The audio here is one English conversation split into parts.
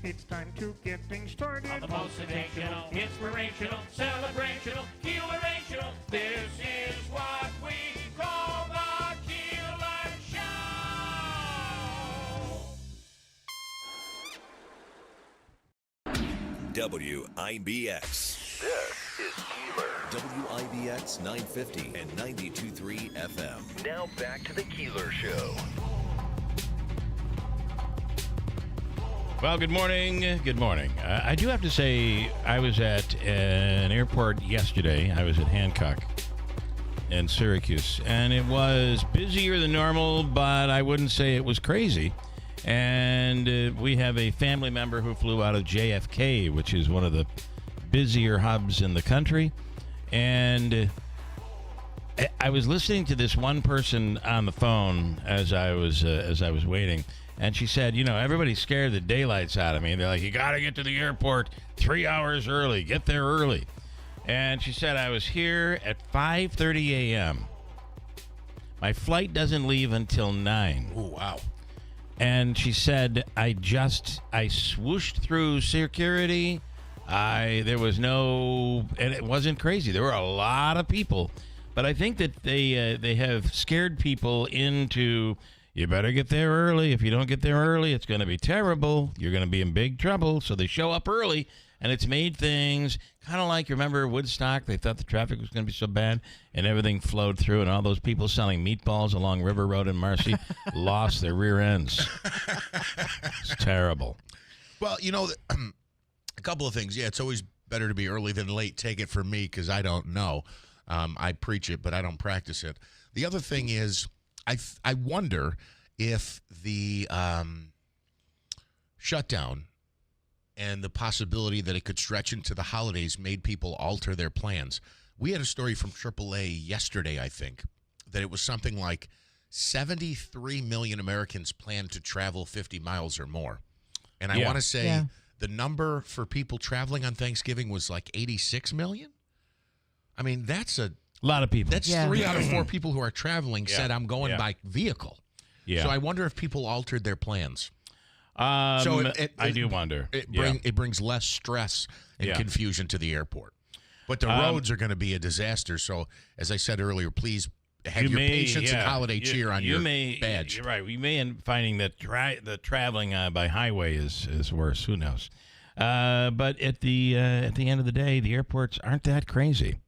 It's time to get things started. On the most sensational, inspirational, celebrational, Keelerational. This is what we call the Keeler Show. WIBX. This is Keeler. WIBX 950 and 92.3 FM. Now back to the Keeler Show. Well, good morning. Good morning. I do have to say, I was at an airport yesterday. I was at Hancock in Syracuse, and it was busier than normal, but I wouldn't say it was crazy. And we have a family member who flew out of JFK, which is one of the busier hubs in the country. And I was listening to this one person on the phone as I was waiting. And she said, you know, everybody's scared the daylights out of me. They're like, you got to get to the airport 3 hours early. Get there early. And she said, I was here at 5:30 a.m. My flight doesn't leave until 9. Oh, wow. And she said, I swooshed through security. There was no, and it wasn't crazy. There were a lot of people. But I think that they have scared people into, you better get there early. If you don't get there early, it's going to be terrible. You're going to be in big trouble. So they show up early, and it's made things kind of like, remember Woodstock? They thought the traffic was going to be so bad, and everything flowed through, and all those people selling meatballs along River Road in Marcy lost their rear ends. It's terrible. Well, you know, a couple of things. Yeah, it's always better to be early than late. Take it from me because I don't know. I preach it, but I don't practice it. The other thing is, I wonder if the shutdown and the possibility that it could stretch into the holidays made people alter their plans. We had a story from AAA yesterday, I think, that it was something like 73 million Americans plan to travel 50 miles or more. And I want to say the number for people traveling on Thanksgiving was like 86 million. I mean, that's a lot of people. That's 3 out of 4 people who are traveling said, I'm going by vehicle. Yeah. So I wonder if people altered their plans. I do wonder. It brings less stress and confusion to the airport. But the roads are going to be a disaster. So, as I said earlier, please have your patience and holiday cheer on your badge. You're right. We may end up finding that the traveling by highway is worse. Who knows? But at the end of the day, the airports aren't that crazy.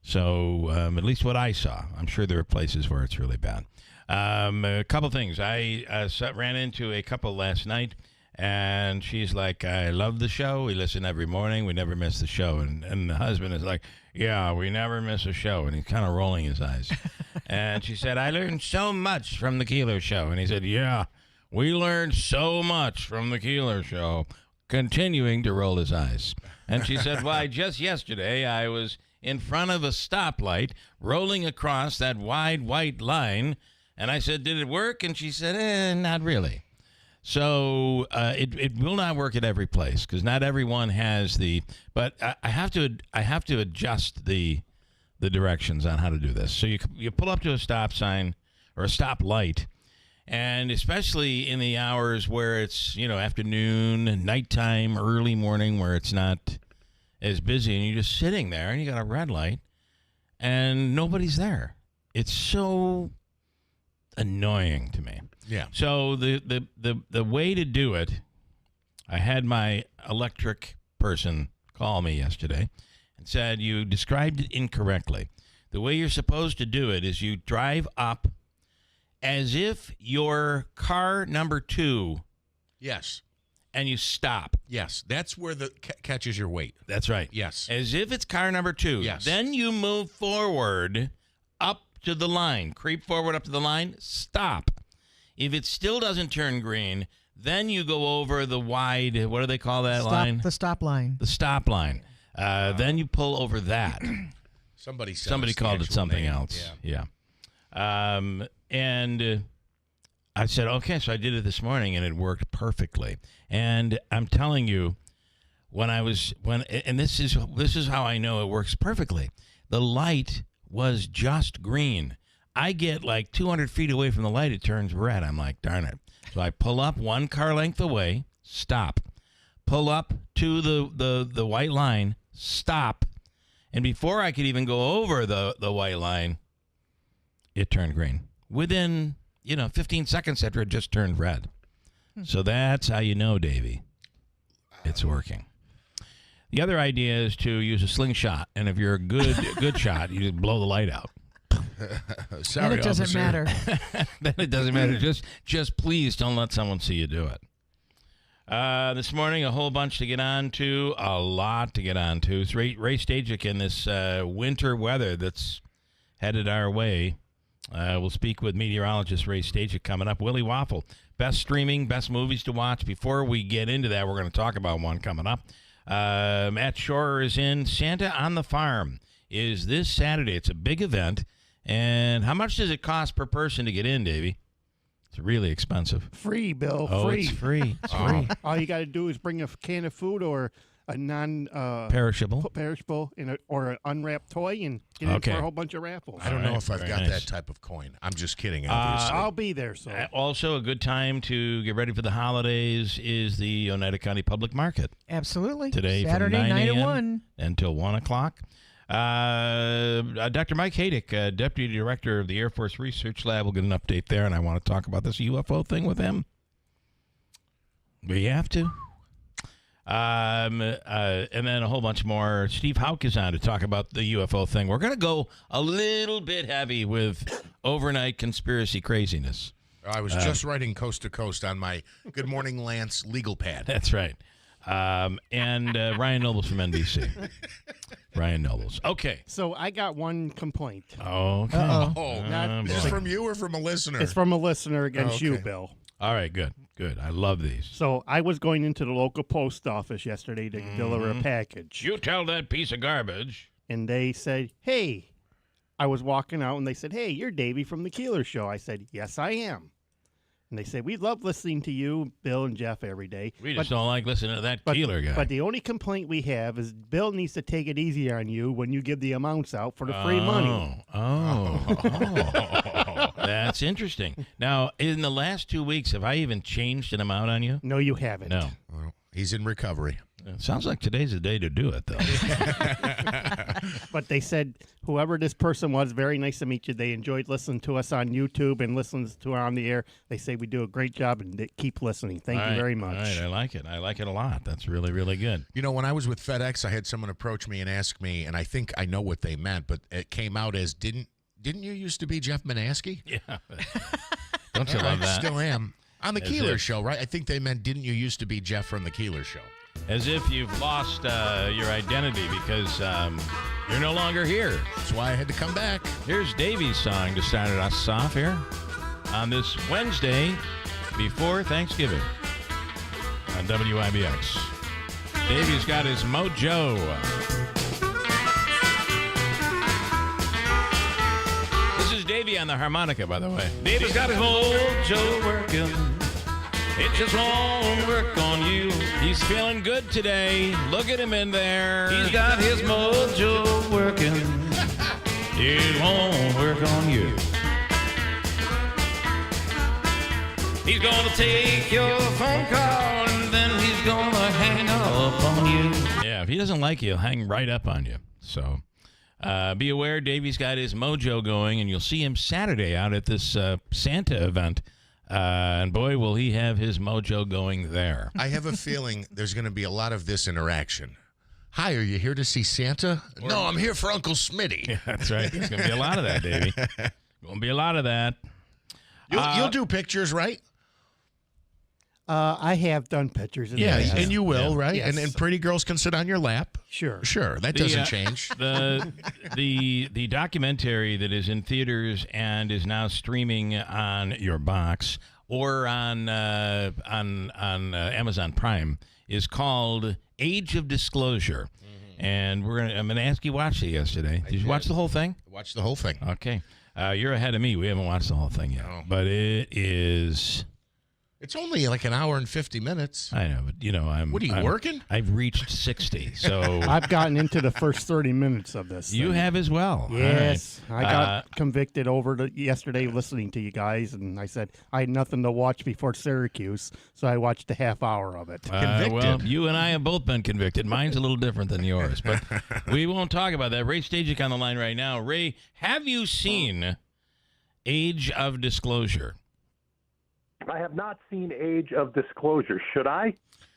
So at least what I saw. I'm sure there are places where it's really bad. A couple things. I ran into a couple last night, and she's like, I love the show. We listen every morning. We never miss the show. And the husband is like, yeah, we never miss a show. And he's kind of rolling his eyes. And she said, I learned so much from the Keeler Show. And he said, yeah, we learned so much from the Keeler Show, continuing to roll his eyes. And she said, why, just yesterday I was in front of a stoplight rolling across that wide white line. And I said, did it work? And she said, not really. So it will not work at every place because not everyone has the. But I have to adjust the directions on how to do this. So you pull up to a stop sign or a stop light, and especially in the hours where it's afternoon, nighttime, early morning, where it's not as busy, and you're just sitting there and you got a red light, and nobody's there. It's so annoying to me. Yeah. So the way to do it, I had my electric person call me yesterday and said, you described it incorrectly. The way you're supposed to do it is you drive up as if you're car number 2. Yes. And you stop. Yes. That's where the catches your weight. That's right. Yes. As if it's car number 2. Yes. Then you move forward up to the line. Creep forward up to the line. Stop. If it still doesn't turn green, then you go over the wide, what do they call that line? The stop line. The stop line. Then you pull over that. Somebody called it something else. Yeah. And I said, okay, so I did it this morning, and it worked perfectly. And I'm telling you, and this is how I know it works perfectly. The light was just green. I get like 200 feet away from the light, it turns red. I'm like, darn it. So I pull up one car length away, stop. pull up to the white line, stop, and before I could even go over the white line, it turned green. Within, 15 seconds after it just turned red. So that's how you know, Davey, it's working. The other idea is to use a slingshot, and if you're a good shot, you just blow the light out. Sorry, And it doesn't officer. matter. Then it doesn't matter. Just please don't let someone see you do it. This morning, a whole bunch to get on to, a lot to get on to. It's Ray Stajic in this winter weather that's headed our way. We'll speak with meteorologist Ray Stajic coming up. Willie Waffle, best streaming, best movies to watch. Before we get into that, we're going to talk about one coming up. Matt Shorer is in. Santa on the Farm is this Saturday. It's a big event. And how much does it cost per person to get in, Davey? It's really expensive. Free, Bill. Oh, free. it's free. It's free. All you got to do is bring a can of food or a Perishable. perishable or an unwrapped toy and get in for a whole bunch of raffles. I don't know All if I've right, got very that nice. type of coin. I'm just kidding, obviously. I'll be there. So Also, a good time to get ready for the holidays is the Oneida County Public Market. Absolutely. Today Saturday, from 9 9 to a.m. 1. until 1 o'clock. Dr. Mike Haydick, Deputy Director of the Air Force Research Lab, will get an update there, and I want to talk about this UFO thing with him. We have to. And then a whole bunch more. Steve Hauk is on to talk about the UFO thing. We're going to go a little bit heavy with overnight conspiracy craziness. I was just writing Coast to Coast on my Good Morning Lance legal pad. That's right. And Ryan Nobles from NBC. Ryan Nobles. Okay. So I got one complaint. Okay. Oh, Not- is this from you or from a listener? It's from a listener against you, okay. Bill. All right, good. I love these. So I was going into the local post office yesterday to deliver a package. You tell that piece of garbage. And they said, hey, I was walking out and they said, hey, you're Davey from the Keeler Show. I said, yes, I am. And they said, we love listening to you, Bill and Jeff, every day. We just don't like listening to that Keeler guy. But the only complaint we have is Bill needs to take it easy on you when you give the amounts out for the free money. Oh, that's interesting. Now, in the last 2 weeks, have I even changed an amount on you? No, you haven't. No. Well, he's in recovery. It sounds like today's the day to do it, though. But they said, whoever this person was, very nice to meet you. They enjoyed listening to us on YouTube and listens to us on the air. They say we do a great job and they keep listening. Thank you very much. All right, I like it. I like it a lot. That's really, really good. You know, when I was with FedEx, I had someone approach me and ask me, and I think I know what they meant, but it came out as, didn't you used to be Jeff Manaski? Yeah. Don't you love I that? still am. On the As Keeler if. Show, right? I think they meant, didn't you used to be Jeff from the Keeler Show? As if you've lost your identity because you're no longer here. That's why I had to come back. Here's Davey's song to start us off here on this Wednesday before Thanksgiving on WIBX. Davey's got his mojo. This is Davey on the harmonica, by the way. Davey's got his mojo working. It just won't work on you. He's feeling good today. Look at him in there. He's got his mojo working. It won't work on you. He's gonna take your phone call and then he's gonna hang up on you. Yeah, if he doesn't like you, he'll hang right up on you. So be aware, Davey's got his mojo going, and you'll see him Saturday out at this Santa event. And boy, will he have his mojo going there. I have a feeling there's going to be a lot of this interaction. Hi, are you here to see Santa? No, I'm here for Uncle Smitty. Yeah, that's right. There's going to be a lot of that, Davey. Going to be a lot of that. You'll do pictures, right? I have done pictures. In the Yeah, past. and you will, right? Yes. And pretty girls can sit on your lap. Sure. Sure, that doesn't change. The documentary that is in theaters and is now streaming on your box or on Amazon Prime is called Age of Disclosure. And I'm gonna ask you watched it yesterday. Did you watch the whole thing? Watch the whole thing. Okay. You're ahead of me. We haven't watched the whole thing yet. No. But it is It's only like an hour and 50 minutes. I know, but What are you, working? I've reached 60, so I've gotten into the first 30 minutes of this. you thing. have as well. Yes, All I right. got convicted yesterday listening to you guys, and I said I had nothing to watch before Syracuse, so I watched a half hour of it. Convicted. Well, you and I have both been convicted. Mine's a little different than yours, but we won't talk about that. Ray Stajic on the line right now. Ray, have you seen Age of Disclosure? I have not seen Age of Disclosure. Should I?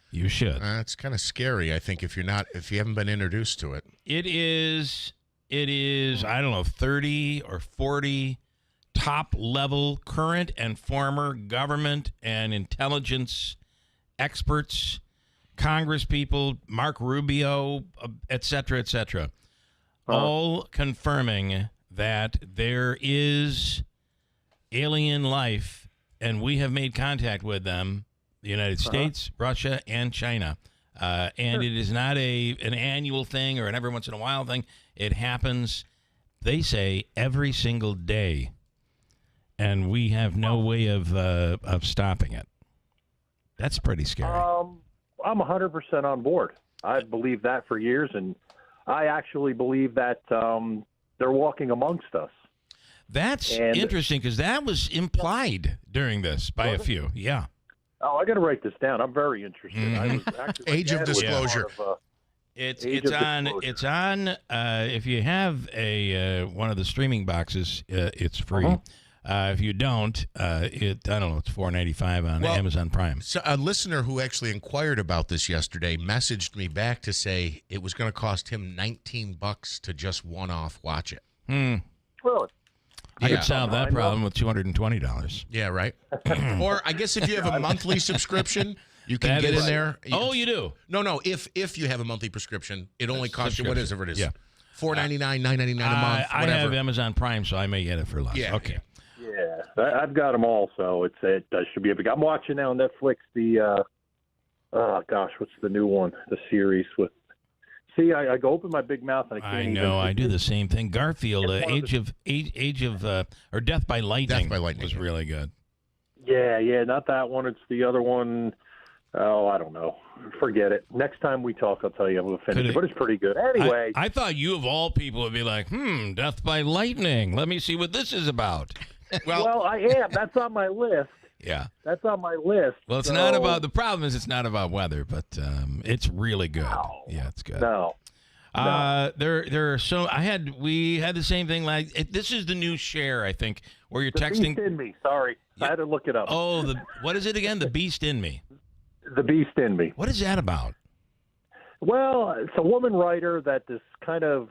You should. It's kind of scary, I think, if you haven't been introduced to it. It is, I don't know, 30 or 40 top-level current and former government and intelligence experts, Congress people, Mark Rubio, et cetera, all confirming that there is alien life, and we have made contact with them, the United States, Russia, and China. And it is not an annual thing or an every once in a while thing. It happens, they say, every single day. And we have no way of stopping it. That's pretty scary. I'm 100% on board. I've believed that for years, and I actually believe that they're walking amongst us. That's interesting because that was implied during this by a few. Yeah. Oh, I got to write this down. I'm very interested. I was actually, Age of Disclosure. It's Disclosure. if you have one of the streaming boxes, it's free. If you don't, I don't know, it's $4.95 on Amazon Prime. So a listener who actually inquired about this yesterday messaged me back to say it was going to cost him $19 to just one-off watch it. Really? I could solve that problem with $220. Yeah, right. Or I guess if you have a monthly subscription, you can That get is- in there. Oh, you do? No. If you have a monthly prescription, it only costs you whatever it is. Yeah. $4.99, $9.99 a month, I whatever. have Amazon Prime, so I may get it for less. Yeah. Okay. Yeah, I've got them all, so it should be a big. I'm watching now on Netflix the what's the new one? The series with. See, I go open my big mouth and I can't. I know. I do the same thing. Garfield, Age of or Death by Lightning. Death by Lightning was really good. Yeah, not that one. It's the other one. Oh, I don't know. Forget it. Next time we talk, I'll tell you. I'm going to finish it, but it's pretty good. Anyway. I thought you, of all people, would be like, Death by Lightning. Let me see what this is about. Well, I am. That's on my list. Yeah. That's on my list. Well, it's not about, the problem is it's not about weather, but it's really good. No. Yeah, it's good. No. There are so we had the same thing this is the new share, I think, where you're texting. Beast in me. Sorry. I had to look it up. Oh, what is it again? The Beast in Me. The Beast in Me. What is that about? Well, it's a woman writer that this kind of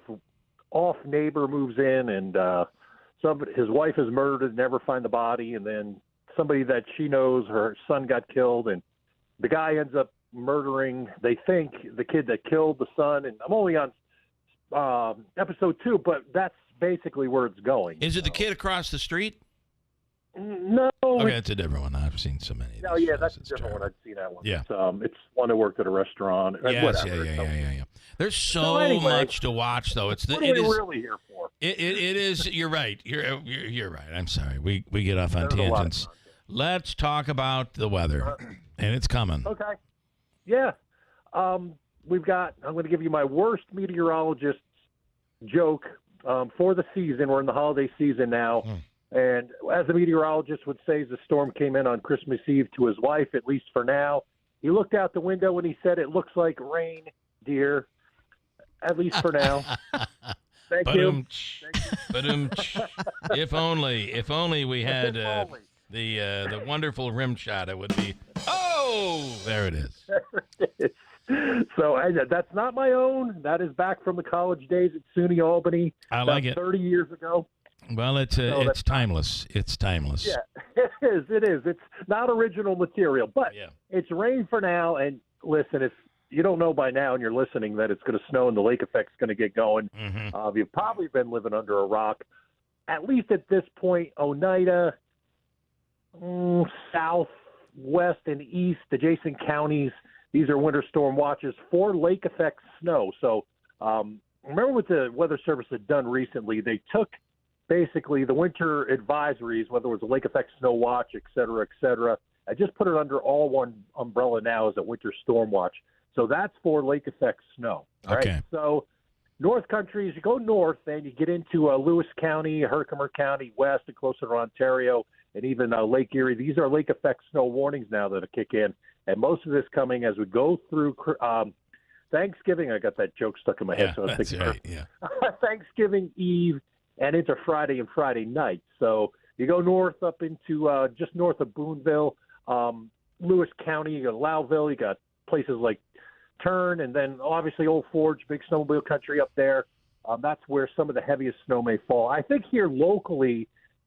off neighbor moves in, and his wife is murdered and never find the body, and then somebody that she knows, her son got killed, and the guy ends up murdering, they think, the kid that killed the son. And I'm only on episode 2, but that's basically where it's going. Is it the kid across the street? No. Okay, it's a different one. I've seen so many. No, yeah, that's a different one. I've seen that one. Yeah. It's one that worked at a restaurant. Yes, whatever. yeah. There's so much to watch, though. What are we really here for? It is. You're right. You're right. I'm sorry. We get off on There's a lot of tangents. Let's talk about the weather, and it's coming. Okay. Yeah. I'm going to give you my worst meteorologist's joke for the season. We're in the holiday season now. And as a meteorologist would say, the storm came in on Christmas Eve to his wife, at least for now. He looked out the window and he said, "It looks like rain, dear, at least for now." Thank you. If only we had the wonderful rim shot, it would be. Oh, there it is. So that's not my own. That is back from the college days at SUNY Albany. I like it. 30 years ago. Well, it's timeless. It's timeless. Yeah, it is. It's not original material, but it's rain for now. And listen, if you don't know by now and you're listening that it's going to snow and the lake effect's going to get going, you've probably been living under a rock. At least at this point, Oneida, southwest and east, adjacent counties, these are winter storm watches for lake effect snow. So remember what the Weather Service had done recently? They took basically the winter advisories, whether it was a lake effect snow watch, et cetera, I just put it under all one umbrella now as a winter storm watch. So that's for lake effect snow. All Okay. right. So North Country, as you go north, and you get into Lewis County, Herkimer County, west and closer to Ontario, and even Lake Erie. These are lake effect snow warnings now that kick in, and most of this coming as we go through Thanksgiving. I got that joke stuck in my head, so I was that's thinking right. Yeah. Thanksgiving Eve and into Friday and Friday night. So you go north up into just north of Boonville, Lewis County, you got Lowville, you got places like Turn, and then obviously Old Forge, big snowmobile country up there. That's where some of the heaviest snow may fall. I think here locally,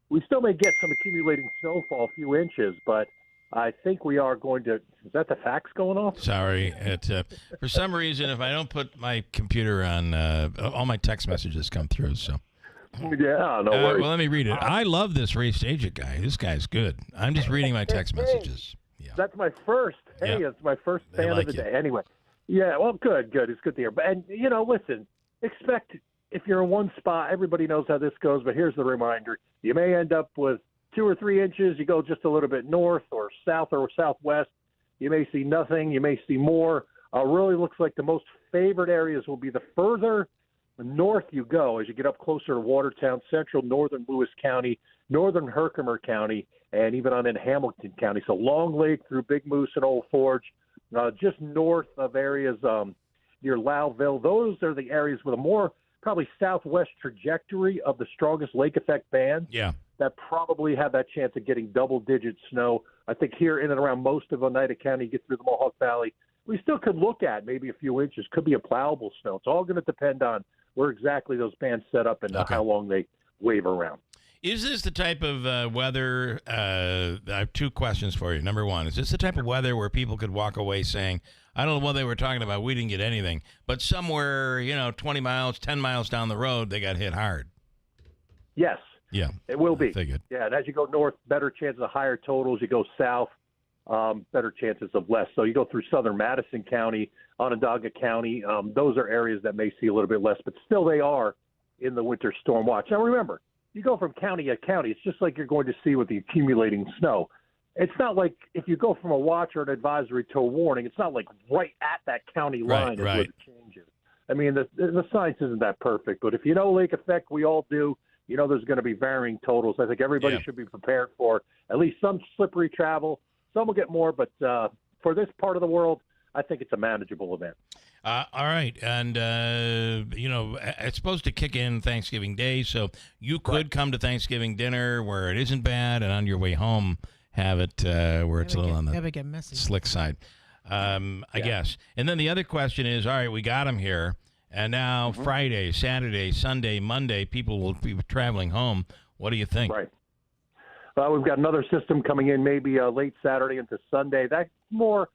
we still may get some accumulating snowfall, a few inches, but I think we are going to. Is that the fax going off? Sorry. For some reason, if I don't put my computer on, all my text messages come through. So. Yeah, no worries. Well, let me read it. I love this Ray Stajic guy. This guy's good. I'm just reading my text messages. Yeah. That's my first. Hey, Yeah. it's my first They fan like of the you. day. Anyway, yeah, well, good. It's good to hear. And, listen, expect if you're in one spot, everybody knows how this goes, but here's the reminder. You may end up with 2 or 3 inches. You go just a little bit north or south or southwest. You may see nothing. You may see more. Really looks like the most favored areas will be the further north you go as you get up closer to Watertown, central northern Lewis County, northern Herkimer County, and even on in Hamilton County. So Long Lake through Big Moose and Old Forge, just north of areas near Lowville. Those are the areas with a more probably southwest trajectory of the strongest lake effect bands. Yeah. That probably have that chance of getting double-digit snow. I think here in and around most of Oneida County, you get through the Mohawk Valley, we still could look at maybe a few inches. Could be a plowable snow. It's all going to depend on where exactly those bands set up and how long they wave around. Is this the type of weather? I have 2 questions for you. Number one, is this the type of weather where people could walk away saying, I don't know what they were talking about, we didn't get anything, but somewhere, 20 miles, 10 miles down the road, they got hit hard? Yes. Yeah. It will be. Figured. Yeah, and as you go north, better chances of higher totals. You go south, better chances of less. So you go through southern Madison County, Onondaga County. Those are areas that may see a little bit less, but still they are in the winter storm watch. Now remember, you go from county to county. It's just like you're going to see with the accumulating snow. It's not like if you go from a watch or an advisory to a warning, it's not like right at that county line is where the change is. I mean, the science isn't that perfect, but if you know lake effect, we all do. There's going to be varying totals. I think everybody should be prepared for at least some slippery travel. Some will get more, but for this part of the world, I think it's a manageable event. All right. And, it's supposed to kick in Thanksgiving Day, so you could come to Thanksgiving dinner where it isn't bad, and on your way home have it where it's a little on the slick side, I guess. And then the other question is, all right, we got them here, and now Friday, Saturday, Sunday, Monday, people will be traveling home. What do you think? Right. We've got another system coming in maybe late Saturday into Sunday. That's more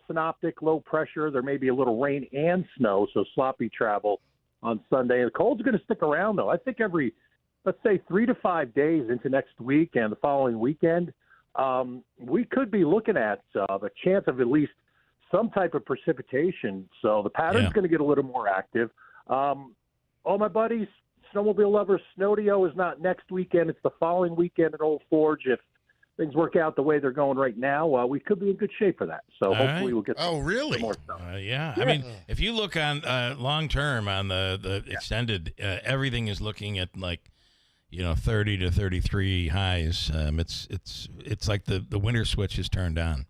synoptic, low pressure. There may be a little rain and snow, so sloppy travel on Sunday. The cold's going to stick around, though. I think every, let's say, 3 to 5 days into next week and the following weekend, we could be looking at the chance of at least some type of precipitation. So the pattern's going to get a little more active. All my buddies, snowmobile lovers, Snowdio is not next weekend. It's the following weekend at Old Forge. If things work out the way they're going right now, we could be in good shape for that. So hopefully we'll get some more stuff. Yeah. I mean, if you look on long term on the extended, everything is looking at like, 30 to 33 highs. It's like the winter switch is turned on.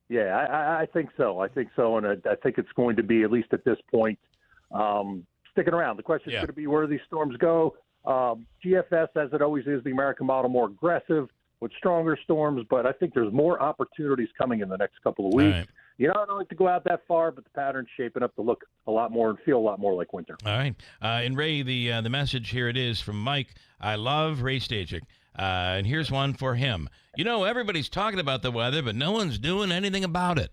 Yeah, I think so. And I think it's going to be, at least at this point, sticking around. The question is going to be where these storms go. GFS, as it always is, the American model, more aggressive with stronger storms, but I think there's more opportunities coming in the next couple of weeks. Right. I don't like to go out that far, but the pattern's shaping up to look a lot more and feel a lot more like winter. All right. And Ray, the message here it is from Mike. I love Ray Stajic. And here's one for him. Everybody's talking about the weather, but no one's doing anything about it.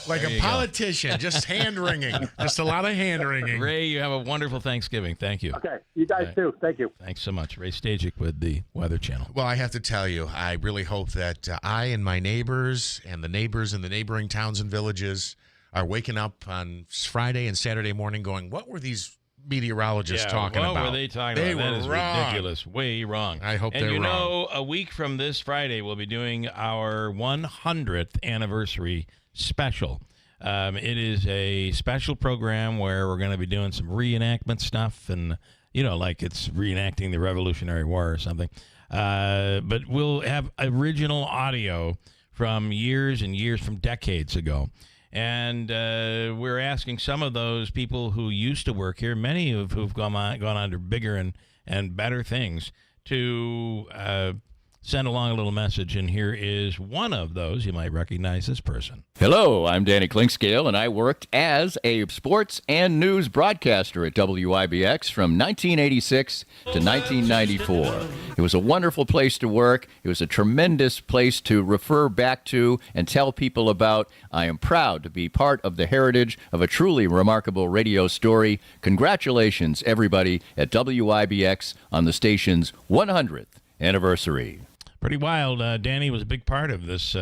Like a politician, just hand-wringing. Just a lot of hand-wringing. Ray, you have a wonderful Thanksgiving. Thank you. Okay. You guys too. Thank you. Thanks so much. Ray Stajic with the Weather Channel. Well, I have to tell you, I really hope that I and my neighbors and the neighbors in the neighboring towns and villages are waking up on Friday and Saturday morning going, what were these meteorologists talking what about? What were they talking They about? That were is wrong. ridiculous. Way wrong. I hope and they're you wrong. know, a week from this Friday, we'll be doing our 100th anniversary special. It is a special program where we're going to be doing some reenactment stuff, and like it's reenacting the Revolutionary War or something. But we'll have original audio from years and years, from decades ago. And we're asking some of those people who used to work here, many of who've gone on to bigger and better things, to send along a little message. And here is one of those. You might recognize this person. Hello, I'm Danny Klinkscale, and I worked as a sports and news broadcaster at WIBX from 1986 to 1994. It was a wonderful place to work. It was a tremendous place to refer back to and tell people about. I am proud to be part of the heritage of a truly remarkable radio story. Congratulations, everybody, at WIBX on the station's 100th anniversary. Pretty wild. Danny was a big part of this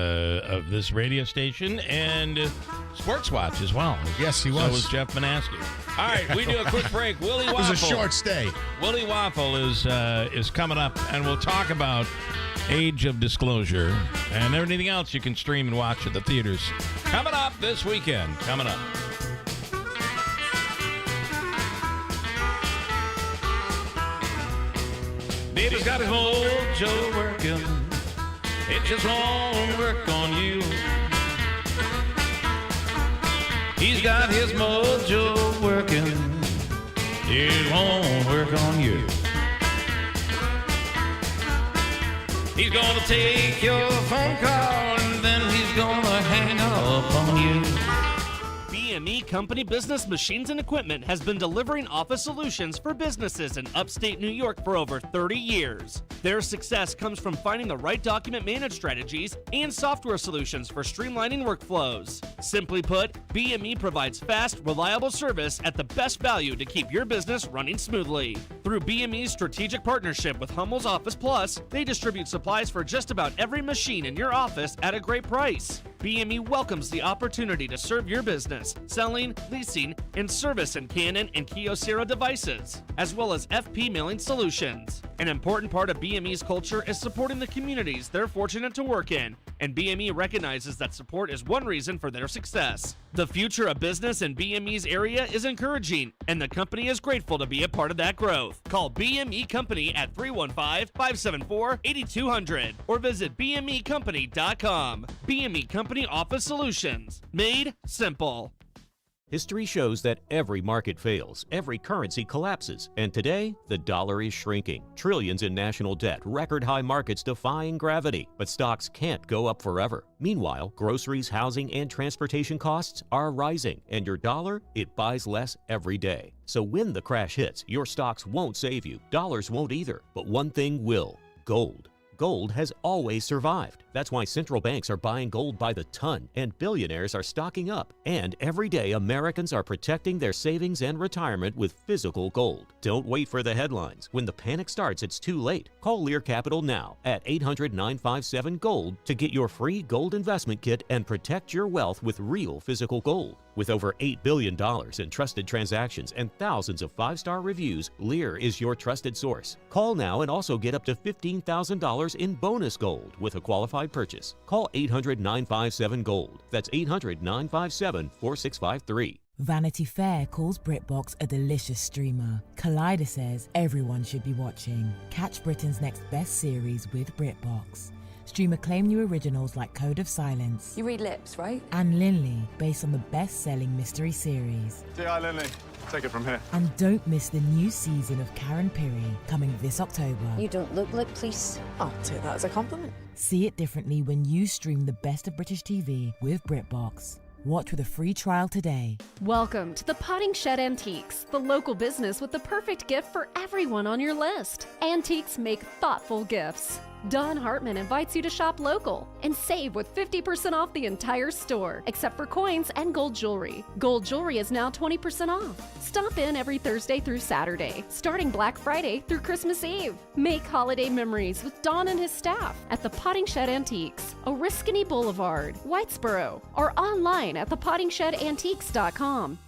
radio station and Sports Watch as well. Yes, he was. So was Jeff Manaski. All right, we do a quick break. Willie Waffle. It was a short stay. Willie Waffle is coming up, and we'll talk about Age of Disclosure and everything else you can stream and watch at the theaters. Coming up this weekend. Coming up. Baby's got his mojo working. It just won't work on you. He's got his mojo working. It won't work on you. He's gonna take your phone call and then he's gonna hang up on you. BME Company Business Machines and Equipment has been delivering office solutions for businesses in upstate New York for over 30 years. Their success comes from finding the right document management strategies and software solutions for streamlining workflows. Simply put, BME provides fast, reliable service at the best value to keep your business running smoothly. Through BME's strategic partnership with Hummel's Office Plus, they distribute supplies for just about every machine in your office at a great price. BME welcomes the opportunity to serve your business, selling, leasing, and service in Canon and Kyocera devices, as well as FP mailing solutions. An important part of BME's culture is supporting the communities they're fortunate to work in, and BME recognizes that support is one reason for their success. The future of business in BME's area is encouraging, and the company is grateful to be a part of that growth. Call BME Company at 315-574-8200 or visit BMEcompany.com. BME Company Office Solutions. Made simple. History shows that every market fails, every currency collapses, and today, the dollar is shrinking. Trillions in national debt, record high markets defying gravity, but stocks can't go up forever. Meanwhile, groceries, housing, and transportation costs are rising, and your dollar, it buys less every day. So when the crash hits, your stocks won't save you, dollars won't either, but one thing will: gold. Gold has always survived. That's why central banks are buying gold by the ton and billionaires are stocking up. And every day, Americans are protecting their savings and retirement with physical gold. Don't wait for the headlines. When the panic starts, it's too late. Call Lear Capital now at 800-957-GOLD to get your free gold investment kit and protect your wealth with real physical gold. With over $8 billion in trusted transactions and thousands of 5-star reviews, Lear is your trusted source. Call now and also get up to $15,000 in bonus gold with a qualified purchase. Call 800-957-GOLD. That's 800-957-4653. Vanity Fair calls BritBox a delicious streamer. Collider says everyone should be watching. Catch Britain's next best series with BritBox. Stream acclaimed new originals like Code of Silence. You read lips, right? And Linley, based on the best-selling mystery series. T.I. Linley, take it from here. And don't miss the new season of Karen Piri, coming this October. You don't look like police. I'll take that as a compliment. See it differently when you stream the best of British TV with BritBox. Watch with a free trial today. Welcome to the Potting Shed Antiques, the local business with the perfect gift for everyone on your list. Antiques make thoughtful gifts. Don Hartman invites you to shop local and save with 50% off the entire store, except for coins and gold jewelry. Gold jewelry is now 20% off. Stop in every Thursday through Saturday, starting Black Friday through Christmas Eve. Make holiday memories with Don and his staff at the Potting Shed Antiques, Oriskany Boulevard, Whitesboro, or online at thepottingshedantiques.com.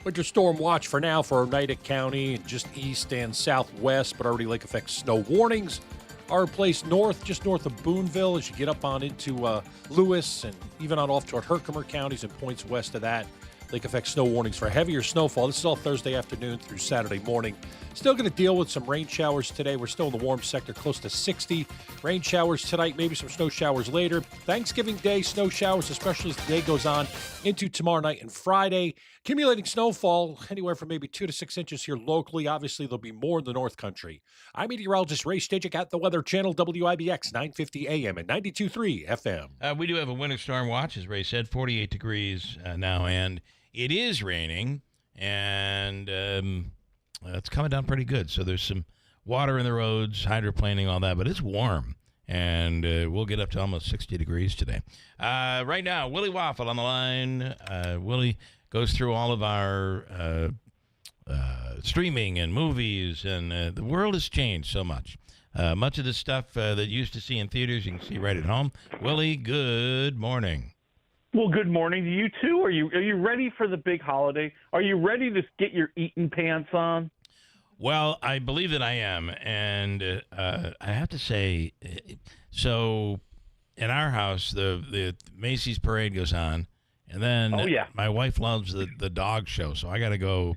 Winter storm watch for now for Oneida County, just east and southwest, but already lake effect snow warnings are placed north, just north of Boonville as you get up on into Lewis and even on off toward Herkimer counties and points west of that. Lake effect snow warnings for heavier snowfall. This is all Thursday afternoon through Saturday morning. Still going to deal with some rain showers today. We're still in the warm sector, close to 60. Rain showers tonight, maybe some snow showers later. Thanksgiving Day, snow showers, especially as the day goes on into tomorrow night and Friday. Accumulating snowfall anywhere from maybe 2 to 6 inches here locally. Obviously, there'll be more in the North Country. I'm meteorologist Ray Stejik at the Weather Channel, WIBX 950 AM and 92.3 FM. We do have a winter storm watch, as Ray said, 48 degrees now, and it is raining, and it's coming down pretty good. So there's some water in the roads, hydroplaning, all that, but it's warm, and we'll get up to almost 60 degrees today. Right now, Willie Waffle on the line. Willie goes through all of our streaming and movies, and the world has changed so much. Much of the stuff that you used to see in theaters, you can see right at home. Willie, good morning. Well, good morning to you too. Are you ready for the big holiday? Are you ready to get your eating pants on? Well, I believe that I am, and I have to say, so in our house, the Macy's parade goes on, and then my wife loves the dog show, so I got to go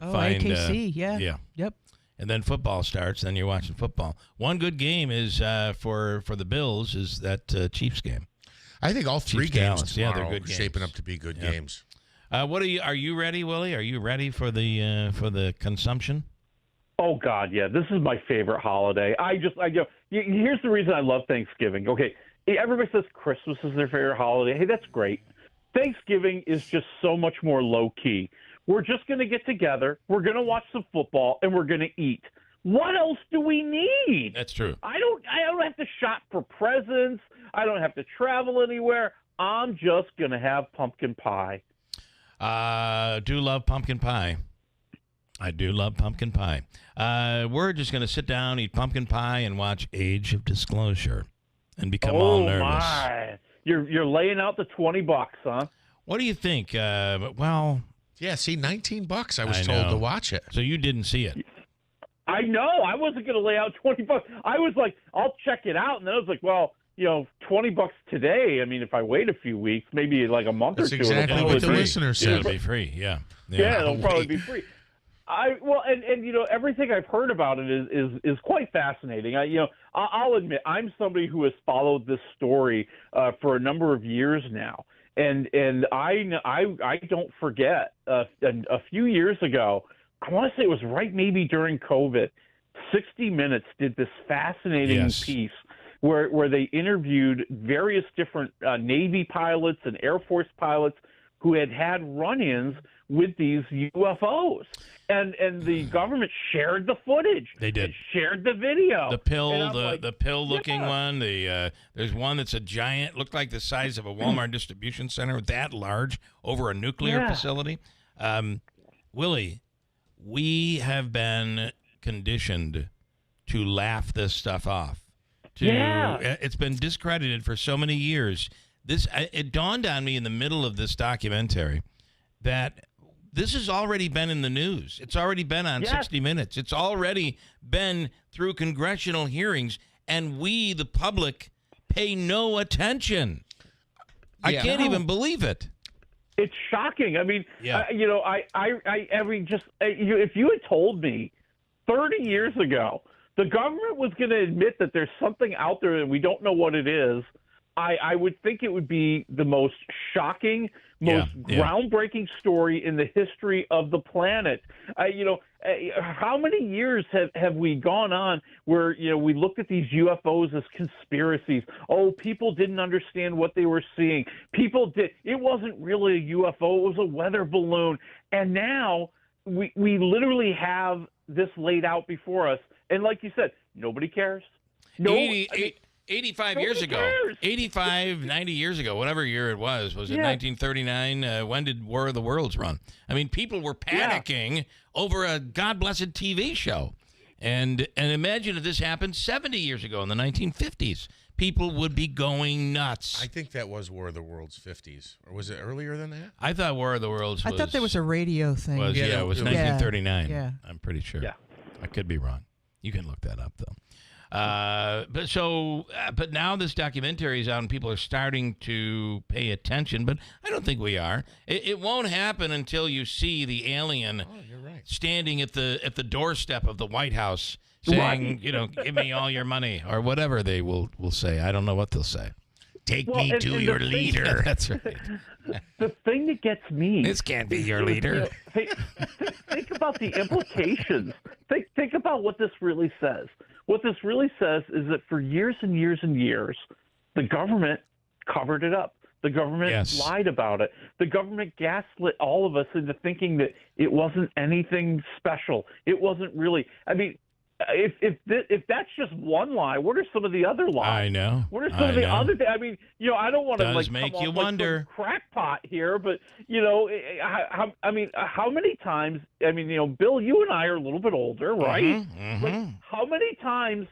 find AKC, yeah. Yep. And then football starts, then you're watching football. One good game is for the Bills is that Chiefs game. I think all three games tomorrow they're good are games. shaping up to be good games. What are you ready, Willie? Are you ready for the consumption? Oh God, yeah. This is my favorite holiday. Here's the reason I love Thanksgiving. Okay, everybody says Christmas is their favorite holiday. Hey, that's great. Thanksgiving is just so much more low key. We're just going to get together. We're going to watch some football, and we're going to eat. What else do we need? That's true. I don't have to shop for presents. I don't have to travel anywhere. I'm just going to have pumpkin pie. Do love pumpkin pie. I do love pumpkin pie. We're just going to sit down, eat pumpkin pie, and watch Age of Disclosure and become all nervous. Oh, my. You're laying out the $20, huh? What do you think? Well... Yeah, see, $19 I was told to watch it. So you didn't see it. I know. I wasn't going to lay out $20. I was like, I'll check it out. And then I was like, well, $20 today. I mean, if I wait a few weeks, maybe like a month or two. That's exactly what the listeners said. It'll be free, yeah. Yeah, it'll probably be free. Everything I've heard about it is quite fascinating. I'll admit I'm somebody who has followed this story for a number of years now. And I don't forget a few years ago, I want to say it was right maybe during COVID, 60 Minutes did this fascinating piece where they interviewed various different Navy pilots and Air Force pilots who had run-ins with these UFOs. And the government shared the footage. They did. Shared the video. The pill-looking one. There's one that's a giant, looked like the size of a Walmart distribution center, that large, over a nuclear facility. Willie, we have been conditioned to laugh this stuff off. It's been discredited for so many years. It dawned on me in the middle of this documentary that this has already been in the news. It's already been on 60 Minutes. It's already been through congressional hearings, and we, the public, pay no attention. I can't even believe it. It's shocking. I mean, if you had told me 30 years ago the government was going to admit that there's something out there and we don't know what it is, I would think it would be the most shocking, most groundbreaking story in the history of the planet. How many years have we gone on where, we looked at these UFOs as conspiracies? Oh, people didn't understand what they were seeing. It wasn't really a UFO. It was a weather balloon. And now we literally have this laid out before us. And like you said, nobody cares. 85 years ago, 90 years ago, whatever year it was it 1939? When did War of the Worlds run? I mean, people were panicking over a God-blessed TV show. And imagine if this happened 70 years ago in the 1950s. people would be going nuts. I think that was War of the Worlds 50s. Or was it earlier than that? I thought War of the Worlds was... I thought there was a radio thing. It was 1939. Yeah. I'm pretty sure. Yeah. I could be wrong. You can look that up, though. But now this documentary is out and people are starting to pay attention, but I don't think we are. It won't happen until you see the alien standing at the doorstep of the White House saying, give me all your money or whatever they will say. I don't know what they'll say. Take me to your leader. That's right. The thing that gets me... This can't be your leader. Think about the implications. Think about what this really says. What this really says is that for years and years and years, the government covered it up. The government lied about it. The government gaslit all of us into thinking that it wasn't anything special. It wasn't really... I mean, if that's just one lie, what are some of the other lies? I know. What are some of the other things? I mean, I don't want to Does make come you off wonder. like some crackpot here, but how many times? I mean, Bill, you and I are a little bit older, right? Like, how many times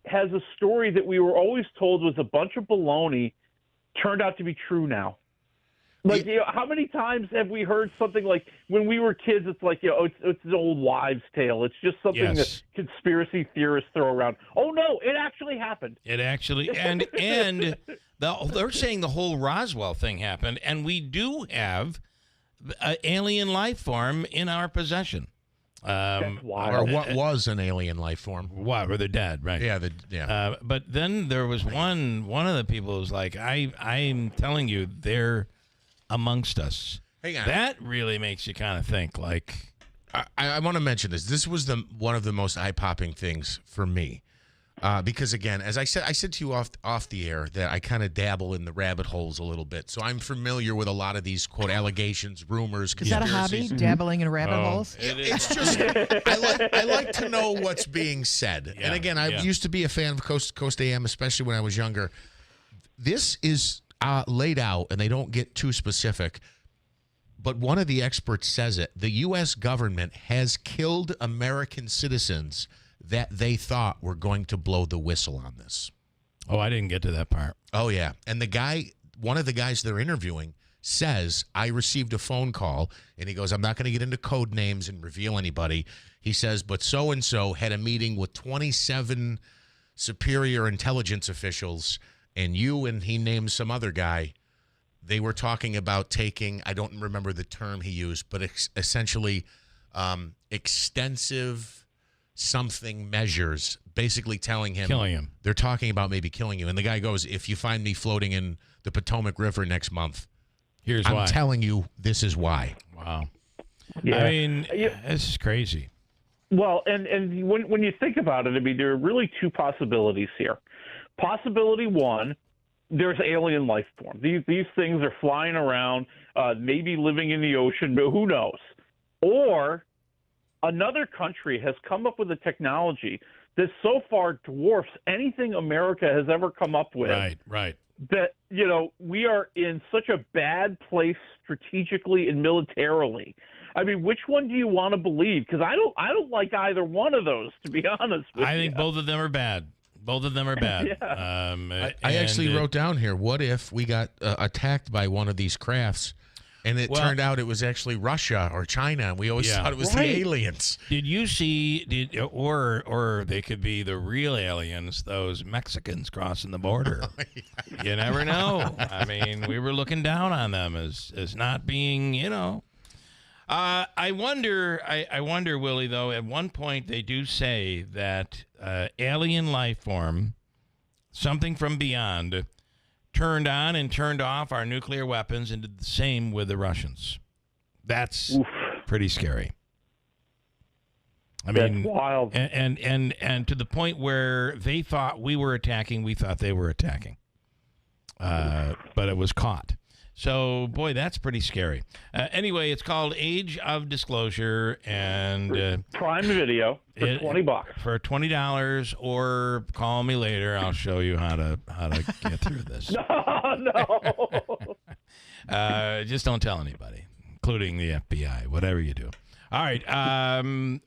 has a story that we were always told was a bunch of baloney turned out to be true now? Like, how many times have we heard something like when we were kids? It's like, it's an old wives' tale. It's just something that conspiracy theorists throw around. Oh no, it actually happened. It actually and they're saying the whole Roswell thing happened, and we do have an alien life form in our possession. That's wild. Or what was an alien life form? What? Or they're dead, right? Yeah, but then there was one of the people who was like, I'm telling you, they're amongst us. Hang on. That really makes you kind of think. Like, I want to mention this. This was one of the most eye-popping things for me, because again, as I said to you off the air that I kind of dabble in the rabbit holes a little bit, so I'm familiar with a lot of these quote allegations, rumors, Is that a hobby? Dabbling in rabbit holes? It's just I like to know what's being said. And again, I used to be a fan of Coast AM, especially when I was younger. This is laid out, and they don't get too specific, but one of the experts says it. The U.S. government has killed American citizens that they thought were going to blow the whistle on this. Oh, I didn't get to that part. Oh, yeah. And one of the guys they're interviewing says, I received a phone call, and he goes, I'm not going to get into code names and reveal anybody. He says, but so-and-so had a meeting with 27 superior intelligence officials, and he named some other guy. They were talking about taking, I don't remember the term he used, but essentially extensive something measures, basically killing him. They're talking about maybe killing you. And the guy goes, if you find me floating in the Potomac River next month, I'm telling you, this is why. Wow. Yeah. I mean, this is crazy. Well, and when you think about it, I mean, there are really two possibilities here. Possibility one, there's alien life form. These things are flying around, maybe living in the ocean, but who knows? Or another country has come up with a technology that so far dwarfs anything America has ever come up with. Right. That, we are in such a bad place strategically and militarily. I mean, which one do you want to believe? Because I don't like either one of those, to be honest with you. I think both of them are bad. Both of them are bad. Yeah. I actually wrote down here, what if we got attacked by one of these crafts, and it turned out it was actually Russia or China, and we always thought it was the aliens. Did you see, or they could be the real aliens, those Mexicans crossing the border. You never know. I mean, we were looking down on them as not being, I wonder, Willie, though, at one point they do say that alien life form, something from beyond, turned on and turned off our nuclear weapons and did the same with the Russians. That's pretty scary. I mean, that's wild. And to the point where they thought we were attacking, we thought they were attacking. But it was caught. So, boy, that's pretty scary. Anyway, it's called Age of Disclosure, and Prime Video for $20. For $20, or call me later. I'll show you how to get through this. No. Just don't tell anybody, including the FBI. Whatever you do. All right.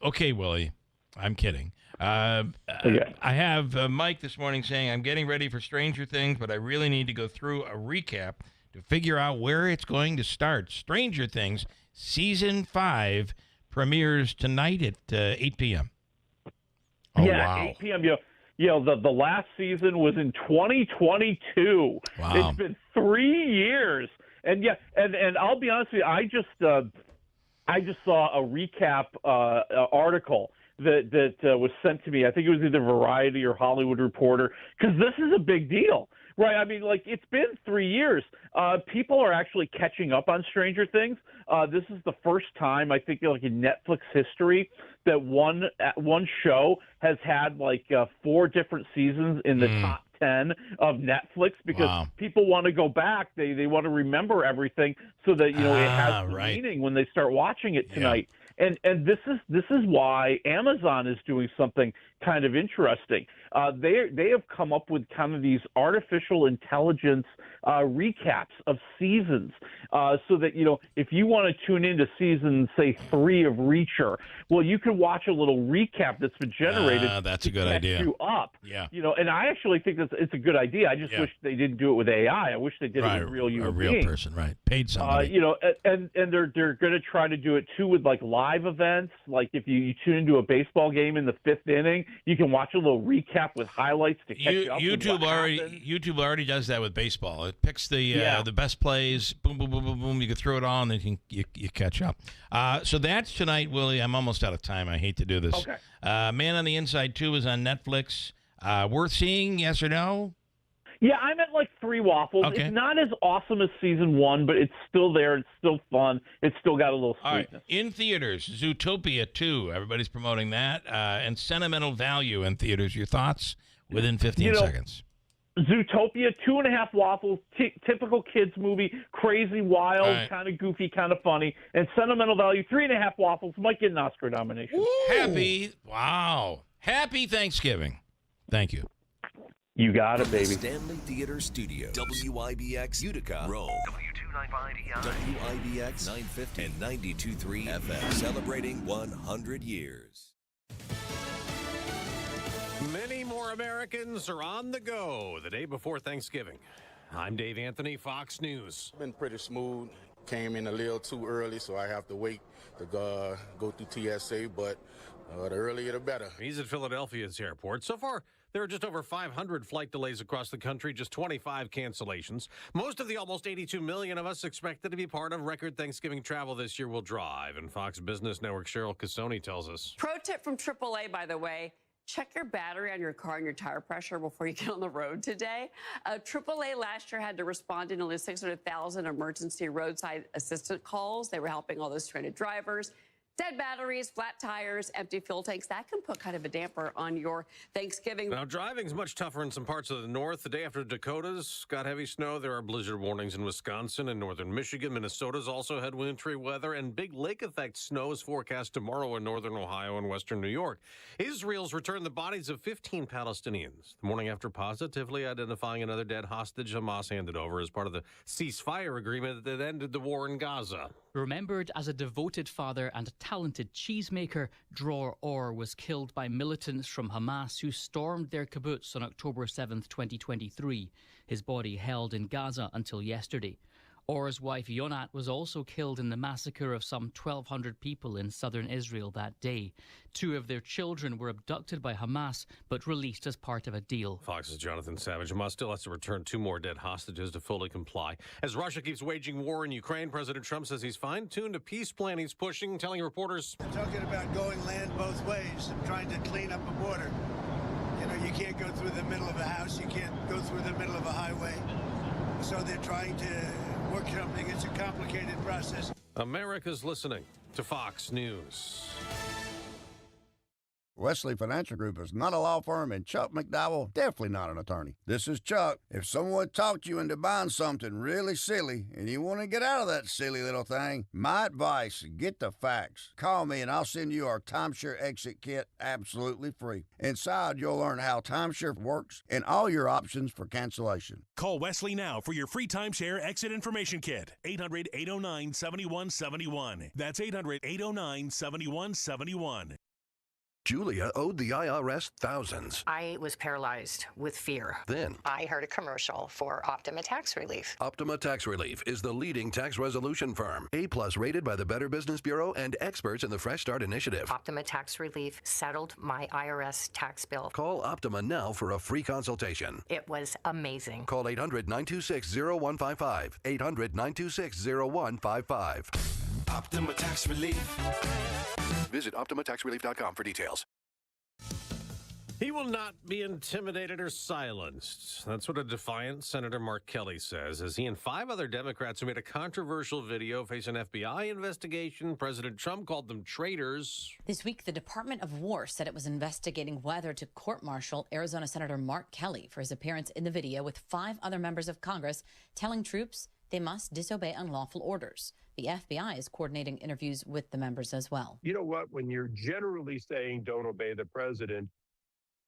Okay, Willie. I'm kidding. I have Mike this morning saying, I'm getting ready for Stranger Things, but I really need to go through a recap to figure out where it's going to start. Stranger Things Season 5 premieres tonight at 8 p.m. Oh, wow. 8 p.m. The last season was in 2022. Wow. It's been 3 years. And I'll be honest with you, I just saw a recap article that was sent to me. I think it was either Variety or Hollywood Reporter, because this is a big deal, right? I mean, like, it's been 3 years. People are actually catching up on Stranger Things. This is the first time, I think, like in Netflix history, that one show has had like 4 different seasons in the top 10 of Netflix, because people want to go back. They want to remember everything so that it has meaning when they start watching it tonight. And this is why Amazon is doing something kind of interesting. They have come up with kind of these artificial intelligence recaps of seasons, so that if you want to tune into season, say, 3 of Reacher, well, you can watch a little recap that's been generated. That's a good idea. You up, and I actually think it's a good idea. I just wish they didn't do it with AI. I wish they did it with real human beings. A real person, right? Paid somebody. And they're going to try to do it too with like live events. Like if you tune into a baseball game in the 5th inning, you can watch a little recap with highlights to catch you up. YouTube already does that with baseball. It picks the best plays. Boom, boom, boom, boom, boom. You can throw it on, and you catch up. So that's tonight, Willie. I'm almost out of time. I hate to do this. Okay. Man on the Inside 2 is on Netflix. Worth seeing? Yes or no? Yeah, I'm at like 3 waffles. Okay. It's not as awesome as season 1, but it's still there. It's still fun. It's still got a little sweetness. All right. In theaters, Zootopia 2. Everybody's promoting that. And Sentimental Value in theaters. Your thoughts within 15 seconds. Zootopia, 2.5 waffles, typical kids movie, crazy, wild, kind of goofy, kind of funny. And Sentimental Value, 3.5 waffles, might get an Oscar nomination. Happy Thanksgiving. Thank you. You got it, baby. Stanley Theater Studio, WIBX Utica, Rome, WIBX 950 and 92.3 FM, celebrating 100 years. Many more Americans are on the go the day before Thanksgiving. I'm Dave Anthony, Fox News. Been pretty smooth. Came in a little too early, so I have to wait to go through TSA, but the earlier the better. He's at Philadelphia's airport. So far, there are just over 500 flight delays across the country, just 25 cancellations. Most of the almost 82 million of us expected to be part of record Thanksgiving travel this year will drive. And Fox Business Network Cheryl Casoni tells us. Pro tip from AAA, by the way. Check your battery on your car and your tire pressure before you get on the road today. AAA last year had to respond to nearly 600,000 emergency roadside assistant calls. They were helping all those stranded drivers. Dead batteries, flat tires, empty fuel tanks, that can put kind of a damper on your Thanksgiving. Now, driving's much tougher in some parts of the north. The day after Dakota's got heavy snow, there are blizzard warnings in Wisconsin and northern Michigan. Minnesota's also had wintry weather, and big lake effect snow is forecast tomorrow in northern Ohio and western New York. Israel's returned the bodies of 15 Palestinians the morning after positively identifying another dead hostage Hamas handed over as part of the ceasefire agreement that ended the war in Gaza. Remembered as a devoted father and a talented cheesemaker, Dror Or was killed by militants from Hamas who stormed their kibbutz on October 7th, 2023. His body held in Gaza until yesterday. Or's wife Yonat was also killed in the massacre of some 1,200 people in southern Israel that day. 2 of their children were abducted by Hamas but released as part of a deal. Fox's Jonathan Savage. Hamas still has to return 2 more dead hostages to fully comply. As Russia keeps waging war in Ukraine, President Trump says he's fine-tuned a peace plan he's pushing, telling reporters. They're talking about going land both ways and trying to clean up a border. You can't go through the middle of a house. You can't go through the middle of a highway. So they're trying to work something. It's a complicated process. America's listening to Fox News. Wesley Financial Group is not a law firm, and Chuck McDowell definitely not an attorney. This is Chuck. If someone talked you into buying something really silly and you want to get out of that silly little thing, my advice, get the facts. Call me and I'll send you our timeshare exit kit absolutely free. Inside, you'll learn how timeshare works and all your options for cancellation. Call Wesley now for your free timeshare exit information kit. 800-809-7171. That's 800-809-7171. Julia owed the IRS thousands. I was paralyzed with fear. Then, I heard a commercial for Optima Tax Relief. Optima Tax Relief is the leading tax resolution firm. A-plus rated by the Better Business Bureau and experts in the Fresh Start Initiative. Optima Tax Relief settled my IRS tax bill. Call Optima now for a free consultation. It was amazing. Call 800-926-0155. 800-926-0155. Optima Tax Relief. Visit OptimaTaxRelief.com for details. He will not be intimidated or silenced. That's what a defiant Senator Mark Kelly says, as he and 5 other Democrats who made a controversial video face an FBI investigation. President Trump called them traitors. This week, the Department of War said it was investigating whether to court-martial Arizona Senator Mark Kelly for his appearance in the video with 5 other members of Congress telling troops they must disobey unlawful orders. The FBI is coordinating interviews with the members as well. You know what? When you're generally saying don't obey the president,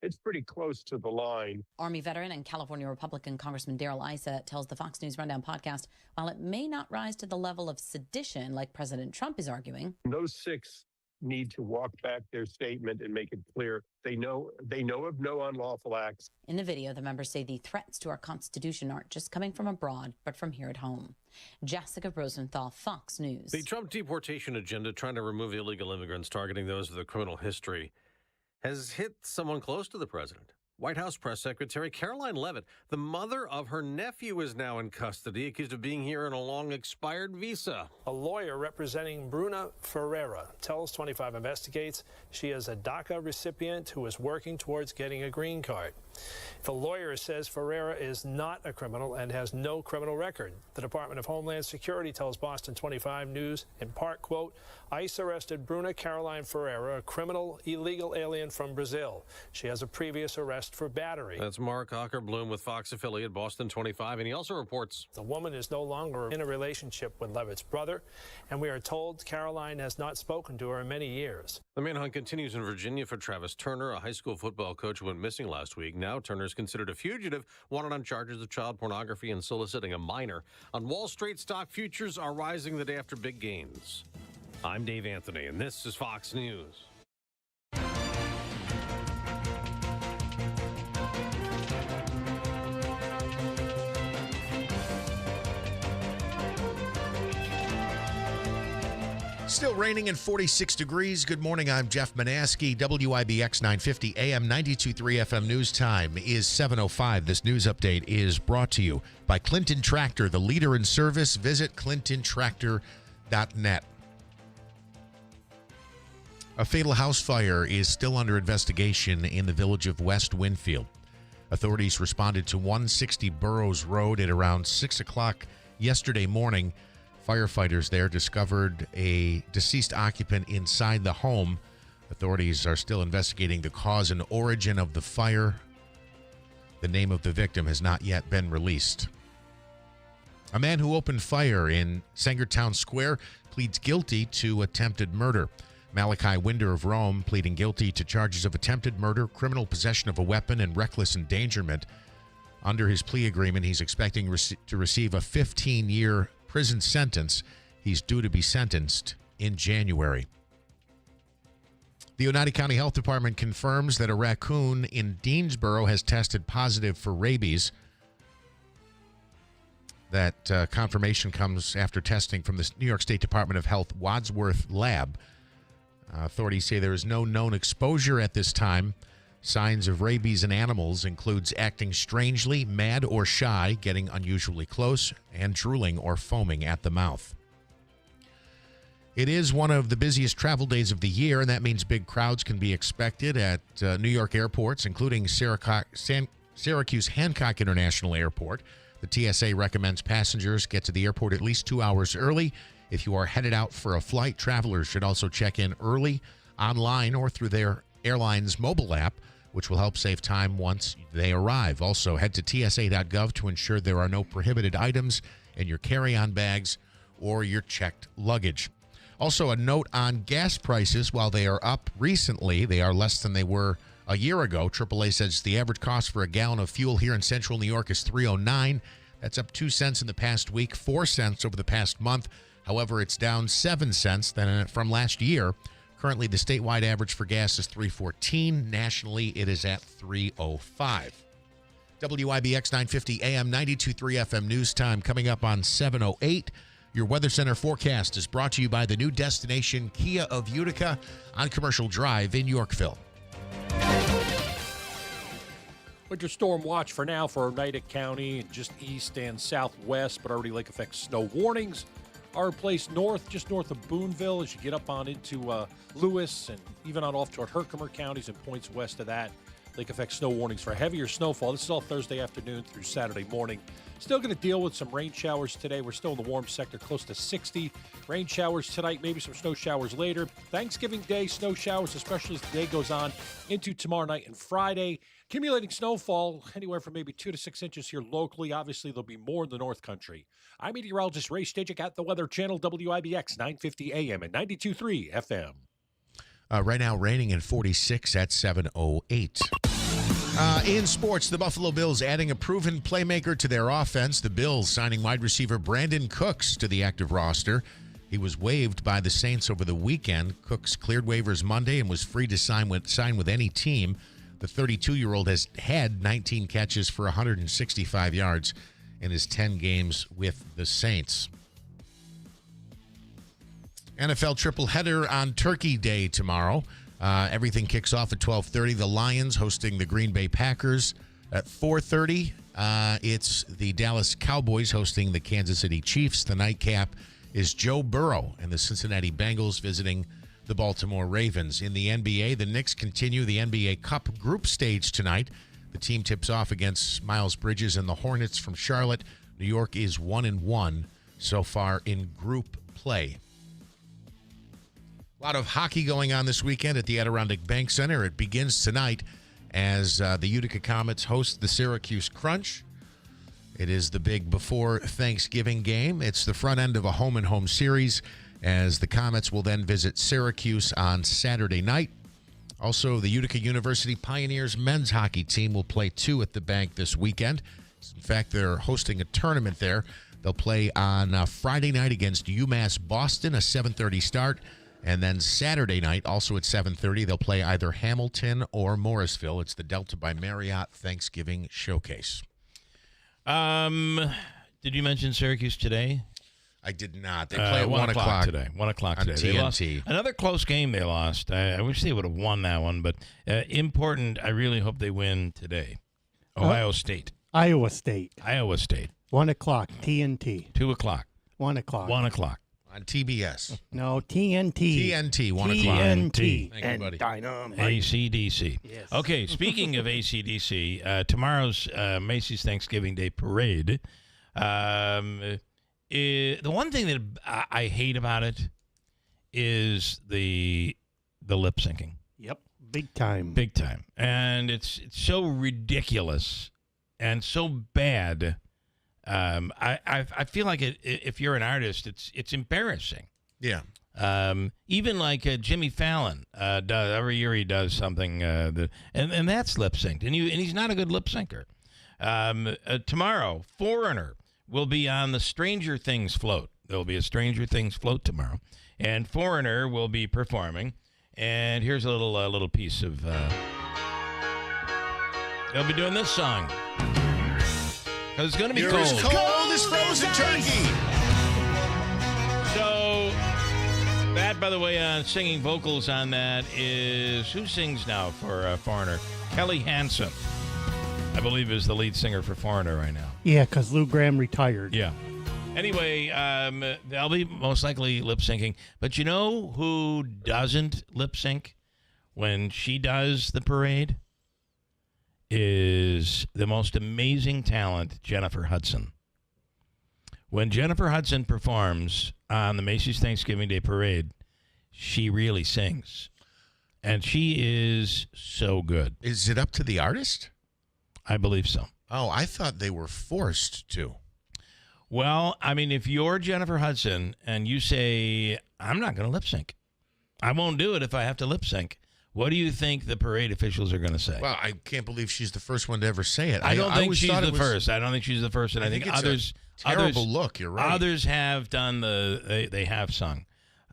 it's pretty close to the line. Army veteran and California Republican Congressman Darrell Issa tells the Fox News Rundown podcast, while it may not rise to the level of sedition like President Trump is arguing, those 6 need to walk back their statement and make it clear they know of no unlawful acts. In the video, the members say the threats to our Constitution aren't just coming from abroad, but from here at home. Jessica Rosenthal, Fox News. The Trump deportation agenda, trying to remove illegal immigrants, targeting those with a criminal history, has hit someone close to the president. White House Press Secretary Caroline Leavitt, the mother of her nephew, is now in custody, accused of being here on a long-expired visa. A lawyer representing Bruna Ferreira tells 25 Investigates she is a DACA recipient who is working towards getting a green card. The lawyer says Ferreira is not a criminal and has no criminal record. The Department of Homeland Security tells Boston 25 News, in part, quote, ICE arrested Bruna Caroline Ferreira, a criminal illegal alien from Brazil. She has a previous arrest for battery. That's Mark Ockerbloom with Fox affiliate Boston 25, and he also reports the woman is no longer in a relationship with Leavitt's brother, and we are told Caroline has not spoken to her in many years. The manhunt continues in Virginia for Travis Turner, a high school football coach who went missing last week. Now Turner is considered a fugitive, wanted on charges of child pornography and soliciting a minor. On Wall Street, stock futures are rising the day after big gains. I'm Dave Anthony, and this is Fox News. Still raining and 46 degrees. Good morning. I'm Jeff Manaski. WIBX 950 AM 92.3 FM news time is 7:05. This news update is brought to you by Clinton Tractor, the leader in service. Visit clintontractor.net. A fatal house fire is still under investigation in the village of West Winfield. Authorities responded to 160 Burroughs Road at around 6 o'clock yesterday morning. Firefighters there discovered a deceased occupant inside the home. Authorities are still investigating the cause and origin of the fire. The name of the victim has not yet been released. A man who opened fire in Sangertown Square pleads guilty to attempted murder. Malachi Winder of Rome pleading guilty to charges of attempted murder, criminal possession of a weapon, and reckless endangerment. Under his plea agreement, he's expecting to receive a 15-year prison sentence. He's due to be sentenced in January. The Oneida County Health Department confirms that a raccoon in Deansboro has tested positive for rabies. That confirmation comes after testing from the New York State Department of Health Wadsworth Lab. Authorities say there is no known exposure at this time. Signs of rabies in animals includes acting strangely, mad or shy, getting unusually close, and drooling or foaming at the mouth. It is one of the busiest travel days of the year, and that means big crowds can be expected at New York airports, including Syracuse Hancock International Airport. The TSA recommends passengers get to the airport at least 2 hours early. If you are headed out for a flight, travelers should also check in early, online, or through their airline's mobile app, which will help save time once they arrive. Also, head to tsa.gov to ensure there are no prohibited items in your carry-on bags or your checked luggage. Also, a note on gas prices. While they are up recently, they are less than they were a year ago. AAA says the average cost for a gallon of fuel here in central New York is $3.09. That's up 2 cents in the past week, 4 cents over the past month. However, it's down 7 cents from last year. Currently, the statewide average for gas is $3.14. Nationally, it is at $3.05. WIBX 950 AM 92.3 FM news time coming up on 7:08. Your Weather Center forecast is brought to you by the new destination Kia of Utica on Commercial Drive in Yorkville. Winter storm watch for now for Oneida County, just east and southwest, but already lake effect snow warnings are in place just north of Boonville as you get up on into Lewis and even on off toward Herkimer counties and points west of that. Lake effect snow warnings for heavier snowfall. This is all Thursday afternoon through Saturday morning. Still going to deal with some rain showers today. We're still in the warm sector, close to 60. Rain showers tonight, maybe some snow showers later. Thanksgiving Day, snow showers, especially as the day goes on into tomorrow night and Friday. Accumulating snowfall anywhere from maybe 2 to 6 inches here locally. Obviously, there'll be more in the North Country. I'm meteorologist Ray Stejik at the Weather Channel, WIBX 950 AM and 92.3 FM. Right now, raining in 46 at 7:08. In sports, the Buffalo Bills adding a proven playmaker to their offense. The Bills signing wide receiver Brandon Cooks to the active roster. He was waived by the Saints over the weekend. Cooks cleared waivers Monday and was free to sign with any team. The 32-year-old has had 19 catches for 165 yards in his 10 games with the Saints. NFL triple header on Turkey Day tomorrow. Everything kicks off at 12:30. The Lions hosting the Green Bay Packers at 4:30. It's the Dallas Cowboys hosting the Kansas City Chiefs. The nightcap is Joe Burrow and the Cincinnati Bengals visiting the Baltimore Ravens. In the NBA, the Knicks continue the NBA Cup group stage tonight. The team tips off against Miles Bridges and the Hornets from Charlotte. New York is 1-1 so far in group play. A lot of hockey going on this weekend at the Adirondack Bank Center. It begins tonight as the Utica Comets host the Syracuse Crunch. It is the big before Thanksgiving game. It's the front end of a home-and-home series as the Comets will then visit Syracuse on Saturday night. Also, the Utica University Pioneers men's hockey team will play 2 at the Bank this weekend. In fact, they're hosting a tournament there. They'll play on Friday night against UMass Boston, a 7:30 start. And then Saturday night, also at 7:30, they'll play either Hamilton or Morrisville. It's the Delta by Marriott Thanksgiving Showcase. Did you mention Syracuse today? I did not. They play at 1 o'clock today. 1 o'clock on today. TNT. Another close game they lost. I wish they would have won that one, but important. I really hope they win today. Ohio State. Iowa State. 1 o'clock, TNT. 2 o'clock. 1 o'clock. 1 o'clock. On TBS. No, TNT. TNT, 1 o'clock. TNT. Thank you, buddy. Dynamite. AC/DC. Yes. Okay, speaking of AC/DC, tomorrow's Macy's Thanksgiving Day Parade. The one thing that I hate about it is the lip syncing. Yep, big time. Big time. And it's so ridiculous and so bad. I feel like if you're an artist, it's embarrassing. Yeah. Even like Jimmy Fallon does every year. He does something and that's lip synced, and he's not a good lip syncer. Tomorrow, Foreigner will be on the Stranger Things float. There'll be a Stranger Things float tomorrow, and Foreigner will be performing. And here's a little piece of. They'll be doing this song. Because it's going to be You're cold. as cold as frozen turkey. So, that, by the way, singing vocals on that is, who sings now for Foreigner? Kelly Hansen, I believe, is the lead singer for Foreigner right now. Yeah, because Lou Graham retired. Yeah. Anyway, they'll be most likely lip syncing. But you know who doesn't lip sync when she does the parade? Is the most amazing talent, Jennifer Hudson. When Jennifer Hudson performs on the Macy's Thanksgiving Day Parade, she really sings. And she is so good. Is it up to the artist? I believe so. Oh, I thought they were forced to. Well, I mean, if you're Jennifer Hudson and you say, I'm not going to lip sync. I won't do it if I have to lip sync. What do you think the parade officials are going to say? Well, I can't believe she's the first one to ever say it. I don't think she's the first. I don't think she's the first, and I think it's others. A terrible look. You're right. Others have done they have sung.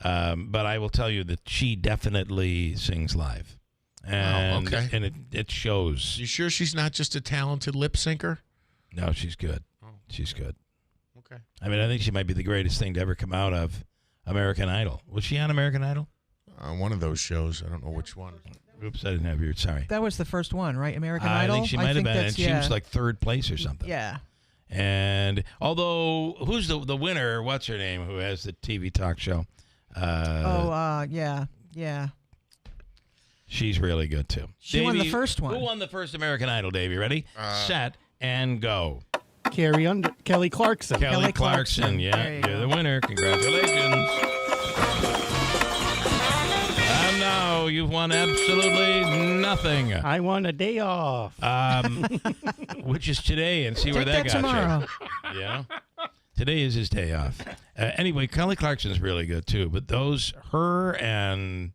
But I will tell you that she definitely sings live. And, okay. And it shows. You sure she's not just a talented lip syncer? No, she's good. She's good. Okay. I mean, I think she might be the greatest thing to ever come out of American Idol. Was she on American Idol? One of those shows. I don't know which one. Oops, I didn't have your. Sorry. That was the first one, right? American Idol? I think she might have been. And she was like third place or something. Yeah. And although, who's the winner? What's her name? Who has the TV talk show? Yeah. She's really good, too. She won the first one. Who won the first American Idol, Davey? Ready? Set, and go. Kelly Clarkson. Kelly Clarkson, yeah. You're the winner. Congratulations. And now you've won absolutely nothing. I won a day off. Which is today, and see where that got tomorrow. you. Yeah. Today is his day off. Anyway, Kelly Clarkson's really good, too. But her and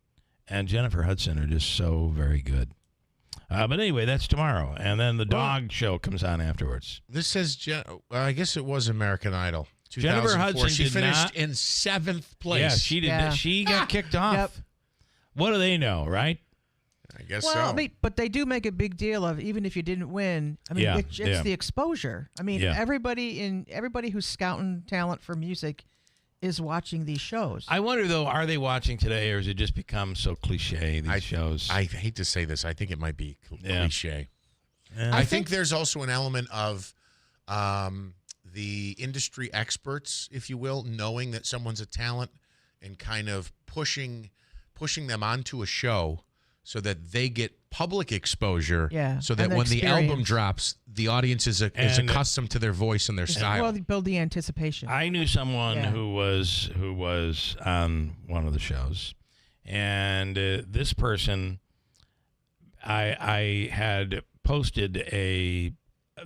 Jennifer Hudson are just so very good. But anyway, that's tomorrow. And then the dog show comes on afterwards. This says, I guess it was American Idol. Jennifer Hudson She finished not, in 7th place. Yeah, she did. Yeah. She got kicked off. Yep. What do they know, right? I guess Well, so. but they do make a big deal of even if you didn't win. I mean, it's the exposure. I mean, everybody who's scouting talent for music is watching these shows. I wonder, though, are they watching today, or has it just become so cliche, these shows? I hate to say this. I think it might be cliche. Yeah. I think there's also an element of the industry experts, if you will, knowing that someone's a talent and kind of pushing them onto a show so that they get public exposure. Yeah, So that and the when the album experience. drops, the audience is accustomed to their voice and their style. Well, they build the anticipation. I knew someone who was on one of the shows, and this person, I had posted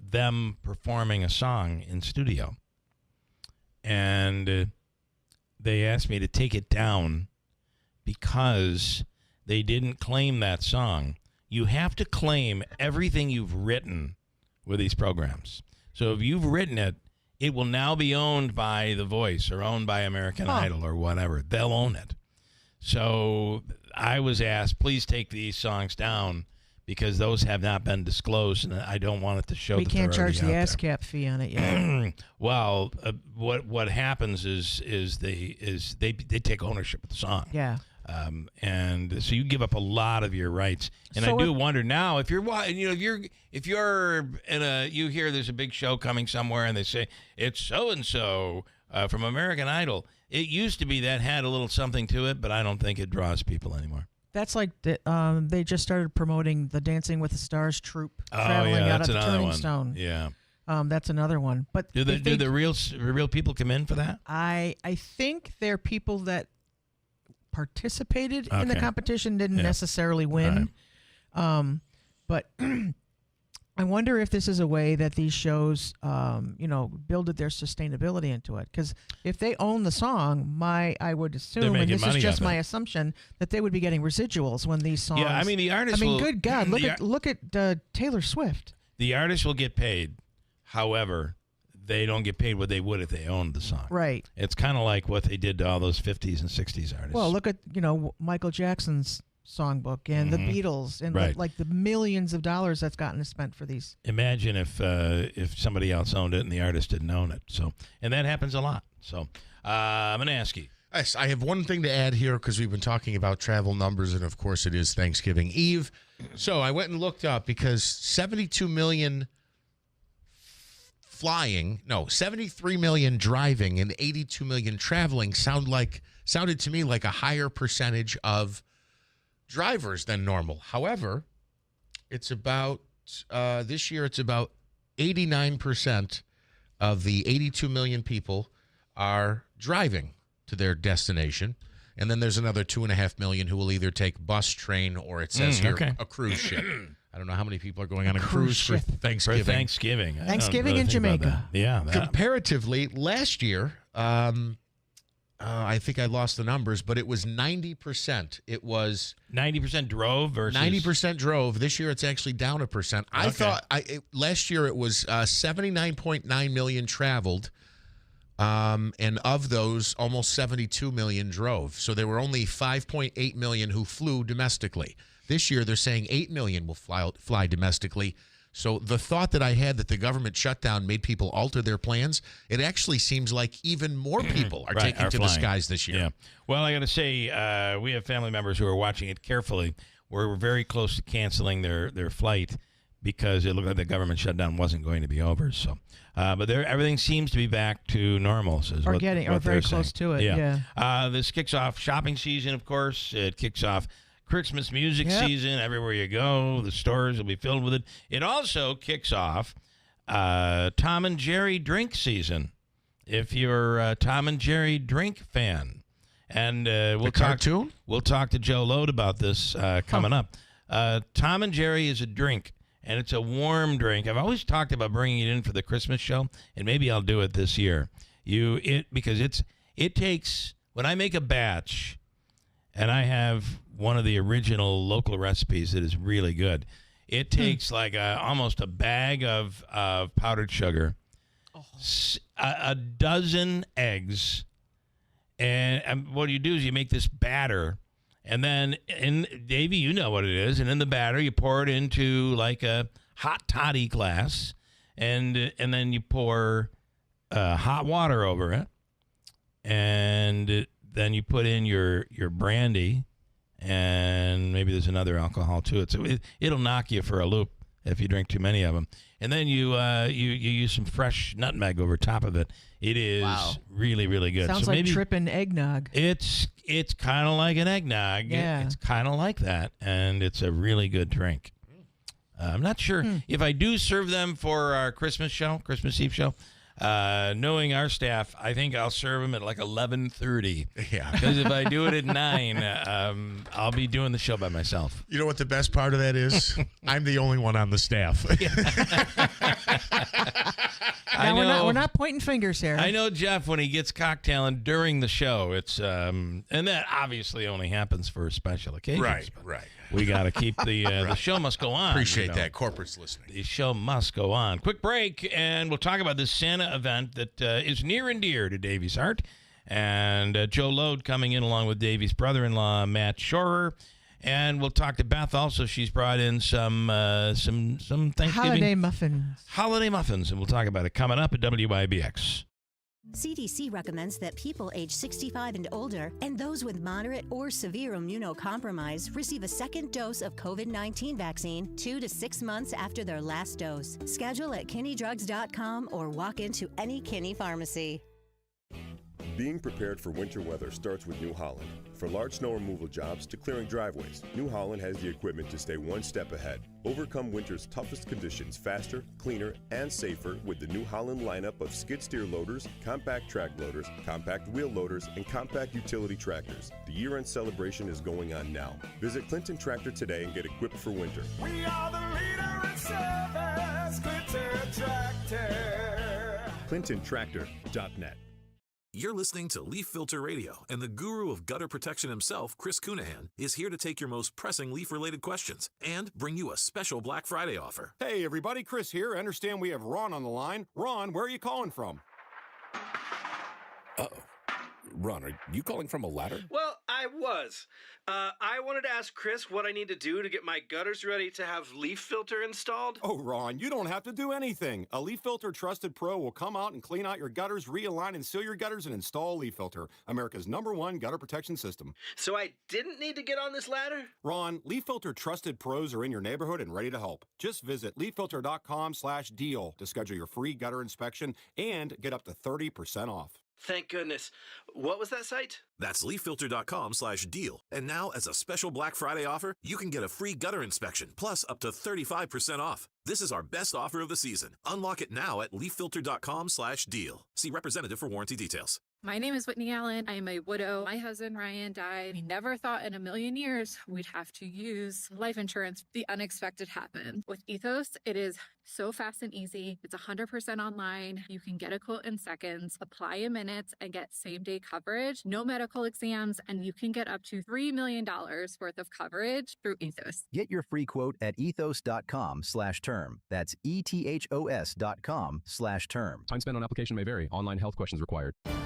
them performing a song in studio, and they asked me to take it down because they didn't claim that song. You have to claim everything you've written with these programs. So if you've written it, it will now be owned by The Voice or owned by American Idol or whatever. They'll own it. So I was asked, please take these songs down because those have not been disclosed, and I don't want it to show. We that can't they're already charge the out ASCAP fee on it yet. Well, what happens is they take ownership of the song. Yeah. And so you give up a lot of your rights. And So I do wonder now if you're you hear there's a big show coming somewhere and they say it's so and so from American Idol. It used to be that had a little something to it, but I don't think it draws people anymore. That's like they just started promoting the Dancing with the Stars troupe traveling out that's of the another Turning one. Stone. Yeah. That's another one. But Do the real people come in for that? I think they're people that participated in the competition, didn't necessarily win. But I wonder if this is a way that these shows, builded their sustainability into it. Because if they own the song, I would assume, and this is just my assumption, that they would be getting residuals when these songs. Yeah, I mean the artists. good God, look at Taylor Swift. The artists will get paid. However, they don't get paid what they would if they owned the song. Right. It's kind of like what they did to all those 50s and 60s artists. Well, look at Michael Jackson's songbook and the Beatles and the millions of dollars that's gotten spent for these. Imagine if somebody else owned it and the artist didn't own it. So, and that happens a lot. So, I'm going to ask you. Yes, I have one thing to add here because we've been talking about travel numbers, and of course it is Thanksgiving Eve. So I went and looked up because 72 million flying, 73 million driving and 82 million traveling sounded to me like a higher percentage of drivers than normal. However, it's about this year it's about 89% of the 82 million people are driving to their destination. And then there's another 2.5 million who will either take bus, train, or it says here a cruise ship. I don't know how many people are going on a cruise for Thanksgiving. For Thanksgiving. Thanksgiving in Jamaica. Yeah. Comparatively, last year, I think I lost the numbers, but it was 90%. It was 90% drove versus 90% drove. This year, it's actually down 1%. I thought last year it was 79.9 million traveled. And of those, almost 72 million drove. So there were only 5.8 million who flew domestically. This year, they're saying 8 million will fly domestically. So the thought that I had that the government shutdown made people alter their plans, it actually seems like even more people are taking to the skies this year. Yeah. Well, I got to say, we have family members who are watching it carefully. We're very close to canceling their flight because it looked like the government shutdown wasn't going to be over. So, but everything seems to be back to normal. Or very close to it. Yeah. This kicks off shopping season, of course. It kicks off Christmas music season. Everywhere you go, the stores will be filled with it. It also kicks off Tom and Jerry drink season. If you're a Tom and Jerry drink fan. And we'll talk to Joe Lode about this coming up. Tom and Jerry is a drink, and it's a warm drink. I've always talked about bringing it in for the Christmas show, and maybe I'll do it this year. Because it takes, when I make a batch, and I have one of the original local recipes that is really good, it takes like almost a bag of powdered sugar, a dozen eggs. And what you do is you make this batter, and then, Davey, you know what it is, and in the batter you pour it into like a hot toddy glass, and then you pour hot water over it, and then you put in your brandy, and maybe there's another alcohol to it. So it'll knock you for a loop if you drink too many of them. And then you use some fresh nutmeg over top of it. It is really, really good. Sounds like tripping eggnog. It's kind of like an eggnog. Yeah. It's kind of like that, and it's a really good drink. I'm not sure if I do serve them for our Christmas Eve show. Knowing our staff, I think I'll serve them at like 11:30. Yeah. Because if I do it at 9, I'll be doing the show by myself. You know what the best part of that is? I'm the only one on the staff. We're not pointing fingers here. I know Jeff, when he gets cocktailing during the show, it's and that obviously only happens for special occasions. Right. We got to keep the show must go on. Appreciate that. Corporate's listening. The show must go on. Quick break, and we'll talk about this Santa event that is near and dear to Davey's heart. And Joe Lode coming in along with Davey's brother-in-law, Matt Shorer. And we'll talk to Beth also. She's brought in some Thanksgiving holiday muffins, and we'll talk about it coming up at WIBX. CDC recommends that people age 65 and older and those with moderate or severe immunocompromise receive a second dose of COVID-19 vaccine 2 to 6 months after their last dose. Schedule at KinneyDrugs.com or walk into any Kinney pharmacy. Being prepared for winter weather starts with New Holland. From large snow removal jobs to clearing driveways, New Holland has the equipment to stay one step ahead. Overcome winter's toughest conditions faster, cleaner, and safer with the New Holland lineup of skid steer loaders, compact track loaders, compact wheel loaders, and compact utility tractors. The year-end celebration is going on now. Visit Clinton Tractor today and get equipped for winter. We are the leader in service, Clinton Tractor. ClintonTractor.net. You're listening to Leaf Filter Radio, and the guru of gutter protection himself, Chris Cunahan, is here to take your most pressing leaf-related questions and bring you a special Black Friday offer. Hey, everybody, Chris here. I understand we have Ron on the line. Ron, where are you calling from? Uh-oh. Ron, are you calling from a ladder? Well, I was. I wanted to ask Chris what I need to do to get my gutters ready to have Leaf Filter installed. Oh, Ron, you don't have to do anything. A Leaf Filter Trusted Pro will come out and clean out your gutters, realign and seal your gutters, and install Leaf Filter, America's #1 gutter protection system. So I didn't need to get on this ladder? Ron, Leaf Filter Trusted Pros are in your neighborhood and ready to help. Just visit leaffilter.com/deal to schedule your free gutter inspection and get up to 30% off. Thank goodness. What was that site? That's leaffilter.com/deal. And now, as a special Black Friday offer, you can get a free gutter inspection, plus up to 35% off. This is our best offer of the season. Unlock it now at leaffilter.com/deal. See representative for warranty details. My name is Whitney Allen. I am a widow. My husband, Ryan, died. We never thought in a million years we'd have to use life insurance. The unexpected happened. With Ethos, it is So fast and easy. It's 100% online. You can get a quote in seconds, apply in minutes, and get same-day coverage, no medical exams, and you can get up to $3 million worth of coverage through Ethos. Get your free quote at ethos.com/term. That's ETHOS.com/term. Time spent on application may vary. Online health questions required. 20,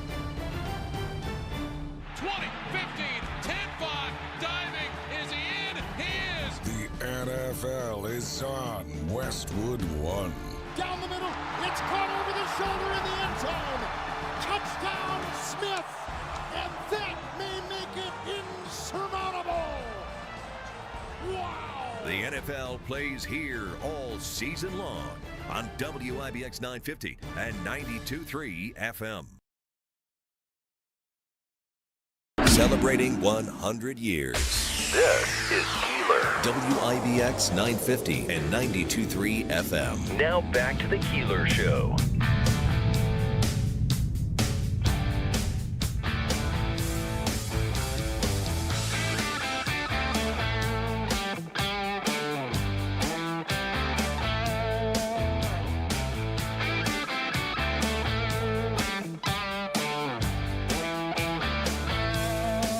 15, 10-5, diving. Is he in? He is. The NFL is on Westwood One. Down the middle. It's caught over the shoulder in the end zone. Touchdown, Smith. And that may make it insurmountable. Wow. The NFL plays here all season long on WIBX 950 and 92.3 FM. Celebrating 100 years. This is Keeler. WIBX 950 and 92.3 FM. Now back to the Keeler Show.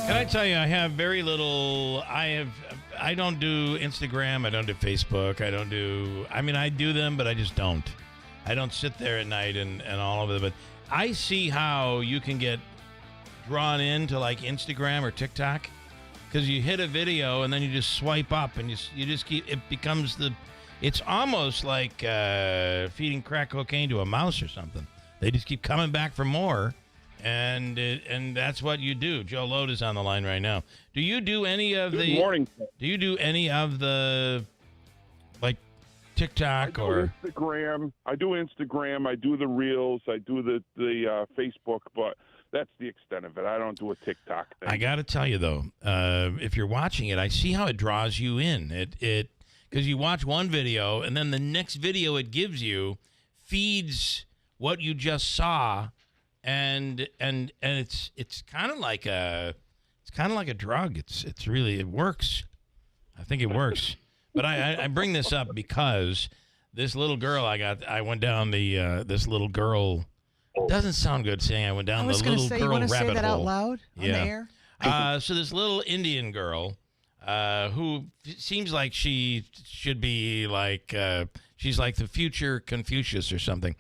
Can I tell you, I have very little. I don't do Instagram. I don't do Facebook. I do them, but I just don't. I don't sit there at night and all of it. But I see how you can get drawn into like Instagram or TikTok because you hit a video and then you just swipe up and you just keep. It becomes it's almost like feeding crack cocaine to a mouse or something. They just keep coming back for more. And that's what you do. Joe Load is on the line right now. Do you do any of Good morning. Do you do any of the like TikTok or Instagram? I do Instagram. I do the Reels. I do the Facebook, but that's the extent of it. I don't do a TikTok thing. I got to tell you though, if you're watching it, I see how it draws you in. It because you watch one video and then the next video it gives you feeds what you just saw. And it's kind of like a drug. It's really, it works. I think it works. But I bring this up because this little girl I went down this little girl. It doesn't sound good saying I went down the little girl rabbit hole. You want to say that out loud on the air? So this little Indian girl who seems like she should be like she's like the future Confucius or something.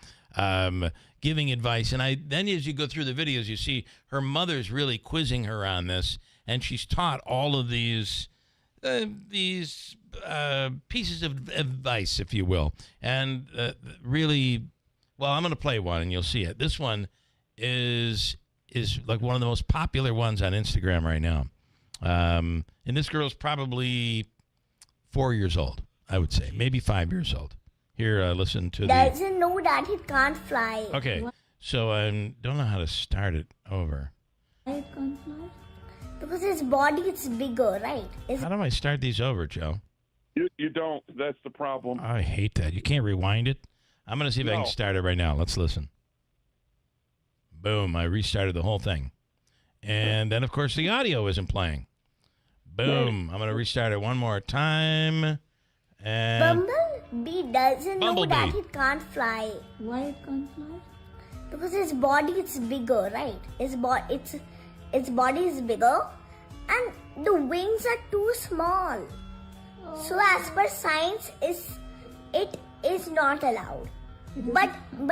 Giving advice, and then as you go through the videos, you see her mother's really quizzing her on this, and she's taught all of these pieces of advice, if you will, and really, well, I'm going to play one, and you'll see it. This one is like one of the most popular ones on Instagram right now, and this girl's probably 4 years old, I would say, maybe 5 years old. Here, listen to Doesn't know that it can't fly. Okay, so I don't know how to start it over. It can't fly? Because his body is bigger, right? How do I start these over, Joe? You don't. That's the problem. I hate that. You can't rewind it. I'm going to see if I can start it right now. Let's listen. Boom, I restarted the whole thing. And then, of course, the audio isn't playing. Boom, I'm going to restart it one more time. And Bumblebee doesn't know that it can't fly. Why it can't fly? Because his body is bigger, right? Its body is bigger, and the wings are too small. So as per science, it is not allowed. But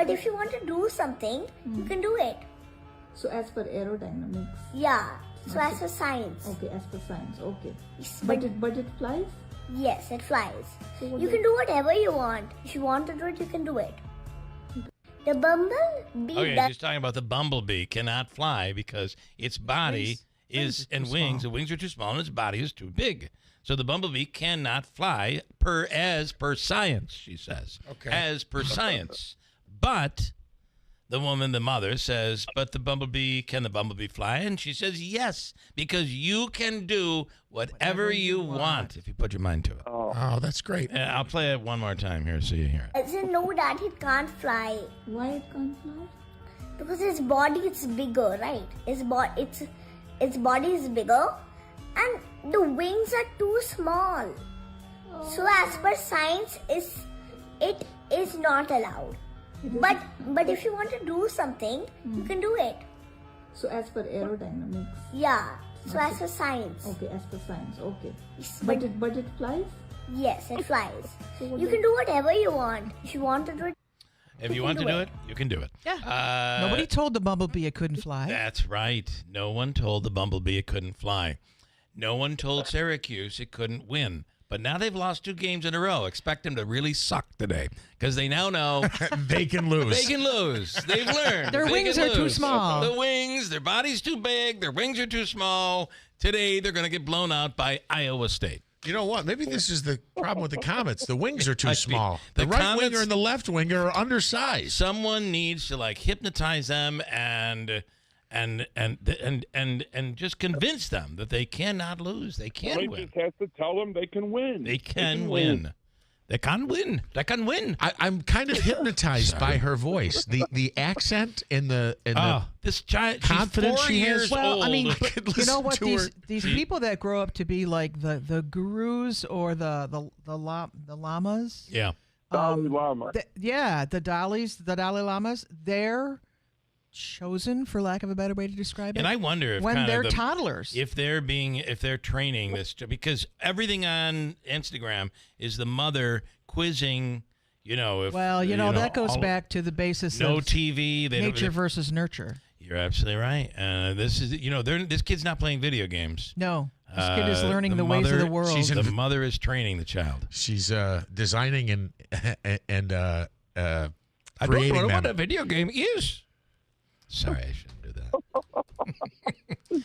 if you want to do something, you can do it. So as per aerodynamics. Yeah. So as per science. Okay, as per science. Okay. Yes, but it flies. Yes, it flies. So you can do whatever you want. If you want to do it, you can do it. The bumblebee. Okay, he's talking about the bumblebee cannot fly because its body is and wings. The wings are too small and its body is too big. So the bumblebee cannot fly as per science, she says. Okay. As per science. But the woman, the mother, says, but can the bumblebee fly? And she says, yes, because you can do whatever you want if you put your mind to it. Oh, that's great. I'll play it one more time here so you hear it. Doesn't know that it can't fly. Why it can't fly? Because his body is bigger, right? Its body is bigger, and the wings are too small. So as per science, it is not allowed. But if you want to do something, you can do it. So as per aerodynamics. Yeah. So as for science. Okay, as per science. Okay. Yes, But it flies? Yes, it flies. So You can do whatever you want. If you want to do it. If you want to do it, you can do it. Yeah. Nobody told the bumblebee it couldn't fly. That's right. No one told the bumblebee it couldn't fly. No one told Syracuse it couldn't win. But now they've lost 2 games in a row. Expect them to really suck today because they now know they can lose. They can lose. They've learned. Their wings are too small. The wings, their body's too big. Their wings are too small. Today, they're going to get blown out by Iowa State. You know what? Maybe this is the problem with the Comets. The wings are too small. The right Comets, winger and the left winger are undersized. Someone needs to hypnotize them and just convince them that they cannot lose. They can win. Just has to tell them they can win. They can win. They can win. They can win. I'm kind of hypnotized by her voice, the accent and the this child confidence she has. Well, I mean, but you know what? These people that grow up to be like the gurus or the llamas. Yeah. Dalai Lama. The Dalai Lamas. They're chosen, for lack of a better way to describe it. And I wonder if when they're toddlers, if they're training this, because everything on Instagram is the mother quizzing. That goes back to the basis no of TV, nature versus nurture. You're absolutely right. This is this kid's not playing video games. No, this kid is learning the ways of the world. The mother is training the child. She's designing and I creating don't know them. what a video game is. Sorry, I shouldn't do that.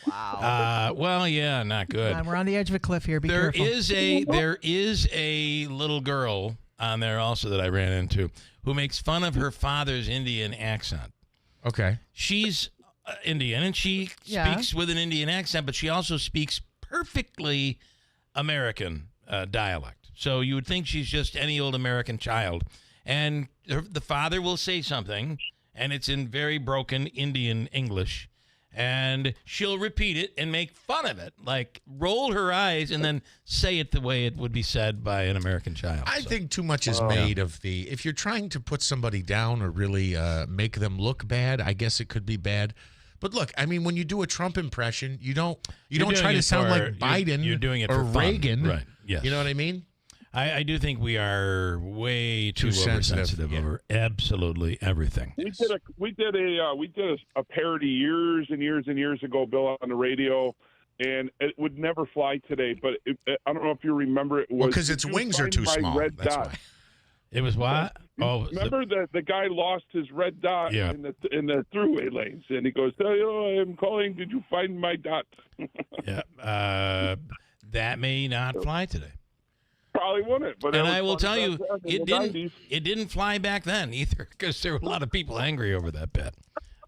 Wow. Well, yeah, not good. We're on the edge of a cliff here. Be careful. There is a little girl on there also that I ran into who makes fun of her father's Indian accent. Okay. She's Indian, and she speaks with an Indian accent, but she also speaks perfectly American dialect. So you would think she's just any old American child. And the father will say something, and it's in very broken Indian English, and she'll repeat it and make fun of it, like roll her eyes and then say it the way it would be said by an American child. I think too much is made of if you're trying to put somebody down or really make them look bad, I guess it could be bad. But look, I mean, when you do a Trump impression, you don't try to sound like Biden you're doing it or for fun. Reagan. Right. Yes. You know what I mean? I do think we are way too oversensitive over absolutely everything. We did a parody years and years and years ago, Bill, on the radio, and it would never fly today. But I don't know if you remember it was because its wings are too small. That's why. It was what? Oh, remember the guy lost his red dot in the throughway lanes, and he goes, "Oh, I'm calling. Did you find my dot?" Yeah, that may not fly today. Probably wouldn't. But and I will tell you, it didn't fly back then either, because there were a lot of people angry over that bet.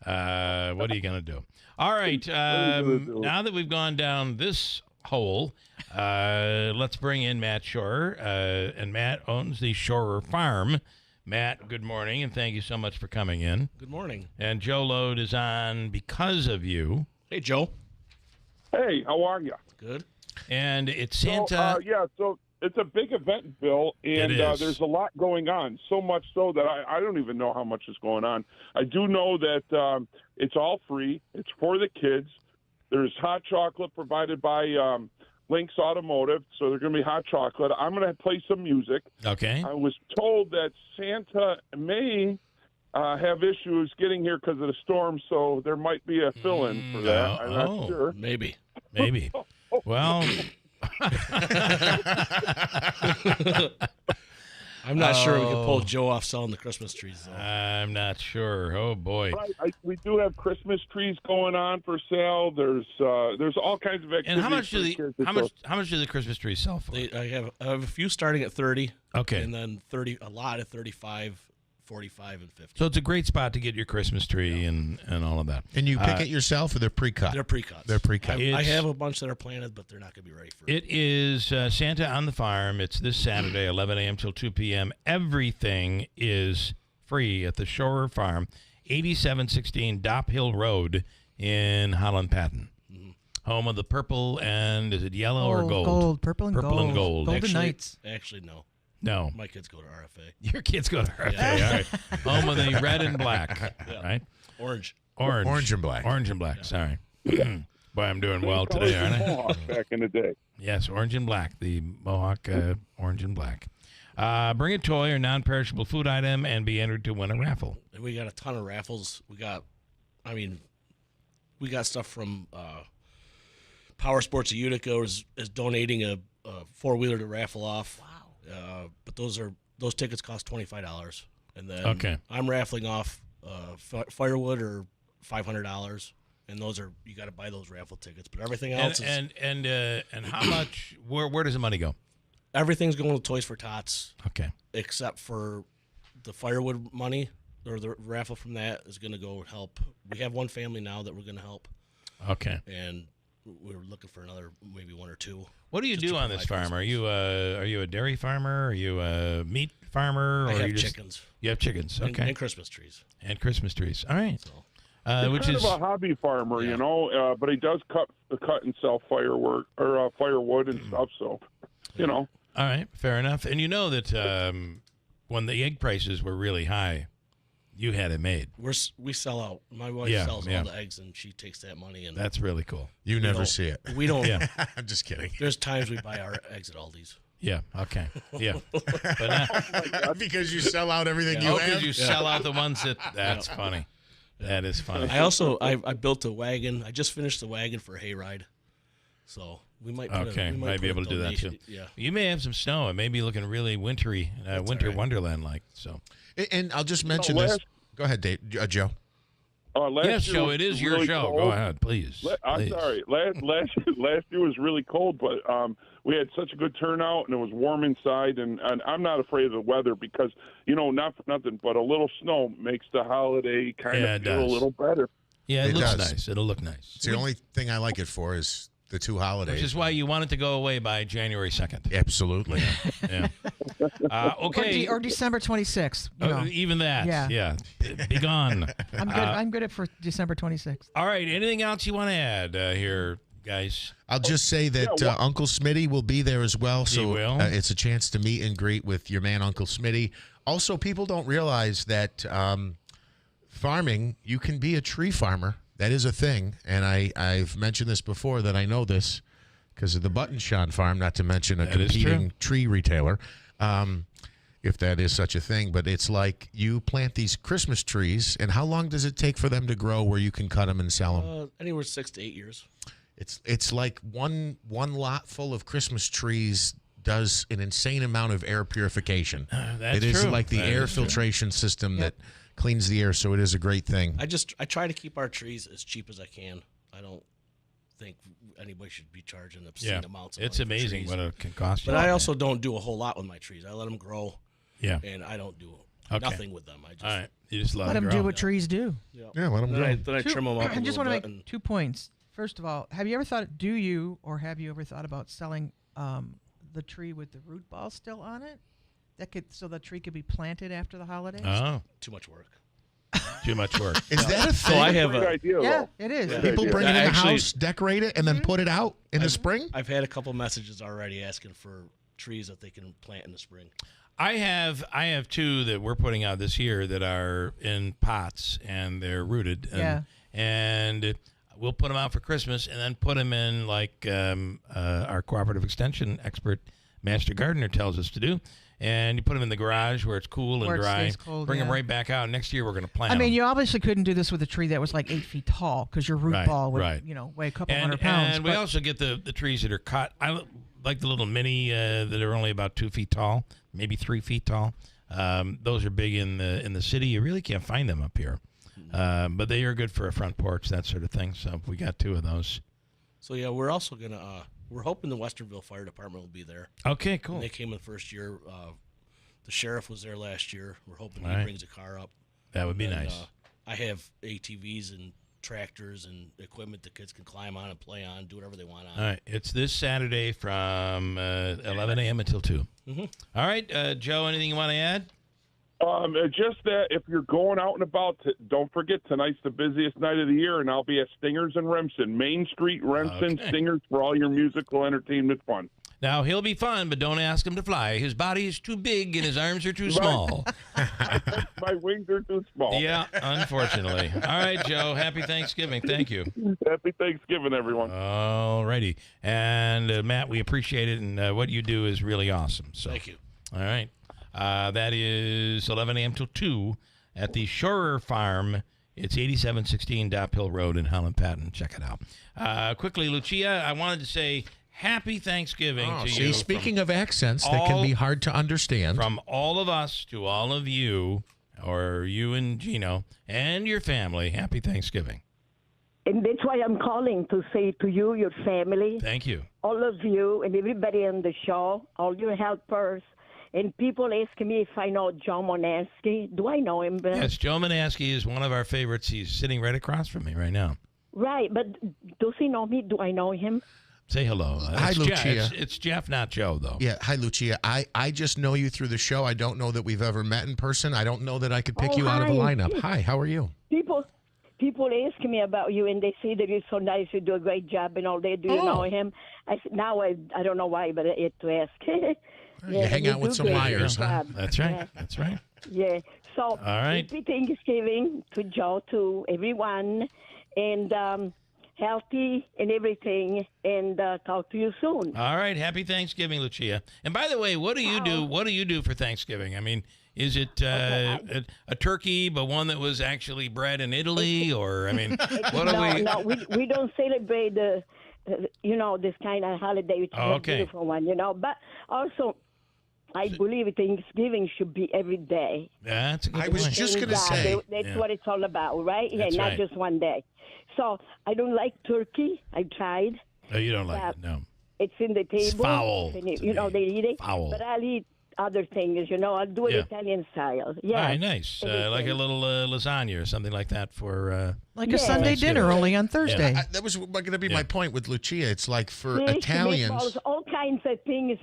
What are you going to do? All right. Now that we've gone down this hole, let's bring in Matt Shorer. And Matt owns the Shorer Farm. Matt, good morning, and thank you so much for coming in. Good morning. And Joe Lode is on because of you. Hey, Joe. Hey, how are you? Good. And it's Santa. So it's a big event, Bill, and there's a lot going on, so much so that I don't even know how much is going on. I do know that it's all free. It's for the kids. There's hot chocolate provided by Lynx Automotive, so there's going to be hot chocolate. I'm going to play some music. Okay. I was told that Santa may have issues getting here because of the storm, so there might be a fill-in for that. I'm not sure. Maybe. Well... I'm not sure we can pull Joe off selling the Christmas trees, though. I'm not sure. Oh, boy. Right. We do have Christmas trees going on for sale. There's all kinds of activities. And how much do the Christmas trees sell for? I have a few starting at 30. Okay. And then a lot at 35, 45, and 50. So it's a great spot to get your Christmas tree and all of that. And you pick it yourself, or they're pre-cut? They're pre-cut. They're pre-cut. I have a bunch that are planted, but they're not going to be ready for it. It is Santa on the Farm. It's this Saturday, 11 a.m. till 2 p.m. Everything is free at the Shorer Farm, 8716 Dop Hill Road in Holland Patton. Home of the purple and, is it yellow or gold? Gold, purple and gold. Golden Nights. Actually, no. No. My kids go to RFA. Your kids go to RFA. Yeah. All right. Home of the red and black. Yeah. Right? Orange. Orange and black. Orange and black. Sorry. Boy, I'm doing well today, aren't I? Mohawk back in the day. Yes, orange and black. The Mohawk orange and black. Bring a toy or non-perishable food item and be entered to win a raffle. And we got a ton of raffles. We got stuff from Power Sports of Utica is donating a four-wheeler to raffle off. Wow. But those tickets cost $25. And then I'm raffling off firewood or $500. And those are, you got to buy those raffle tickets. But everything else and how much? Where does the money go? Everything's going to Toys for Tots. Okay. Except for the firewood money, or the raffle from that is going to go help. We have one family now that we're going to help. Okay. And we're looking for another, maybe one or two. What do you do on this farm? Are you a dairy farmer? Are you a meat farmer? I or have chickens. You have chickens. Okay. And Christmas trees. And Christmas trees. All right. He's which kind is of a hobby farmer, you know, but he does cut and sell firewood and stuff. So, you know. All right, fair enough. And you know that when the egg prices were really high, you had it made. We sell out. My wife sells all the eggs, and she takes that money. And that's really cool. You never see it. We don't. I'm just kidding. There's times we buy our eggs at Aldi's. Yeah. Okay. Yeah. But because you sell out everything you have. Because you sell out the ones that. That's funny. That is funny. I also I built a wagon. I just finished the wagon for a hayride, so we might. Might be able to do that too. Yeah. You may have some snow. It may be looking really wintry, winter wonderland like. So. And I'll just mention this. Go ahead, Dave, Joe. Last year it is your really show. cold. Go ahead, please. I'm sorry. Last year was really cold, but we had such a good turnout, and it was warm inside. And I'm not afraid of the weather because, you know, not for nothing, but a little snow makes the holiday kind of feel a little better. Yeah, it looks nice. It'll look nice. It's the only thing I like it for is the two holidays. Which is why you want it to go away by January 2nd. Absolutely. Yeah. Okay. Or December 26th. You know. Even that. Yeah. Be gone. I'm good for December 26th. All right. Anything else you want to add here, guys? I'll just say that Uncle Smitty will be there as well. So he will. It's a chance to meet and greet with your man, Uncle Smitty. Also, people don't realize that farming, you can be a tree farmer. That is a thing, and I've mentioned this before that I know this because of the Buttonshot farm, not to mention a competing tree retailer, if that is such a thing. But it's like you plant these Christmas trees, and how long does it take for them to grow where you can cut them and sell them? Anywhere 6 to 8 years. It's like one lot full of Christmas trees does an insane amount of air purification. That's it is true. like the air filtration system that cleans the air, so it is a great thing. I try to keep our trees as cheap as I can. I don't think anybody should be charging obscene amounts of it's money for amazing trees. what it can cost. But I also don't do a whole lot with my trees. I let them grow. Yeah. And I don't do nothing with them. I just all right. You just let them do what trees do. Yeah, let them grow. Then I trim them up. I just want to make 2 points. First of all, have you ever thought about selling the tree with the root ball still on it? So the tree could be planted after the holidays? Oh. Too much work. Too much work. Is that a thing? So I have Great idea, yeah, it is. People bring it in the house, decorate it, and then put it out in the spring? I've had a couple messages already asking for trees that they can plant in the spring. I have two that we're putting out this year that are in pots and they're rooted. And we'll put them out for Christmas and then put them in like our cooperative extension expert, Master Gardener, tells us to do. And you put them in the garage where it's cool and dry. Cold, bring them right back out. Next year we're going to plant them. I mean, you obviously couldn't do this with a tree that was like 8 feet tall because your root ball would, weigh a couple hundred pounds. And we also get the trees that are cut. I like the little mini that are only about 2 feet tall, maybe 3 feet tall. Those are big in the city. You really can't find them up here. But they are good for a front porch, that sort of thing. So we got 2 of those. So yeah, we're also gonna we're hoping the Westernville Fire Department will be there. Okay, cool. And they came in the first year. The sheriff was there last year. We're hoping he brings a car up. That would be nice. I have ATVs and tractors and equipment the kids can climb on and play on, do whatever they want on. All right, it's this Saturday from 11 a.m. until 2. Mm-hmm. All right, Joe, anything you want to add? Just that if you're going out and about, don't forget tonight's the busiest night of the year, and I'll be at Stingers in Remsen, Main Street, Remsen, Stingers for all your musical entertainment fun. Now, he'll be fun, but don't ask him to fly. His body is too big and his arms are too small. My wings are too small. Yeah, unfortunately. All right, Joe. Happy Thanksgiving. Thank you. Happy Thanksgiving, everyone. All righty. And, Matt, we appreciate it, and what you do is really awesome. So, thank you. All right. That is 11 a.m. till 2 at the Shorer Farm. It's 8716 Dop Hill Road in Holland Patton. Check it out. Quickly, Lucia, I wanted to say happy Thanksgiving to you. See, speaking of accents that can be hard to understand. From all of us to all of you, or you and Gino, and your family, happy Thanksgiving. And that's why I'm calling to say to you, your family. Thank you. All of you and everybody on the show, all your helpers. And people ask me if I know Joe Monaski. Do I know him, Bill? Yes, Joe Monaski is one of our favorites. He's sitting right across from me right now. Right, but does he know me? Do I know him? Say hello. Hi, It's Lucia. It's Jeff, not Joe, though. Yeah, hi, Lucia. I just know you through the show. I don't know that we've ever met in person. I don't know that I could pick you out of a lineup. Hi, how are you? People ask me about you, and they say that you're so nice, you do a great job and all that. Do you know him? I said, now I don't know why, but I had to ask. You hang out with some liars, huh? That's right. Yeah. That's right. Yeah. So, all right. Happy Thanksgiving to Joe, to everyone, and healthy and everything, and talk to you soon. All right. Happy Thanksgiving, Lucia. And by the way, what do you do? What do you do for Thanksgiving? I mean, is it a turkey, but one that was actually bred in Italy, or I mean, what do we? No, we don't celebrate this kind of holiday. It's a beautiful one, But also, I believe Thanksgiving should be every day. That's a good I was point. just going to say. That's what it's all about, right? That's not right. just one day. So I don't like turkey. I tried. No, you don't like it, no. It's in the table. It's foul. And they eat it. Foul. But I'll eat other things, I'll do it Italian style. Yeah. All right, nice. Like a little lasagna or something like that for... like a Sunday dinner, only on Thursday. That was going to be my point with Lucia. It's like for Fish, Italians. meatballs, all kinds of things,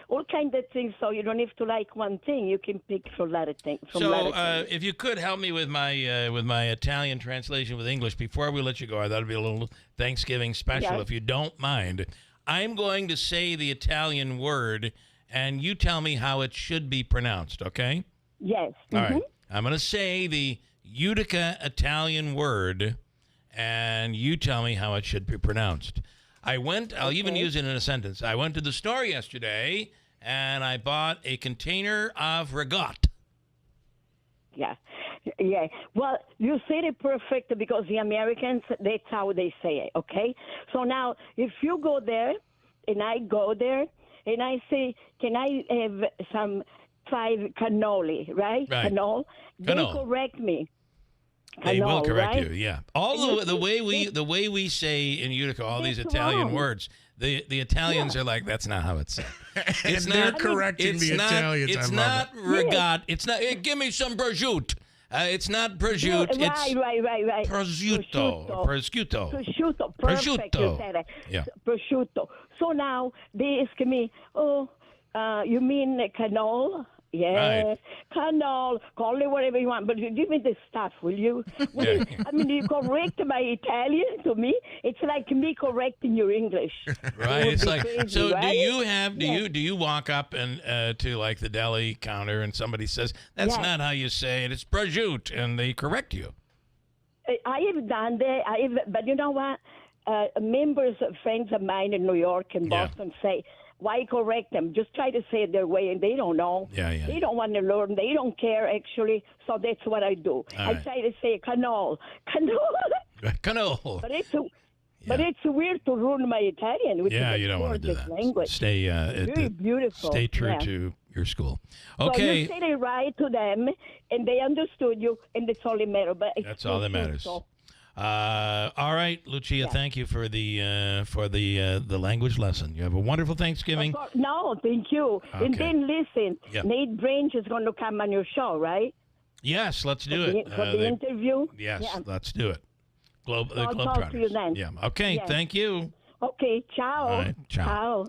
all kinds of things. So you don't have to like one thing. You can pick from a lot of things. So if you could help me with my Italian translation with English before we let you go, I thought it'd be a little Thanksgiving special, if you don't mind. I'm going to say the Italian word, and you tell me how it should be pronounced, okay? Yes. All right. I'm going to say the Utica Italian word, and you tell me how it should be pronounced. I'll even use it in a sentence. I went to the store yesterday, and I bought a container of ragout. Yeah. Yeah. Well, you said it perfect because the Americans, that's how they say it, okay? So now, if you go there, and I go there, and I say, can I have some 5 cannoli, right? Cannoli. They correct me. They will correct right? you, yeah. All the way we say in Utica all these Italian words, the Italians are like, that's not how it's said. It's and they're correcting the Italians. It's not regat. It's not. Give me some prosciutto. It's not prosciutto. It's right. prosciutto. Prosciutto. Prosciutto. Perfect. You said it. Yeah. Prosciutto. So now they ask me, you mean cannoli? Yes, Right. cannoli, call it whatever you want, but you give me the stuff, will you? I mean, you correct my Italian to me. It's like me correcting your English. Right. It's like, crazy, so right? do you walk up and to like the deli counter and somebody says, that's not how you say it, it's prosciutto, and they correct you? I have done that. But you know what? Friends of mine in New York and Boston say, why correct them? Just try to say it their way, and they don't know. Yeah. They don't want to learn. They don't care, actually. So that's what I do. I try to say cannoli. Cannoli. But it's weird to ruin my Italian, which is you don't want to do that. Language. Stay very beautiful. Stay true to your school. Okay. So you said it right to them, and they understood you, and that's all that matters. But that's all that matters. All right, Lucia. Thank you for the language lesson. You have a wonderful Thanksgiving. No, thank you. Okay. And then listen, Nate Branch is going to come on your show, right? Yes, let's do it. For the interview? Yes, let's do it. I'll talk to you then. Yeah. Okay, thank you. Okay, ciao. All right, ciao.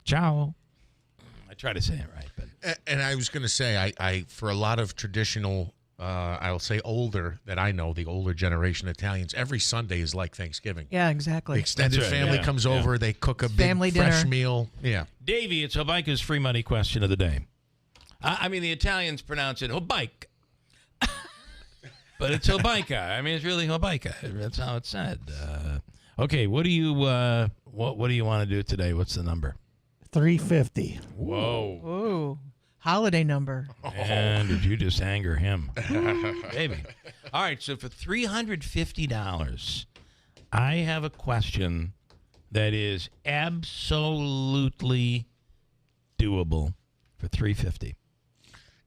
Ciao. I try to say it right, but And I was going to say, I for a lot of traditional I'll say older, that I know, the older generation Italians, every Sunday is like Thanksgiving. Yeah, exactly. The extended family comes over. They cook a family big fresh dinner. meal. Yeah. Davey, it's Hobica's free money question of the day. I mean, the Italians pronounce it Hobica. But it's Hobica. I mean, it's really Hobica. That's how it's said. Okay, what do you what do you want to do today? What's the number? 350. Whoa. Ooh. Holiday number. And did you just anger him? Baby. All right, so for $350, I have a question that is absolutely doable for $350.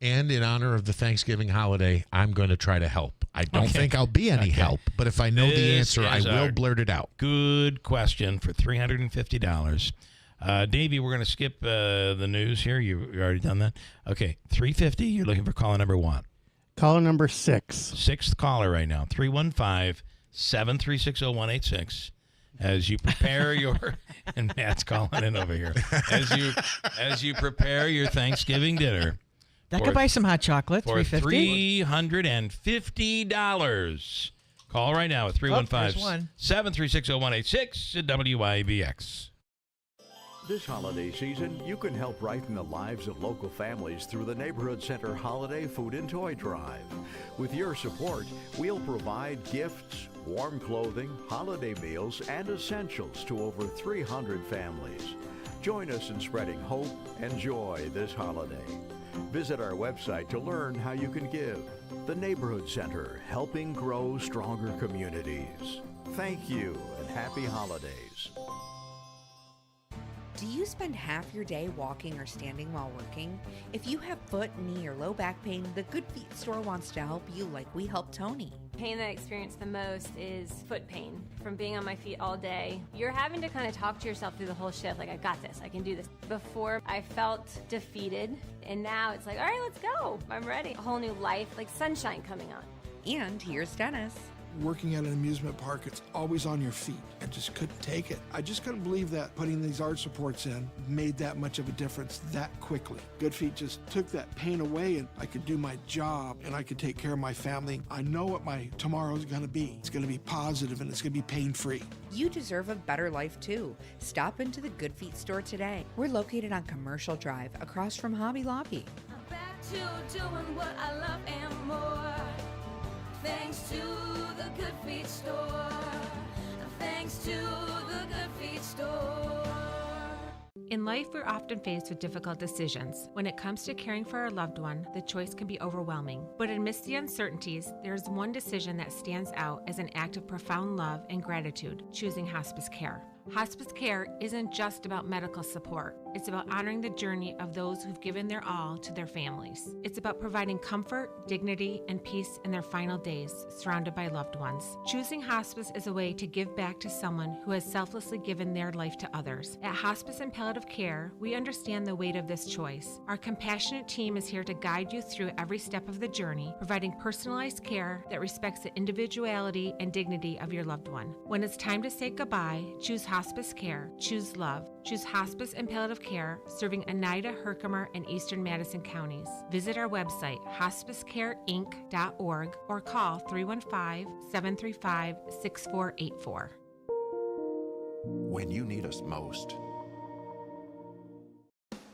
And in honor of the Thanksgiving holiday, I'm going to try to help. I don't think I'll be any help, but if I know the answer, I will blurt it out. Good question for $350. Davey, we're going to skip the news here. You already done that? Okay, $350. You're looking for caller number 1. Caller number 6. Sixth caller right now, 315-736-0186. As you prepare your, and Matt's calling in over here, as you prepare your Thanksgiving dinner. That could buy some hot chocolate. For $350. Call right now at 315-736-0186 at WIBX. This holiday season, you can help brighten the lives of local families through the Neighborhood Center Holiday Food and Toy Drive. With your support, we'll provide gifts, warm clothing, holiday meals, and essentials to over 300 families. Join us in spreading hope and joy this holiday. Visit our website to learn how you can give. The Neighborhood Center, helping grow stronger communities. Thank you and happy holidays. Do you spend half your day walking or standing while working? If you have foot, knee, or low back pain, the Good Feet store wants to help you like we helped Tony. Pain that I experience the most is foot pain from being on my feet all day. You're having to kind of talk to yourself through the whole shift, like, I got this, I can do this. Before, I felt defeated, and now it's like, all right, let's go. I'm ready. A whole new life, like sunshine coming on. And here's Dennis. Working at an amusement park, it's always on your feet. I just couldn't take it. I just couldn't believe that putting these arch supports in made that much of a difference that quickly. Good Feet just took that pain away, and I could do my job, and I could take care of my family. I know what my tomorrow's going to be. It's going to be positive, and it's going to be pain-free. You deserve a better life, too. Stop into the Good Feet store today. We're located on Commercial Drive, across from Hobby Lobby. I'm back to doing what I love and more. Thanks to the Good Feet store. Thanks to the Good Feet store. In life, we're often faced with difficult decisions. When it comes to caring for our loved one, the choice can be overwhelming. But amidst the uncertainties, there is one decision that stands out as an act of profound love and gratitude: choosing hospice care. Hospice care isn't just about medical support. It's about honoring the journey of those who've given their all to their families. It's about providing comfort, dignity, and peace in their final days, surrounded by loved ones. Choosing hospice is a way to give back to someone who has selflessly given their life to others. At Hospice and Palliative Care, we understand the weight of this choice. Our compassionate team is here to guide you through every step of the journey, providing personalized care that respects the individuality and dignity of your loved one. When it's time to say goodbye, choose Hospice Care. Choose love. Choose Hospice and Palliative Care, serving Oneida, Herkimer, and Eastern Madison counties. Visit our website, hospicecareinc.org, or call 315-735-6484. When you need us most.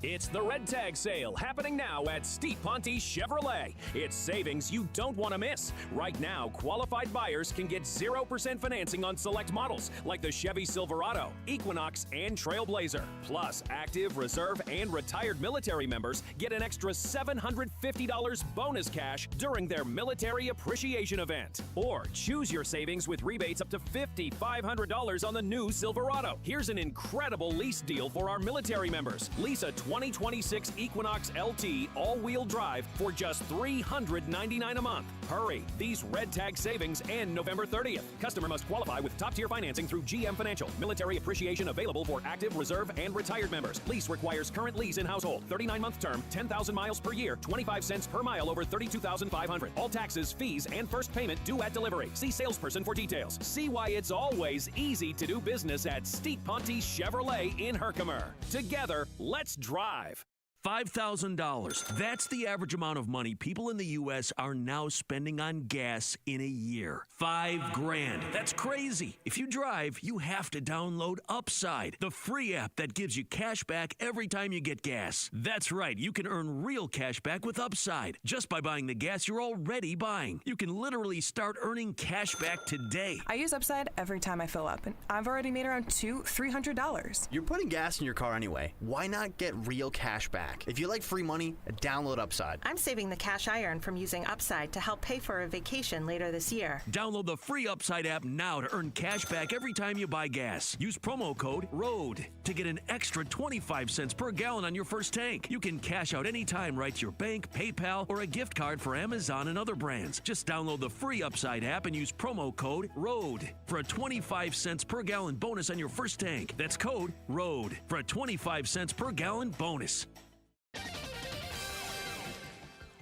It's the Red Tag Sale happening now at Steve Ponte Chevrolet. It's savings you don't want to miss. Right now, qualified buyers can get 0% financing on select models like the Chevy Silverado, Equinox, and Trailblazer. Plus, active, reserve, and retired military members get an extra $750 bonus cash during their military appreciation event. Or choose your savings with rebates up to $5,500 on the new Silverado. Here's an incredible lease deal for our military members. Lease a 2026 Equinox LT all-wheel drive for just $399 a month. Hurry! These Red Tag savings end November 30th. Customer must qualify with top-tier financing through GM Financial. Military appreciation available for active, reserve, and retired members. Lease requires current lease in household. 39-month term, 10,000 miles per year, 25 cents per mile over 32,500. All taxes, fees, and first payment due at delivery. See salesperson for details. See why it's always easy to do business at Steve Ponte Chevrolet in Herkimer. Together, let's drive. $5,000. That's the average amount of money people in the U.S. are now spending on gas in a year. $5,000. That's crazy. If you drive, you have to download Upside, the free app that gives you cash back every time you get gas. That's right. You can earn real cash back with Upside just by buying the gas you're already buying. You can literally start earning cash back today. I use Upside every time I fill up, and I've already made around $200-$300. You're putting gas in your car anyway. Why not get real cash back? If you like free money, download Upside. I'm saving the cash I earn from using Upside to help pay for a vacation later this year. Download the free Upside app now to earn cash back every time you buy gas. Use promo code ROAD to get an extra 25 cents per gallon on your first tank. You can cash out anytime right to your bank, PayPal, or a gift card for Amazon and other brands. Just download the free Upside app and use promo code ROAD for a 25 cents per gallon bonus on your first tank. That's code ROAD for a 25 cents per gallon bonus.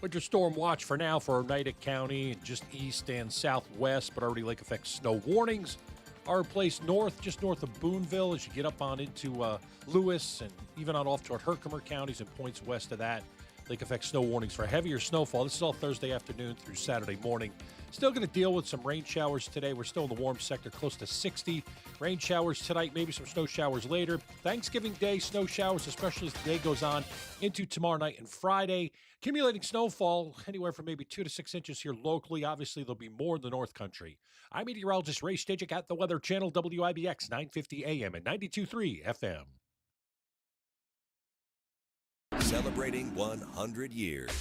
Winter storm watch for now for Oneida County, just east and southwest, but already lake effect snow warnings are in place just north of Boonville as you get up on into Lewis and even on off toward Herkimer counties and points west of that. Lake effect snow warnings for heavier snowfall. This is all Thursday afternoon through Saturday morning. Still going to deal with some rain showers today. We're still in the warm sector, close to 60. Rain showers tonight, maybe some snow showers later. Thanksgiving Day, snow showers, especially as the day goes on into tomorrow night and Friday. Accumulating snowfall anywhere from maybe 2 to 6 inches here locally. Obviously, there'll be more in the North Country. I'm meteorologist Ray Stejik at the Weather Channel, WIBX 950 AM and 92.3 FM. Celebrating 100 years.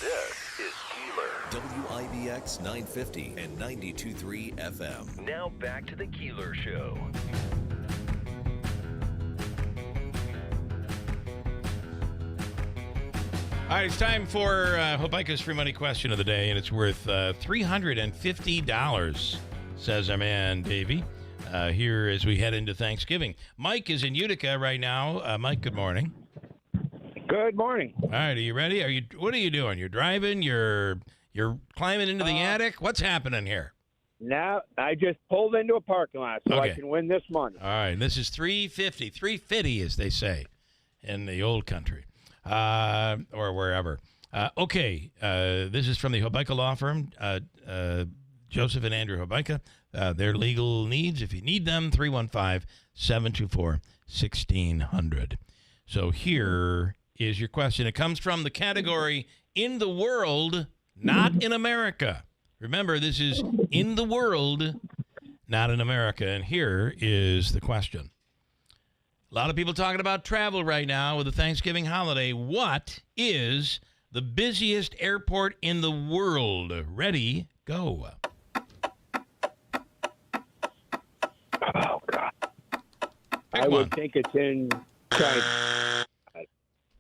This is Keeler. WIBX 950 and 92.3 FM. Now back to the Keeler Show. All right, it's time for Hobica's free money question of the day, and it's worth $350, says our man Davey, here as we head into Thanksgiving. Mike is in Utica right now. Mike, good morning. Good morning. All right, are you ready? What are you doing? You're driving? You're climbing into the attic? What's happening here? Now, I just pulled into a parking lot so I can win this money. All right, this is $350 as they say in the old country. Or wherever. This is from the Hobica Law Firm, Joseph and Andrew Hobica. Their legal needs, if you need them, 315-724-1600. So here is your question. It comes from the category in the world, not in America. Remember, this is in the world, not in America. And here is the question. A lot of people talking about travel right now with the Thanksgiving holiday. What is the busiest airport in the world? Ready, go. Oh, God. I would think it's in China.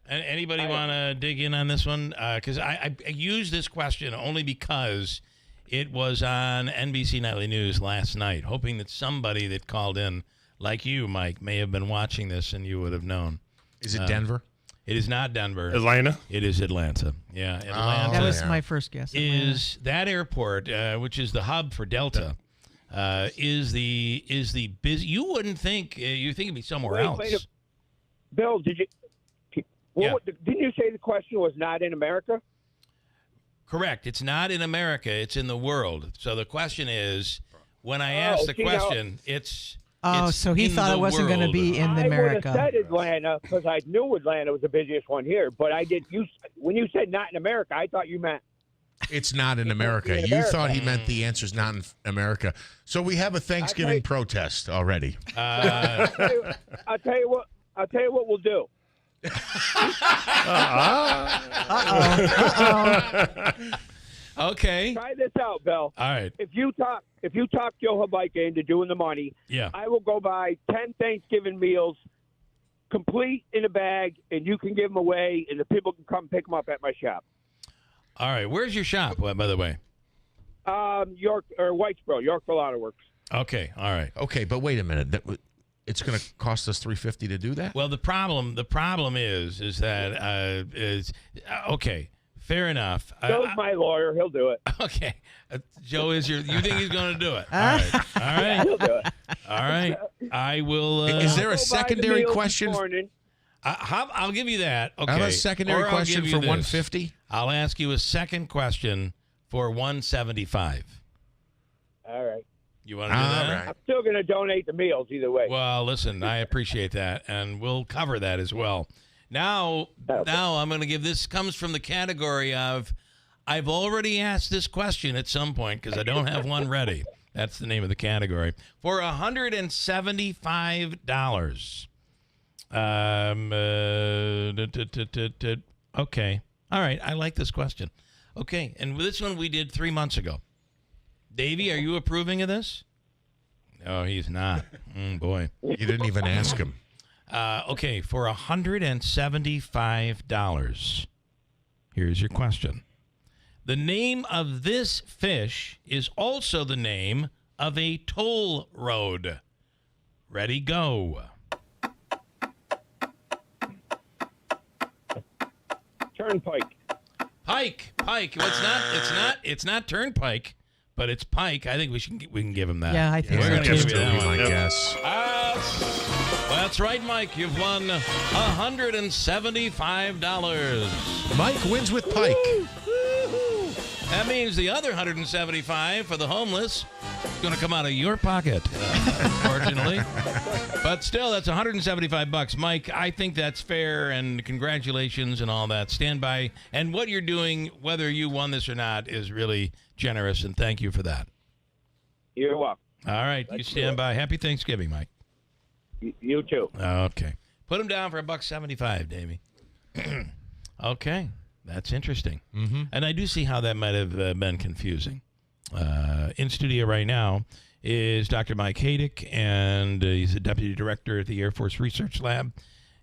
Anybody want to dig in on this one? Because I used this question only because it was on NBC Nightly News last night, hoping that somebody that called in, like you, Mike, may have been watching this and you would have known. Is it Denver? It is not Denver. Atlanta? It is Atlanta. Yeah, Atlanta. That was my first guess. Is that airport, which is the hub for Delta, is the busy? You wouldn't think. You think it'd be somewhere else. Bill, didn't you say the question was not in America? Correct. It's not in America. It's in the world. So the question is, when I asked the question, it's. Oh, so he thought it wasn't going to be in America. I would have said Atlanta because I knew Atlanta was the busiest one here. But I did. When you said not in America, I thought you meant it's not in America. You thought he meant the answer's not in America. So we have a Thanksgiving protest already. I'll tell you what we'll do. Okay. Try this out, Bill. All right. If you talk Joe Hobica into doing the money, I will go buy 10 Thanksgiving meals, complete in a bag, and you can give them away, and the people can come pick them up at my shop. All right. Where's your shop, by the way? Whitesboro, Yorkville Auto Works. Okay. All right. Okay, but wait a minute. It's going to cost us $350 to do that? Well, the problem is that okay. Fair enough. Joe's my lawyer. He'll do it. Okay. Joe is you think he's going to do it? All right. All right. He'll do it. All right. I will. Is there a secondary question? I'll give you that. Okay. I have a secondary question for 150. I'll ask you a second question for 175. All right. You want to do that? Right. I'm still going to donate the meals either way. Well, listen, I appreciate that, and we'll cover that as well. Now I'm going to give this comes from the category of I've already asked this question at some point because I don't have one ready. That's the name of the category. For $175. Okay. All right. I like this question. Okay. And this one we did 3 months ago. Davey, are you approving of this? No, he's not. Boy. You didn't even ask him. Okay. For $175, here's your question. The name of this fish is also the name of a toll road. Ready, go. Turnpike. Pike. Well, it's not turnpike, but it's pike. I think we can give him that. Yeah, I think we're going to give you that one. I guess. That's right, Mike. You've won $175. Mike wins with pike. That means the other $175 for the homeless is going to come out of your pocket, unfortunately. But still, that's $175. Mike, I think that's fair, and congratulations and all that. Stand by. And what you're doing, whether you won this or not, is really generous, and thank you for that. You're welcome. All right, you stand by. Happy Thanksgiving, Mike. You too. Okay. Put him down for $175, Davey. Okay. That's interesting. Mm-hmm. And I do see how that might have been confusing. In studio right now is Dr. Mike Haydick, and he's the deputy director at the Air Force Research Lab.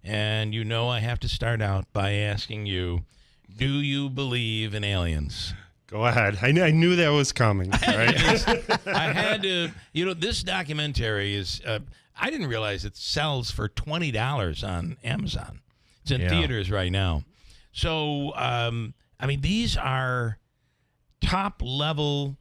And you know I have to start out by asking you, do you believe in aliens? Go ahead. I knew that was coming. Right? I had to, this documentary is, I didn't realize it sells for $20 on Amazon. It's in theaters right now. So, these are top-level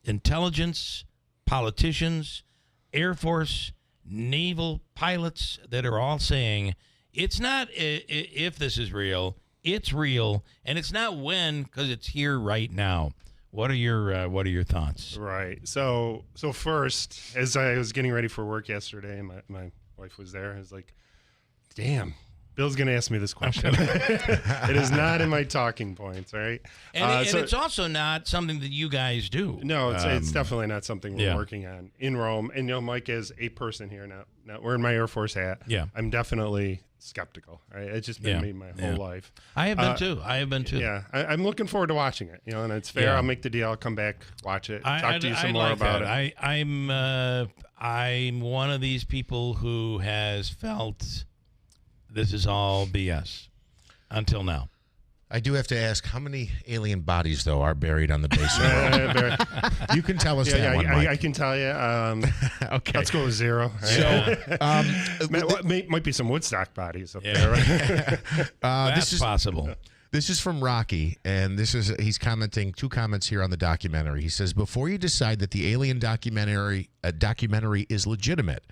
intelligence, politicians, Air Force, naval pilots that are all saying it's not if this is real, it's real, and it's not when, because it's here right now. What are your thoughts? Right. So first, as I was getting ready for work yesterday, my wife was there. I was like, damn. Bill's going to ask me this question. It is not in my talking points, right? And it's also not something that you guys do. No, it's definitely not something we're working on in Rome. And, Mike is a person here now. Wearing my Air Force hat. Yeah. I'm definitely skeptical. Right? It's just been me my whole life. I have been too. Yeah. I'm looking forward to watching it. And it's fair. Yeah. I'll make the deal. I'll come back, watch it, talk to you some more about it. I'm one of these people who has felt this is all BS until now. I do have to ask, how many alien bodies, though, are buried on the base of the world? You can tell us that one, Mike. I can tell you. Okay. Let's go with 0. So, might be some Woodstock bodies up there. Right? That's possible. This is from Rocky, and he's commenting 2 comments here on the documentary. He says, before you decide that the alien documentary is legitimate,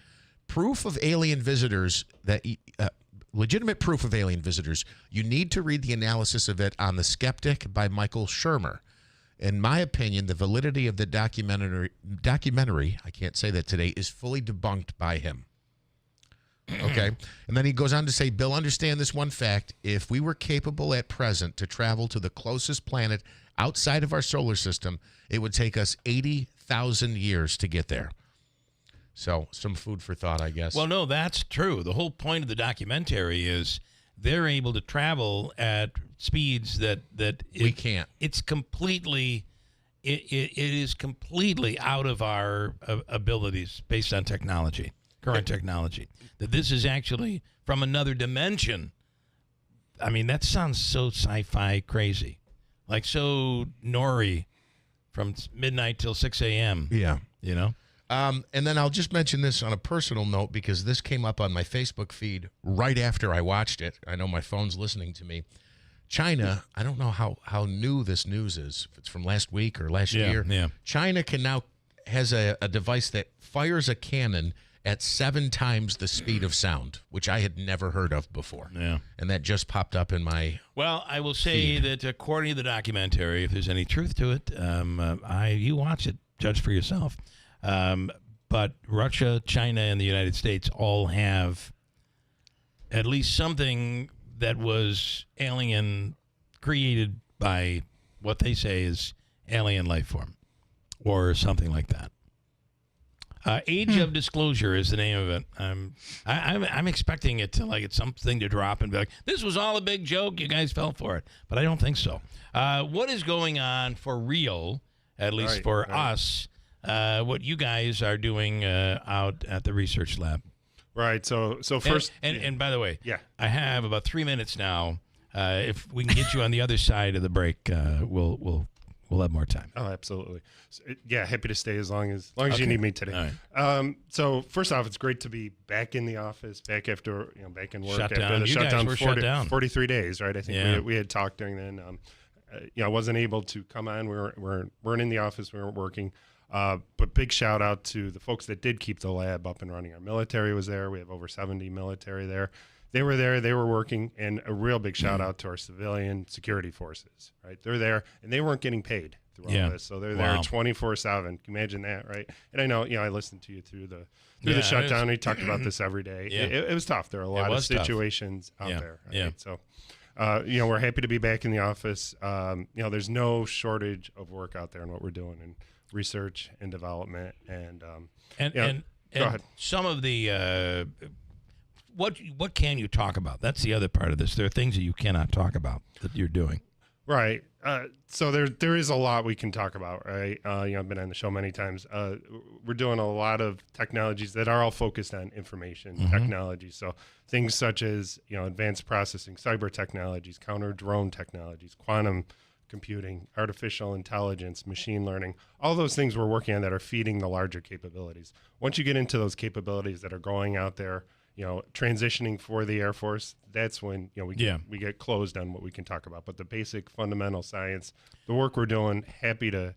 legitimate proof of alien visitors, you need to read the analysis of it on The Skeptic by Michael Shermer. In my opinion, the validity of the documentary, I can't say that today, is fully debunked by him. Okay? And then he goes on to say, Bill, understand this one fact. If we were capable at present to travel to the closest planet outside of our solar system, it would take us 80,000 years to get there. So, some food for thought, I guess. Well, no, that's true. The whole point of the documentary is they're able to travel at speeds that we can't. It's completely, it is completely out of our abilities based on technology, current technology. That this is actually from another dimension. I mean, that sounds so sci-fi crazy, like so Nori from midnight till 6 a.m. Yeah, And then I'll just mention this on a personal note because this came up on my Facebook feed right after I watched it. I know my phone's listening to me. China, I don't know how new this news is, if it's from last week or last year. Yeah. China has a device that fires a cannon at 7 times the speed of sound, which I had never heard of before. Yeah. And that just popped up in my Well, I will say that according to the documentary, if there's any truth to it, you watch it, judge for yourself. But Russia, China, and the United States all have at least something that was alien created by what they say is alien life form or something like that. Age of Disclosure is the name of it. I'm expecting it to it's something to drop and be like, this was all a big joke. You guys fell for it. But I don't think so. What is going on for real, at least for us, what you guys are doing out at the research lab? Right. So first. And by the way, I have about 3 minutes now. If we can get you on the other side of the break, we'll have more time. Oh, absolutely. So, happy to stay as long as you need me today. Right. So first off, it's great to be back in the office, back after back in work after the shutdown. 43 days, right? I think we had talked during then. I wasn't able to come on. We weren't in the office. We weren't working. But big shout out to the folks that did keep the lab up and running. Our military was there. We have over 70 military there. They were there, they were working, and a real big shout out to our civilian security forces, right? They're there, and they weren't getting paid through all this, so they're there 24/7. Can you imagine that, right? And I know, I listened to you through the shutdown. We talked about this every day. It was tough. There are a lot of situations out there, right? Yeah. So, we're happy to be back in the office. There's no shortage of work out there in what we're doing in research and development, and go ahead. Some of the What can you talk about? That's the other part of this. There are things that you cannot talk about that you're doing. Right. So there is a lot we can talk about, right? I've been on the show many times. We're doing a lot of technologies that are all focused on information technology. So things such as, advanced processing, cyber technologies, counter drone technologies, quantum computing, artificial intelligence, machine learning, all those things we're working on that are feeding the larger capabilities. Once you get into those capabilities that are going out there, transitioning for the Air Force, that's when we get closed on what we can talk about. But the basic fundamental science, the work we're doing, happy to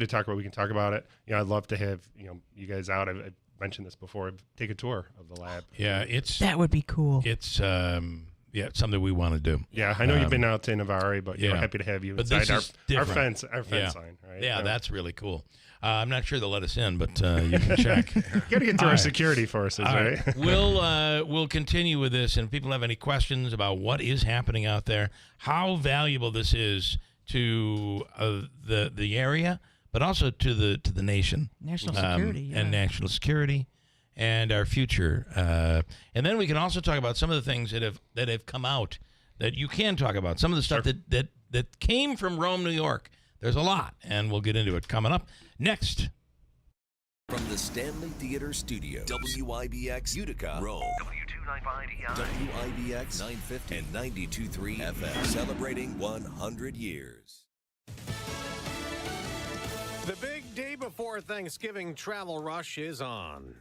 talk about. We can talk about it. I'd love to have you guys out. I've mentioned this before. Take a tour of the lab. Yeah, that would be cool. It's it's something we want to do. Yeah, I know you've been out to Navarre, but we're happy to have you inside our fence line. Right? Yeah, that's really cool. I'm not sure they'll let us in, but you can check. Got to get to our security forces, right? We'll continue with this, and if people have any questions about what is happening out there, how valuable this is to the area, but also to the nation, national security, and national security, and our future. And then we can also talk about some of the things that have come out that you can talk about. Some of the stuff that came from Rome, New York. There's a lot, and we'll get into it coming up next. From the Stanley Theater Studio, WIBX Utica, Rome, W295EI, WIBX 950 and 92.3 FM, celebrating 100 years. The big day before Thanksgiving travel rush is on.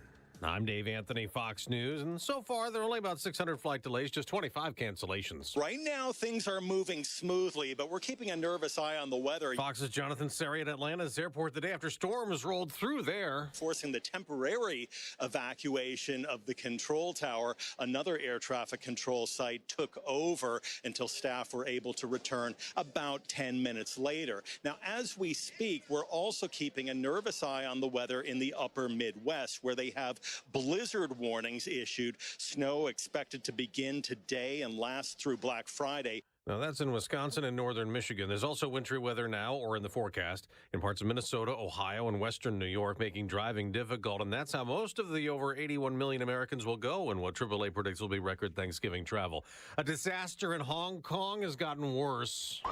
I'm Dave Anthony, Fox News, and so far there are only about 600 flight delays, just 25 cancellations. Right now, things are moving smoothly, but we're keeping a nervous eye on the weather. Fox's Jonathan Seri at Atlanta's airport the day after storms rolled through there. Forcing the temporary evacuation of the control tower. Another air traffic control site took over until staff were able to return about 10 minutes later. Now, as we speak, we're also keeping a nervous eye on the weather in the upper Midwest, where they have blizzard warnings issued. Snow expected to begin today and last through Black Friday. Now, that's in Wisconsin and northern Michigan. There's also wintry weather now or in the forecast in parts of Minnesota, Ohio, and western New York, making driving difficult. And that's how most of the over 81 million Americans will go in what AAA predicts will be record Thanksgiving travel. A disaster in Hong Kong has gotten worse.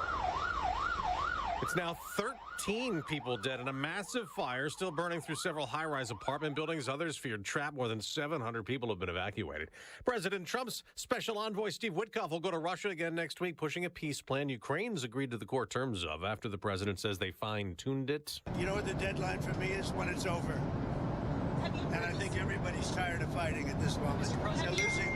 It's now 13 people dead in a massive fire still burning through several high-rise apartment buildings. Others feared trapped. More than 700 people have been evacuated. President Trump's special envoy Steve Witkoff will go to Russia again next week, pushing a peace plan Ukraine's agreed to the core terms of after the president says they fine-tuned it. You know what the deadline for me is? When it's over. And I think everybody's tired of fighting at this moment.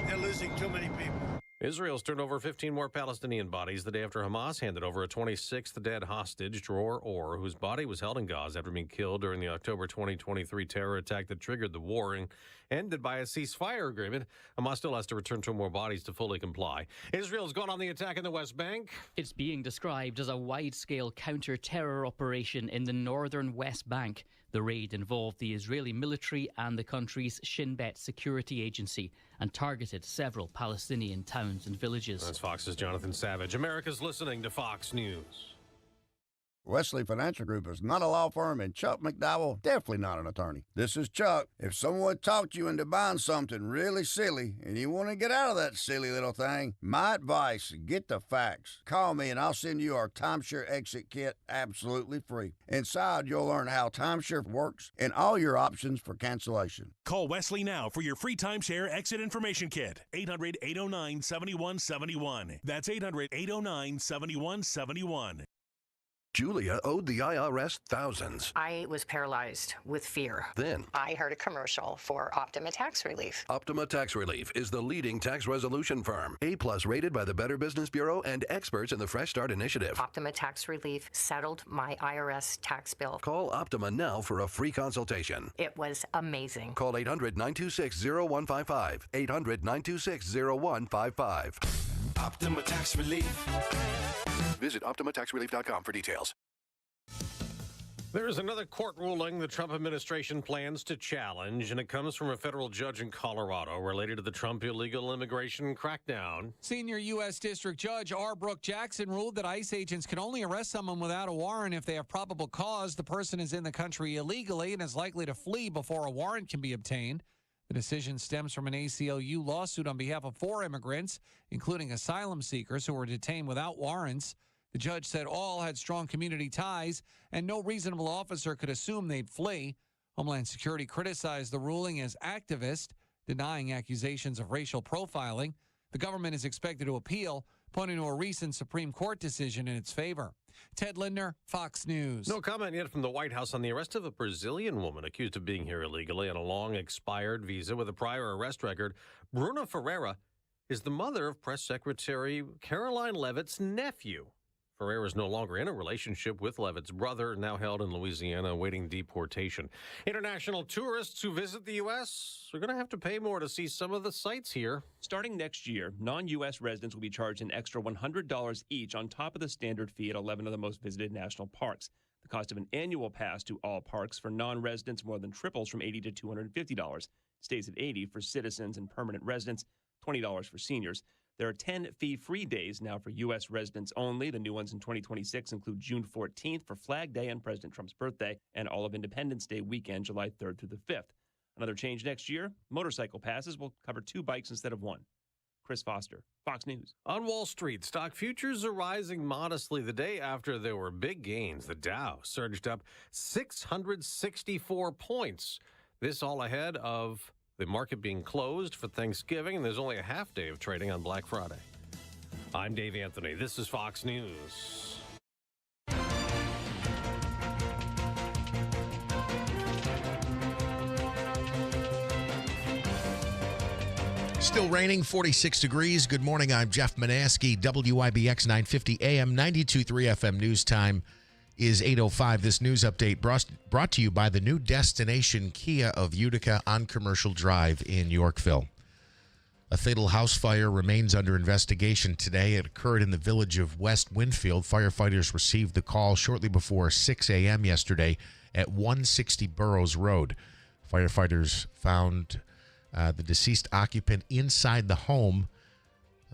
They're losing too many people. Israel's turned over 15 more Palestinian bodies the day after Hamas handed over a 26th dead hostage, Dror Or, whose body was held in Gaza after being killed during the October 2023 terror attack that triggered the war and ended by a ceasefire agreement. Hamas still has to return 2 more bodies to fully comply. Israel's gone on the attack in the West Bank. It's being described as a wide-scale counter-terror operation in the northern West Bank. The raid involved the Israeli military and the country's Shin Bet security agency and targeted several Palestinian towns and villages. That's Fox's Jonathan Savage. America's listening to Fox News. Wesley Financial Group is not a law firm, and Chuck McDowell definitely not an attorney. This is Chuck. If someone talked you into buying something really silly and you want to get out of that silly little thing, my advice, get the facts. Call me and I'll send you our timeshare exit kit absolutely free. Inside, you'll learn how timeshare works and all your options for cancellation. Call Wesley now for your free timeshare exit information kit. 800-809-7171. That's 800-809-7171. Julia owed the IRS thousands. I was paralyzed with fear. Then I heard a commercial for Optima Tax Relief. Optima Tax Relief is the leading tax resolution firm. A+ rated by the Better Business Bureau and experts in the Fresh Start Initiative. Optima Tax Relief settled my IRS tax bill. Call Optima now for a free consultation. It was amazing. Call 800-926-0155. 800-926-0155. Optima Tax Relief. Visit OptimaTaxRelief.com for details. There's another court ruling the Trump administration plans to challenge, and it comes from a federal judge in Colorado related to the Trump illegal immigration crackdown. Senior U.S. District Judge R. Brooke Jackson ruled that ICE agents can only arrest someone without a warrant if they have probable cause the person is in the country illegally and is likely to flee before a warrant can be obtained. The decision stems from an ACLU lawsuit on behalf of 4 immigrants, including asylum seekers who were detained without warrants. The judge said all had strong community ties, and no reasonable officer could assume they'd flee. Homeland Security criticized the ruling as activist, denying accusations of racial profiling. The government is expected to appeal, pointing to a recent Supreme Court decision in its favor. Ted Lindner, Fox News. No comment yet from the White House on the arrest of a Brazilian woman accused of being here illegally on a long expired visa with a prior arrest record. Bruna Ferreira is the mother of Press Secretary Caroline Leavitt's nephew. Ferreira is no longer in a relationship with Leavitt's brother, now held in Louisiana, awaiting deportation. International tourists who visit the U.S. are going to have to pay more to see some of the sights here. Starting next year, non-U.S. residents will be charged an extra $100 each on top of the standard fee at 11 of the most visited national parks. The cost of an annual pass to all parks for non-residents more than triples from $80 to $250. Stays at $80 for citizens and permanent residents, $20 for seniors. There are 10 fee-free days now for U.S. residents only. The new ones in 2026 include June 14th for Flag Day and President Trump's birthday, and all of Independence Day weekend, July 3rd through the 5th. Another change next year, motorcycle passes will cover 2 bikes instead of 1. Chris Foster, Fox News. On Wall Street, stock futures are rising modestly the day after there were big gains. The Dow surged up 664 points. This all ahead of the market being closed for Thanksgiving, and there's only a half day of trading on Black Friday. I'm Dave Anthony. This is Fox News. Still raining, 46 degrees. Good morning. I'm Jeff Manaski, WIBX 950 AM, 92.3 FM News Time is 8:05. This news update brought to you by the new destination Kia of Utica on Commercial Drive in Yorkville. A fatal house fire remains under investigation today. It occurred in the village of West Winfield. Firefighters received the call shortly before 6 a.m. yesterday at 160 Burroughs Road. Firefighters found the deceased occupant inside the home.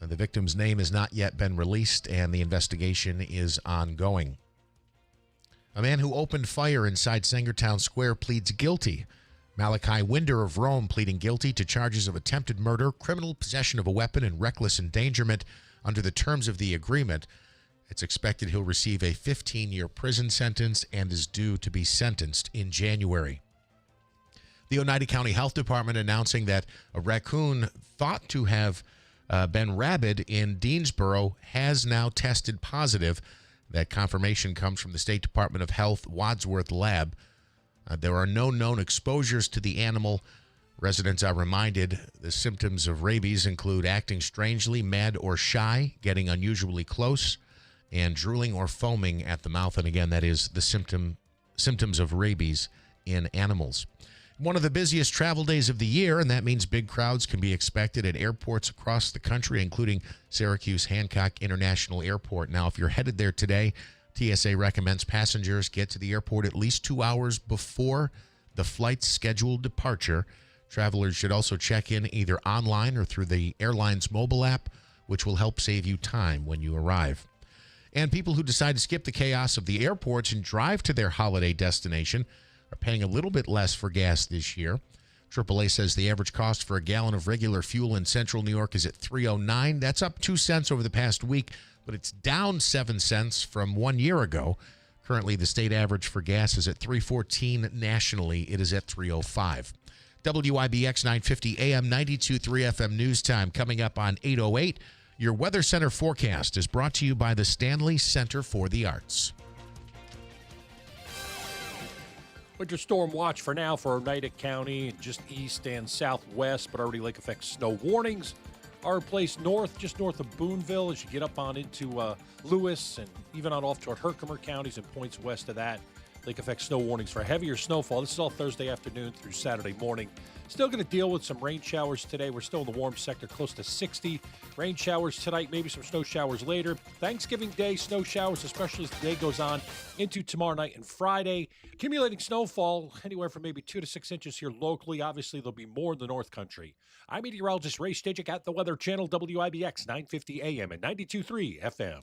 The victim's name has not yet been released, and the investigation is ongoing. A man who opened fire inside Sangertown Square pleads guilty. Malachi Winder of Rome pleading guilty to charges of attempted murder, criminal possession of a weapon, and reckless endangerment under the terms of the agreement. It's expected he'll receive a 15-year prison sentence and is due to be sentenced in January. The Oneida County Health Department announcing that a raccoon thought to have been rabid in Deansboro has now tested positive. That confirmation comes from the State Department of Health Wadsworth Lab. There are no known exposures to the animal. Residents are reminded the symptoms of rabies include acting strangely, mad or shy, getting unusually close, and drooling or foaming at the mouth. And again, that is the symptoms of rabies in animals. One of the busiest travel days of the year, and that means big crowds can be expected at airports across the country, including Syracuse Hancock International Airport. Now, if you're headed there today, TSA recommends passengers get to the airport at least 2 hours before the flight's scheduled departure. Travelers should also check in either online or through the airline's mobile app, which will help save you time when you arrive. And people who decide to skip the chaos of the airports and drive to their holiday destination are paying a little bit less for gas this year. AAA says the average cost for a gallon of regular fuel in central New York is at $3.09. That's up 2 cents over the past week, but it's down 7 cents from 1 year ago. Currently, the state average for gas is at $3.14. Nationally, it is at $3.05. WIBX 950 AM 92.3 FM News Time coming up on 8:08. Your Weather Center forecast is brought to you by the Stanley Center for the Arts. Winter storm watch for now for Oneida County, just east and southwest, but already lake effect snow warnings are placed north, just north of Boonville as you get up on into Lewis and even on off toward Herkimer counties and points west of that. Lake effect snow warnings for heavier snowfall. This is all Thursday afternoon through Saturday morning. Still going to deal with some rain showers today. We're still in the warm sector, close to 60. Rain showers tonight, maybe some snow showers later. Thanksgiving Day, snow showers, especially as the day goes on into tomorrow night and Friday. Accumulating snowfall anywhere from maybe 2 to 6 inches here locally. Obviously, there'll be more in the North Country. I'm meteorologist Ray Stajic at the Weather Channel, WIBX 950 AM and 92.3 FM.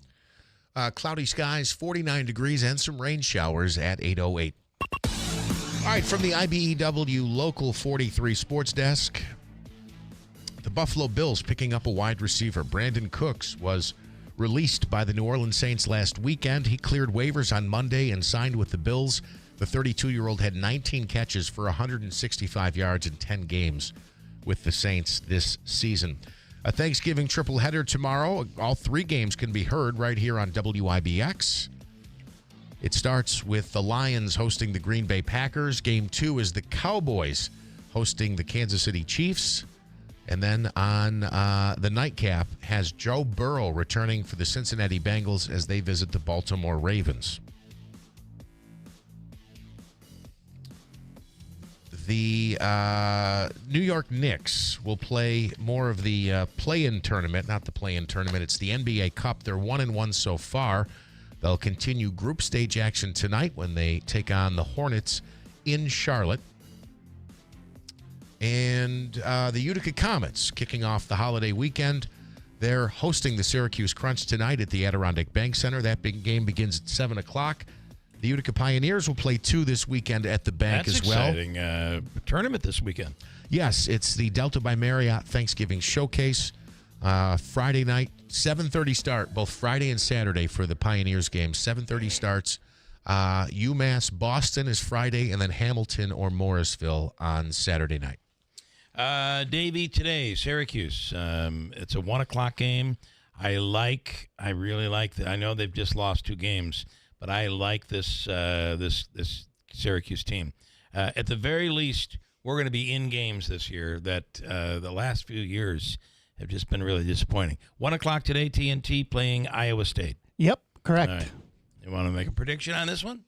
Cloudy skies, 49 degrees, and some rain showers at 8:08. All right, from the IBEW Local 43 Sports Desk, the Buffalo Bills picking up a wide receiver. Brandon Cooks was released by the New Orleans Saints last weekend. He cleared waivers on Monday and signed with the Bills. The 32-year-old had 19 catches for 165 yards in 10 games with the Saints this season. A Thanksgiving tripleheader tomorrow. All 3 games can be heard right here on WIBX. It starts with the Lions hosting the Green Bay Packers. Game 2 is the Cowboys hosting the Kansas City Chiefs. And then on the nightcap has Joe Burrow returning for the Cincinnati Bengals as they visit the Baltimore Ravens. The New York Knicks will play more of the play-in tournament, not the play-in tournament. It's the NBA Cup. They're 1-1 so far. They'll continue group stage action tonight when they take on the Hornets in Charlotte. And the Utica Comets kicking off the holiday weekend. They're hosting the Syracuse Crunch tonight at the Adirondack Bank Center. That big game begins at 7 o'clock. The Utica Pioneers will play 2 this weekend at the bank as well. That's exciting. Tournament this weekend. Yes, it's the Delta by Marriott Thanksgiving Showcase. Friday night, 7:30 start, both Friday and Saturday for the Pioneers game. 7:30 starts. UMass Boston is Friday, and then Hamilton or Morrisville on Saturday night. Davey, today, Syracuse. It's a 1 o'clock game. I really like I know they've just lost 2 games. But I like this this Syracuse team. At the very least, we're going to be in games this year that the last few years have just been really disappointing. 1 o'clock today, TNT playing Iowa State. Yep, correct. All right. You want to make a prediction on this one?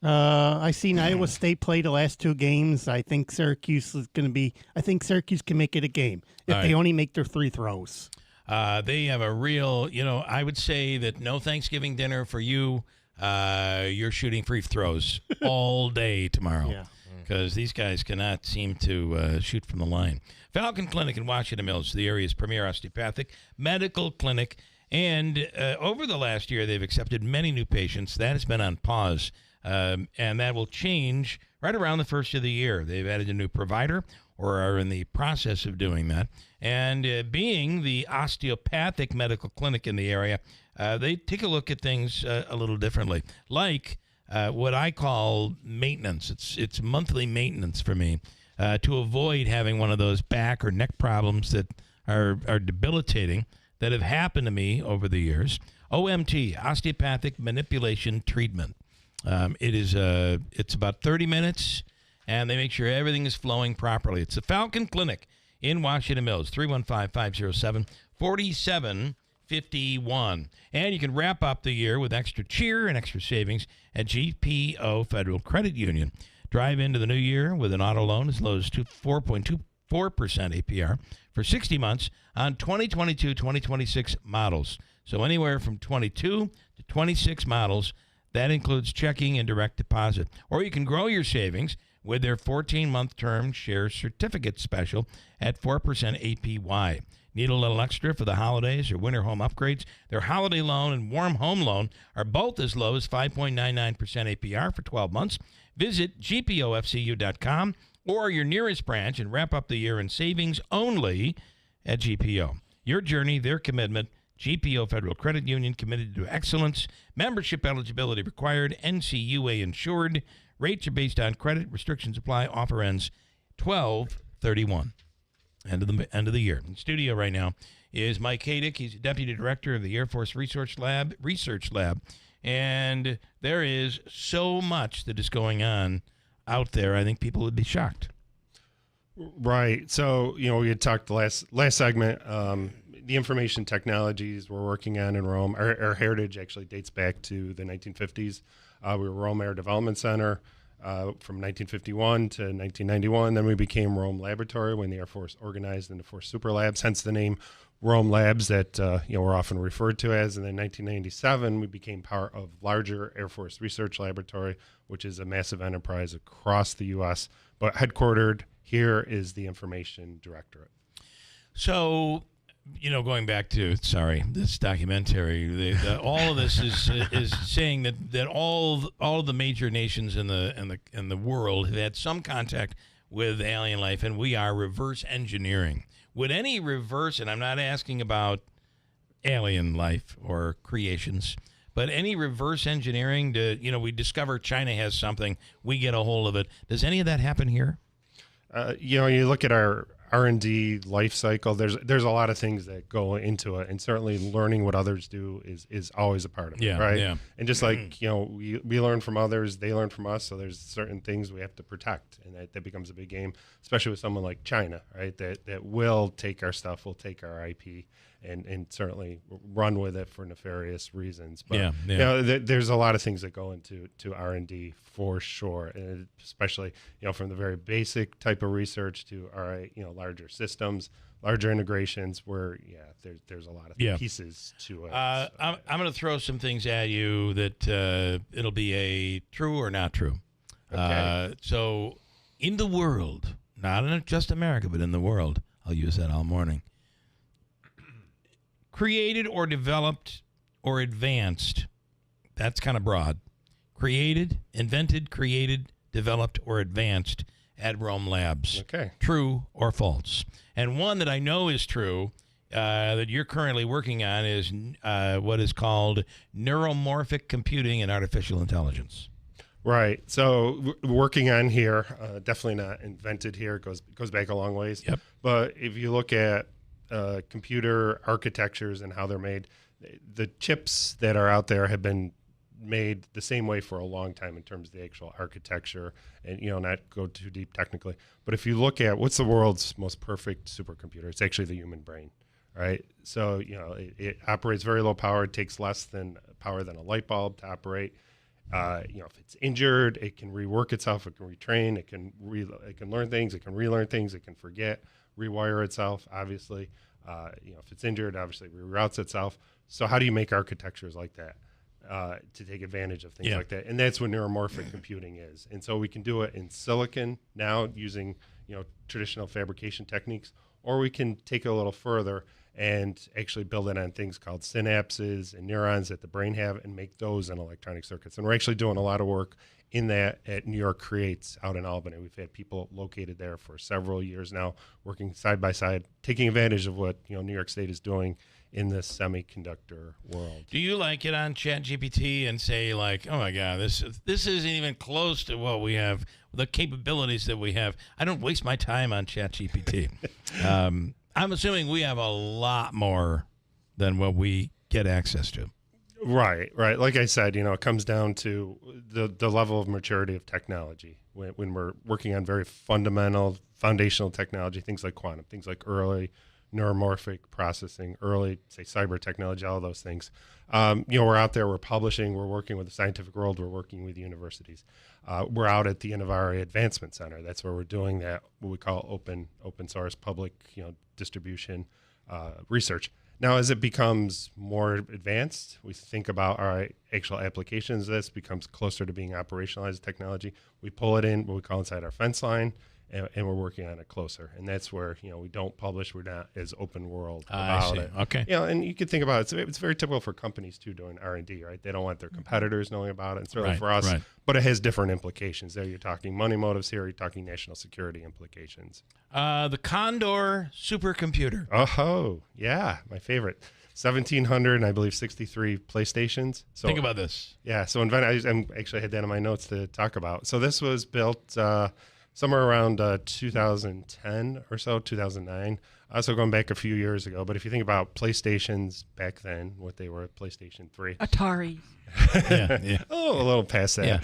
I seen Iowa State play the last 2 games. I think Syracuse can make it a game if they only make their 3 throws. They have a real, I would say that no Thanksgiving dinner for you. You're shooting free throws all day tomorrow because these guys cannot seem to shoot from the line. Falcon Clinic in Washington Mills, the area's premier osteopathic medical clinic. And over the last year, they've accepted many new patients. That has been on pause, and that will change right around the first of the year. They've added a new provider or are in the process of doing that. And being the osteopathic medical clinic in the area, they take a look at things a little differently, like what I call maintenance. It's monthly maintenance for me to avoid having one of those back or neck problems that are debilitating that have happened to me over the years. OMT, osteopathic manipulation treatment. It's about 30 minutes, and they make sure everything is flowing properly. It's the Falcon Clinic in Washington Mills, 315-507-4751. And you can wrap up the year with extra cheer and extra savings at GPO Federal Credit Union. Drive into the new year with an auto loan as low as 4.24% APR for 60 months on 2022-2026 models. So anywhere from 22 to 26 models, that includes checking and direct deposit. Or you can grow your savings with their 14-month term share certificate special at 4% APY. Need a little extra for the holidays or winter home upgrades? Their holiday loan and warm home loan are both as low as 5.99% APR for 12 months. Visit gpofcu.com or your nearest branch and wrap up the year in savings only at GPO. Your journey, their commitment. GPO Federal Credit Union, committed to excellence. Membership eligibility required. NCUA insured. Rates are based on credit. Restrictions apply. Offer ends 12/31. End of the year. In studio right now is Mike Haydick. He's Deputy Director of the Air Force Research Lab. And there is so much that is going on out there. I think people would be shocked. Right. So, we had talked last segment, the information technologies we're working on in Rome. Our heritage actually dates back to the 1950s. We were Rome Air Development Center from 1951 to 1991. Then we became Rome Laboratory when the Air Force organized into 4 super labs, hence the name Rome Labs that we're often referred to as. And then 1997, we became part of larger Air Force Research Laboratory, which is a massive enterprise across the U.S., but headquartered here is the Information Directorate. So, going back to this documentary, all of this is saying that all of the major nations in the world have had some contact with alien life, and we are reverse engineering. Would any reverse, and I'm not asking about alien life or creations, but any reverse engineering we discover China has something, we get a hold of it. Does any of that happen here? You look at our R&D life cycle, there's a lot of things that go into it, and certainly learning what others do is always a part of it, right? Yeah. And just like, we learn from others, they learn from us, so there's certain things we have to protect, and that becomes a big game, especially with someone like China, right? That will take our stuff, will take our IP, and certainly run with it for nefarious reasons. But there's a lot of things that go into R&D for sure, and especially from the very basic type of research to larger systems, larger integrations, where there's a lot of pieces to it. I'm going to throw some things at you that it'll be a true or not true. Okay. So in the world, not in just America, but in the world, I'll use that all morning. Created or developed or advanced, that's kind of broad. Created, invented, created, developed, or advanced at Rome Labs. Okay. True or false? And one that I know is true that you're currently working on is what is called neuromorphic computing and artificial intelligence. Right. So working on here, definitely not invented here. It goes back a long ways. Yep. But if you look at computer architectures and how they're made, the chips that are out there have been made the same way for a long time in terms of the actual architecture, and not go too deep technically. But if you look at what's the world's most perfect supercomputer, it's actually the human brain, right? So it operates very low power. It takes less than power than a light bulb to operate. If it's injured, it can rework itself. It can retrain. It can learn things. It can relearn things. It can forget, rewire itself. Obviously, if it's injured, obviously it reroutes itself. So how do you make architectures like that to take advantage of things like that? And that's what neuromorphic computing is. And so we can do it in silicon now using traditional fabrication techniques, or we can take it a little further and actually build it on things called synapses and neurons that the brain have and make those in electronic circuits. And we're actually doing a lot of work in that at New York Creates out in Albany. We've had people located there for several years now, working side by side, taking advantage of what New York State is doing in this semiconductor world. Do you get on ChatGPT and say oh my God, this isn't even close to what we have, the capabilities that we have? I don't waste my time on ChatGPT. I'm assuming we have a lot more than what we get access to. Right. Like I said, it comes down to the level of maturity of technology. When we're working on very fundamental, foundational technology, things like quantum, things like early neuromorphic processing, early, say, cyber technology, all of those things. We're out there, we're publishing, we're working with the scientific world, we're working with universities. We're out at the Innovari Advancement Center. That's where we're doing that, what we call open source, public, distribution research. Now, as it becomes more advanced, we think about, all right, actual applications of this becomes closer to being operationalized technology. We pull it in what we call inside our fence line, and we're working on it closer. And that's where, we don't publish. We're not as open world about it. Okay. And you could think about it. It's very typical for companies, too, doing R&D, right? They don't want their competitors knowing about it. And certainly for us. Right. But it has different implications. There you're talking money motives here. You're talking national security implications. The Condor supercomputer. Oh, yeah. My favorite. 1,700 and I believe 63 PlayStations. So think about this. Yeah. So I actually had that in my notes to talk about. So this was built somewhere around 2010 or so, 2009. So going back a few years ago. But if you think about PlayStations back then, what they were, PlayStation 3. Atari. yeah. Oh, a little past that.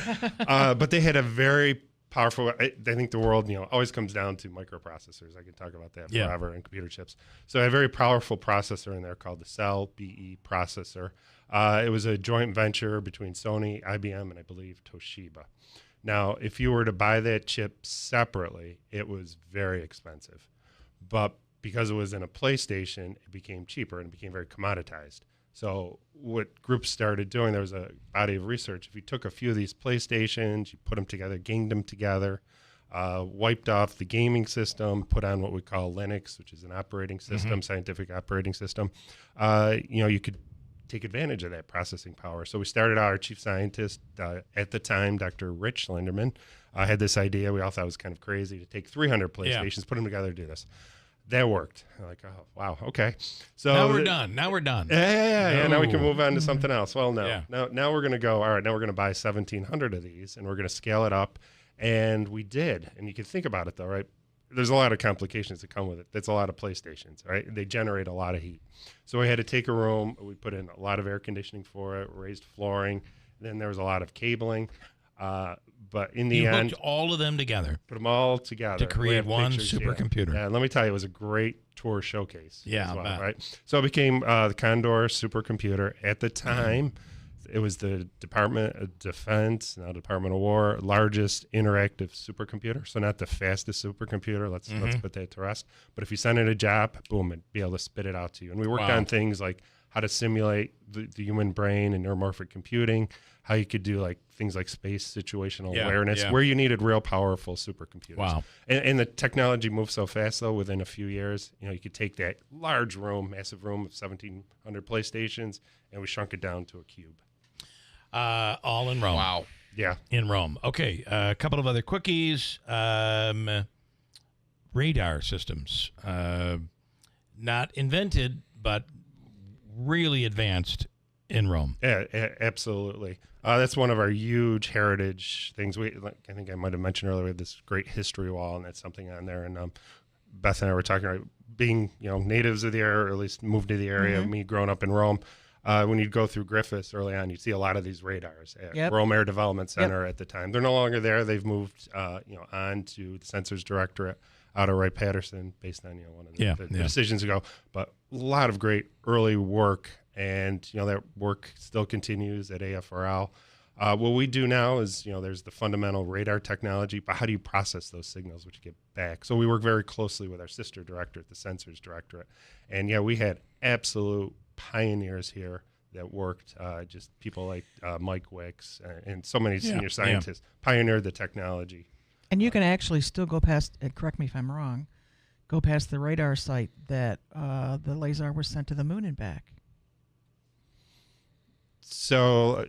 Yeah. But they had a very powerful, I think the world, always comes down to microprocessors. I could talk about that forever, and computer chips. So a very powerful processor in there called the Cell BE processor. It was a joint venture between Sony, IBM, and I believe Toshiba. Now, if you were to buy that chip separately, it was very expensive. But because it was in a PlayStation, it became cheaper and it became very commoditized. So what groups started doing, there was a body of research. If you took a few of these PlayStations, you put them together, ganged them together, wiped off the gaming system, put on what we call Linux, which is an operating system, scientific operating system, you could take advantage of that processing power. So we started our chief scientist at the time, Dr. Rich Linderman, had this idea. We all thought it was kind of crazy to take 300 PlayStations, put them together to do this. That worked. I'm like, oh, wow, okay. So now we're done. Yeah. Now we can move on to something else. Well, no. Now we're going to go, all right, now we're going to buy 1,700 of these, and we're going to scale it up. And we did. And you can think about it, though, right? There's a lot of complications that come with it. That's a lot of PlayStations, right? They generate a lot of heat. So we had to take a room. We put in a lot of air conditioning for it, raised flooring. Then there was a lot of cabling. But in the end, hooked all of them together. Put them all together to create one supercomputer. Yeah, let me tell you, it was a great tour showcase. Yeah, as well, right? So it became the Condor supercomputer. At the time, it was the Department of Defense, now Department of War, largest interactive supercomputer. So not the fastest supercomputer. Let's put that to rest. But if you send it a job, boom, it'd be able to spit it out to you. And we worked on things like how to simulate the human brain and neuromorphic computing, how you could do like things like space situational awareness, where you needed real powerful supercomputers. Wow. And the technology moved so fast, though, within a few years, you could take that large room, massive room of 1,700 PlayStations, and we shrunk it down to a cube. All in Rome. Wow. Yeah. In Rome. Okay. A couple of other quickies. Radar systems. Not invented, but really advanced in Rome. Yeah, absolutely. That's one of our huge heritage things. I think I might have mentioned earlier, this great history wall, and that's something on there. And Beth and I were talking about being, natives of the area, or at least moved to the area. Me growing up in Rome, when you'd go through Griffiths early on, you'd see a lot of these radars at Rome Air Development Center at the time. They're no longer there. They've moved, on to the Sensors Directorate out of Wright-Patterson, based on one of the decisions ago. But a lot of great early work. And, that work still continues at AFRL. What we do now is, there's the fundamental radar technology, but how do you process those signals which you get back? So we work very closely with our sister directorate, the Sensors Directorate. And, we had absolute pioneers here that worked, just people like Mike Wicks and so many senior scientists pioneered the technology. And you can actually still go past, correct me if I'm wrong, go past the radar site that the laser was sent to the moon and back. So,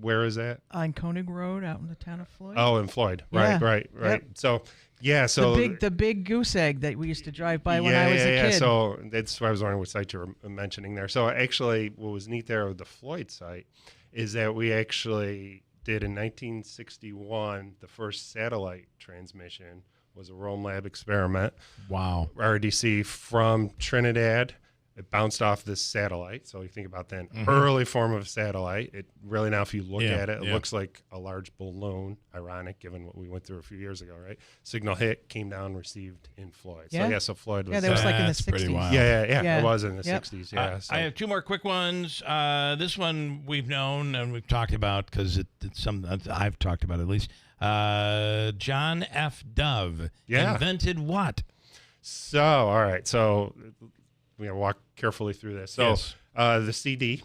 where is that? On Koenig Road, out in the town of Floyd. Oh, in Floyd, right. Yep. So, the big goose egg that we used to drive by when I was a kid. So that's why I was wondering what site you were mentioning there. So actually, what was neat there with the Floyd site is that we actually did in 1961 the first satellite transmission was a Rome Lab experiment. Wow. RDC from Trinidad It bounced off this satellite. So you think about that early form of satellite. It really, now if you look at it, it looks like a large balloon. Ironic, given what we went through a few years ago, right? Signal hit, came down, received in Floyd. Yeah. So Floyd was... Yeah, that was like in the 60s. Pretty wild. Yeah. It was in the 60s, yeah. I have two more quick ones. This one we've known and we've talked about because it's something I've talked about at least. John F. Dove invented what? So, all right. So, we're going to walk carefully through this. So, the CD,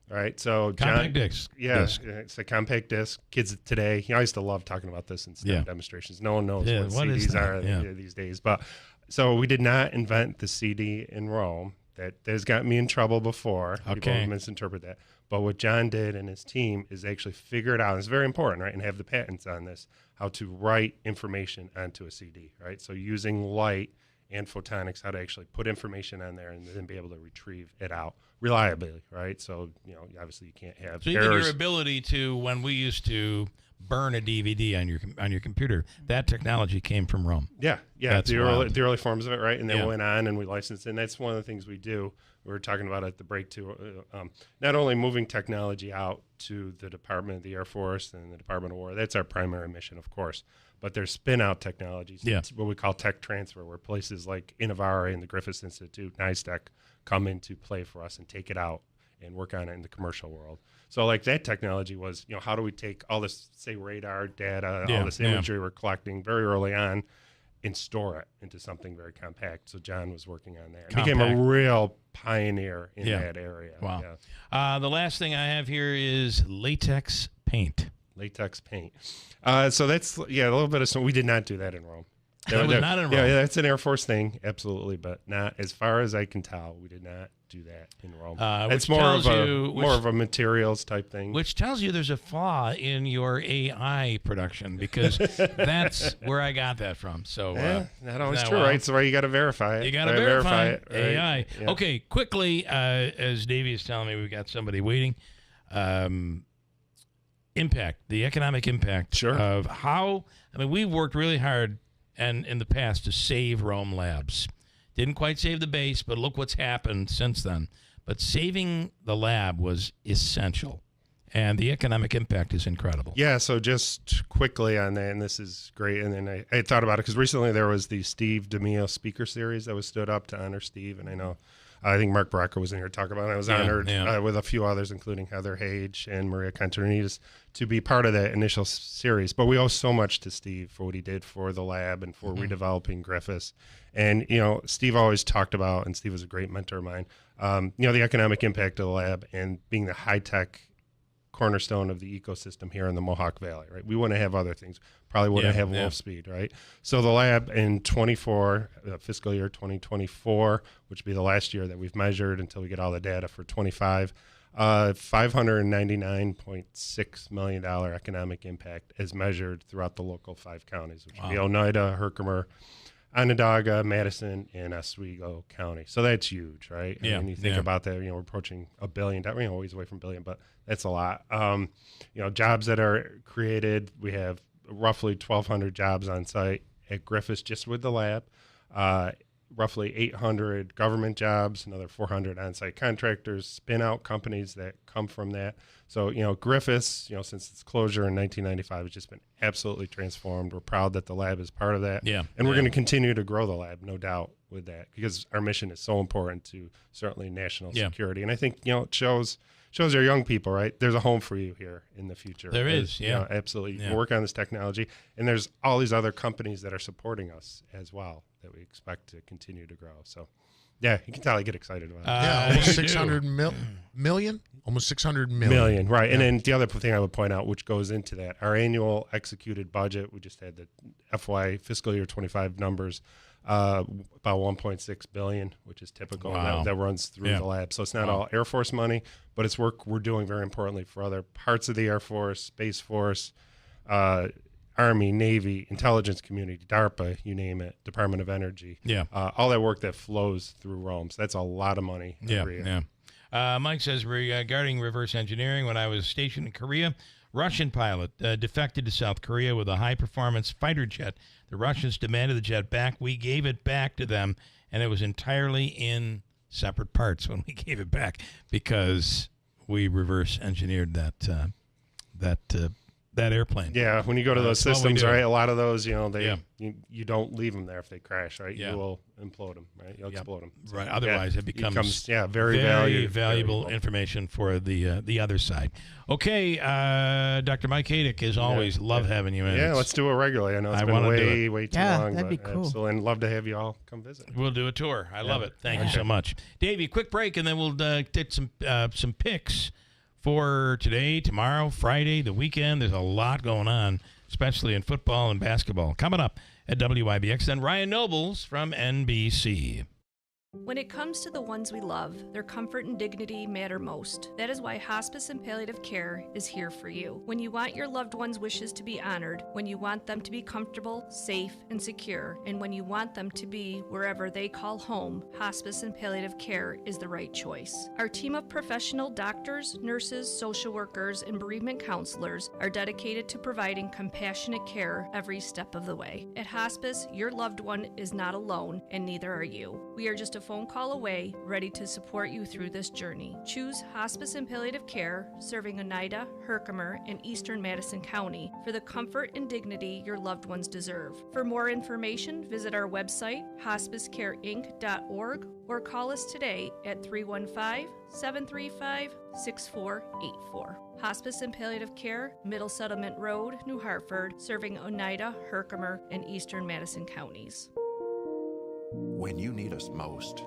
right? So, compact disc. Yeah, it's a compact disc. Kids today, I used to love talking about this in STEM demonstrations. No one knows what CDs are these days. But, so we did not invent the CD in Rome. That has got me in trouble before. People misinterpret that. But what John did and his team is actually figure it out. It's very important, right? And have the patents on this, how to write information onto a CD, right? So using light and photonics, how to actually put information on there and then be able to retrieve it out reliably, right? So, obviously you can't have even errors. Your ability to, when we used to burn a DVD on your computer, that technology came from Rome. Yeah. That's the early forms of it, right? And then went on and we licensed it. And that's one of the things we do. We were talking about at the break too, not only moving technology out to the Department of the Air Force and the Department of War. That's our primary mission, of course. But there's spin-out technologies, what we call tech transfer, where places like Innovari and the Griffiths Institute, NISTEC, come into play for us and take it out and work on it in the commercial world. So like that technology was, how do we take all this, say, radar data, all this imagery we're collecting very early on and store it into something very compact. So John was working on that. He became a real pioneer in that area. Wow. Yeah. The last thing I have here is latex paint. Latex paint. So that's, a little bit of, we did not do that in Rome. That was not in Rome. Yeah, that's an Air Force thing, absolutely, but not, as far as I can tell, we did not do that in Rome. It's more of a materials type thing. Which tells you there's a flaw in your AI production, because that's where I got that from. So not always true, right? So you got to verify it. You got to verify it. Right? AI. Yeah. Okay, quickly, as Davey is telling me, we've got somebody waiting. Impact, the economic impact of how, we've worked really hard and in the past to save Rome Labs. Didn't quite save the base, but look what's happened since then. But saving the lab was essential, and the economic impact is incredible. Yeah, so just quickly on that, and this is great, and then I thought about it because recently there was the Steve DeMille speaker series that was stood up to honor Steve, and I think Mark Baraka was in here talking about it. I was honored with a few others, including Heather Hage and Maria Contreras, to be part of that initial series. But we owe so much to Steve for what he did for the lab and for redeveloping Griffiths. And, Steve always talked about, and Steve was a great mentor of mine, the economic impact of the lab and being the high-tech cornerstone of the ecosystem here in the Mohawk Valley, right? We want to have other things. Probably wouldn't have Wolf Speed, right? So the lab in fiscal year 2024, which would be the last year that we've measured until we get all the data for 25, $599.6 million economic impact as measured throughout the local 5 counties, which would be Oneida, Herkimer, Onondaga, Madison, and Oswego County. So that's huge, right? Yeah. And you think about that, we're approaching $1 billion, always away from $1 billion, but that's a lot. Jobs that are created, we have roughly 1,200 jobs on site at Griffiths just with the lab, roughly 800 government jobs, another 400 on-site contractors, spin-out companies that come from that. So, Griffiths, since its closure in 1995, has just been absolutely transformed. We're proud that the lab is part of that. Yeah. And we're going to continue to grow the lab, no doubt, with that, because our mission is so important to certainly national security. And I think, it shows our young people, right? There's a home for you here in the future. There is, absolutely. Yeah. We'll work on this technology. And there's all these other companies that are supporting us as well that we expect to continue to grow. So, yeah, you can tell I get excited about it. Almost 600 million? Almost 600 million. Right. Yeah. And then the other thing I would point out, which goes into that, our annual executed budget, we just had the fiscal year 25 numbers, about $1.6 billion, which is typical. Wow. That runs through the lab. So it's not all Air Force money, but it's work we're doing very importantly for other parts of the Air Force, Space Force, Army, Navy, intelligence community, DARPA, you name it, Department of Energy. Yeah. All that work that flows through Rome. So that's a lot of money every year. Mike says, regarding reverse engineering, when I was stationed in Korea, Russian pilot defected to South Korea with a high-performance fighter jet. The Russians demanded the jet back. We gave it back to them, and it was entirely in separate parts when we gave it back because we reverse engineered that airplane. Yeah, when you go to those That's what we systems, do. right? A lot of those, you know, Yeah. you don't leave them there if they crash, right? Yeah. You will implode them, right? You'll explode them. Right. Otherwise, it becomes very valuable information for the other side. Okay, Dr. Mike Hadick, as always, love having you in. Yeah, It's- let's do it regularly. I know it's I been wanna do way, it. way too Yeah, long. that'd be but cool. Absolutely, and love to have you all come visit. We'll do a tour. I love it. Thank you Okay. so much, Davey. Quick break, and then we'll take some picks for today, tomorrow, Friday, the weekend. There's a lot going on, especially in football and basketball. Coming up at WIBX, then Ryan Nobles from NBC. When it comes to the ones we love, their comfort and dignity matter most. That is why Hospice and Palliative Care is here for you. When you want your loved ones' wishes to be honored, when you want them to be comfortable, safe, and secure, and when you want them to be wherever they call home, Hospice and Palliative Care is the right choice. Our team of professional doctors, nurses, social workers, and bereavement counselors are dedicated to providing compassionate care every step of the way. At Hospice, your loved one is not alone, and neither are you. We are just a phone call away, ready to support you through this journey. Choose Hospice and Palliative Care, serving Oneida, Herkimer, and Eastern Madison County for the comfort and dignity your loved ones deserve. For more information, visit our website, hospicecareinc.org, or call us today at 315-735-6484. Hospice and Palliative Care, Middle Settlement Road, New Hartford, serving Oneida, Herkimer, and Eastern Madison counties. When you need us most.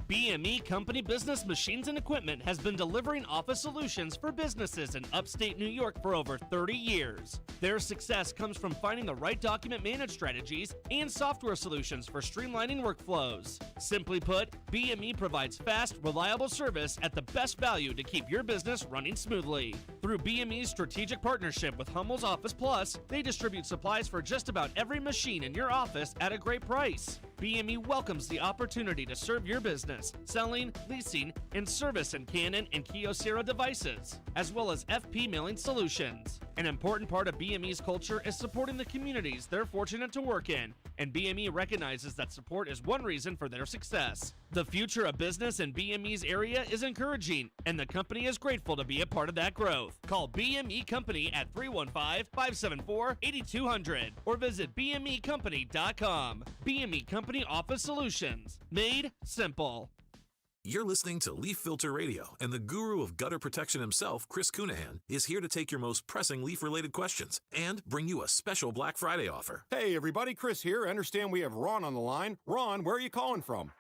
BME Company Business Machines and Equipment has been delivering office solutions for businesses in upstate New York for over 30 years. Their success comes from finding the right document management strategies and software solutions for streamlining workflows. Simply put, BME provides fast, reliable service at the best value to keep your business running smoothly. Through BME's strategic partnership with Hummel's Office Plus, they distribute supplies for just about every machine in your office at a great price. BME welcomes the opportunity to serve your business, selling, leasing, and service in Canon and Kyocera devices, as well as FP mailing solutions. An important part of BME's culture is supporting the communities they're fortunate to work in, and BME recognizes that support is one reason for their success. The future of business in BME's area is encouraging, and the company is grateful to be a part of that growth. Call BME Company at 315-574-8200 or visit BMEcompany.com. BME Company Office Solutions. Made simple. You're listening to Leaf Filter Radio, and the guru of gutter protection himself, Chris Cunahan, is here to take your most pressing leaf-related questions and bring you a special Black Friday offer. Hey, everybody, Chris here. I understand we have Ron on the line. Ron, where are you calling from?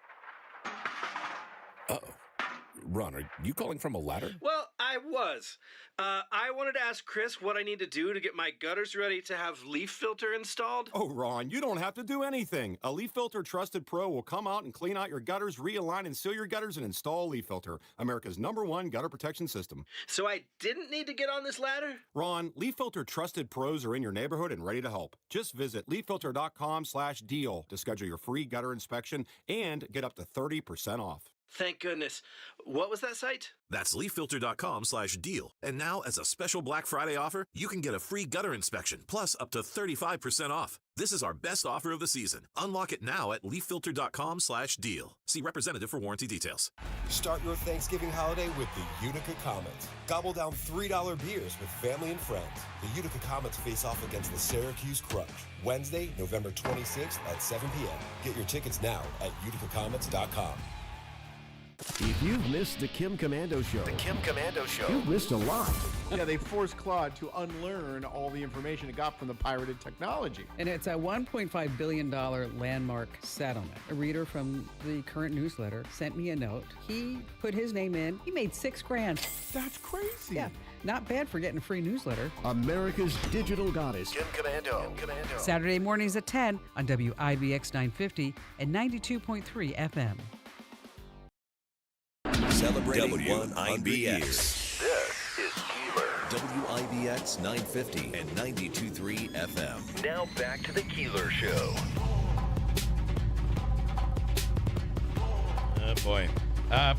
Uh-oh. Ron, are you calling from a ladder? Well, I was. I wanted to ask Chris what I need to do to get my gutters ready to have leaf filter installed. Oh, Ron, you don't have to do anything. A Leaf Filter Trusted Pro will come out and clean out your gutters, realign and seal your gutters, and install Leaf Filter, America's #1 gutter protection system. So I didn't need to get on this ladder? Ron, Leaf Filter Trusted Pros are in your neighborhood and ready to help. Just visit leaffilter.com/deal to schedule your free gutter inspection and get up to 30% off. Thank goodness. What was that site? That's leaffilter.com/deal. And now, as a special Black Friday offer, you can get a free gutter inspection, plus up to 35% off. This is our best offer of the season. Unlock it now at leaffilter.com/deal. See representative for warranty details. Start your Thanksgiving holiday with the Utica Comets. Gobble down $3 beers with family and friends. The Utica Comets face off against the Syracuse Crunch. Wednesday, November 26th at 7 p.m. Get your tickets now at uticacomets.com. If you've missed the Kim Commando Show, you've missed a lot. Yeah, they forced Claude to unlearn all the information it got from the pirated technology. And it's a $1.5 billion landmark settlement. A reader from the current newsletter sent me a note. He put his name in. He made $6,000. That's crazy. Yeah, not bad for getting a free newsletter. America's digital goddess, Kim Commando. Saturday mornings at 10 on WIBX 950 and 92.3 FM. Celebrating 100 years. This is Keeler. WIBX 950 and 92.3 FM. Now back to the Keeler Show. Oh, boy.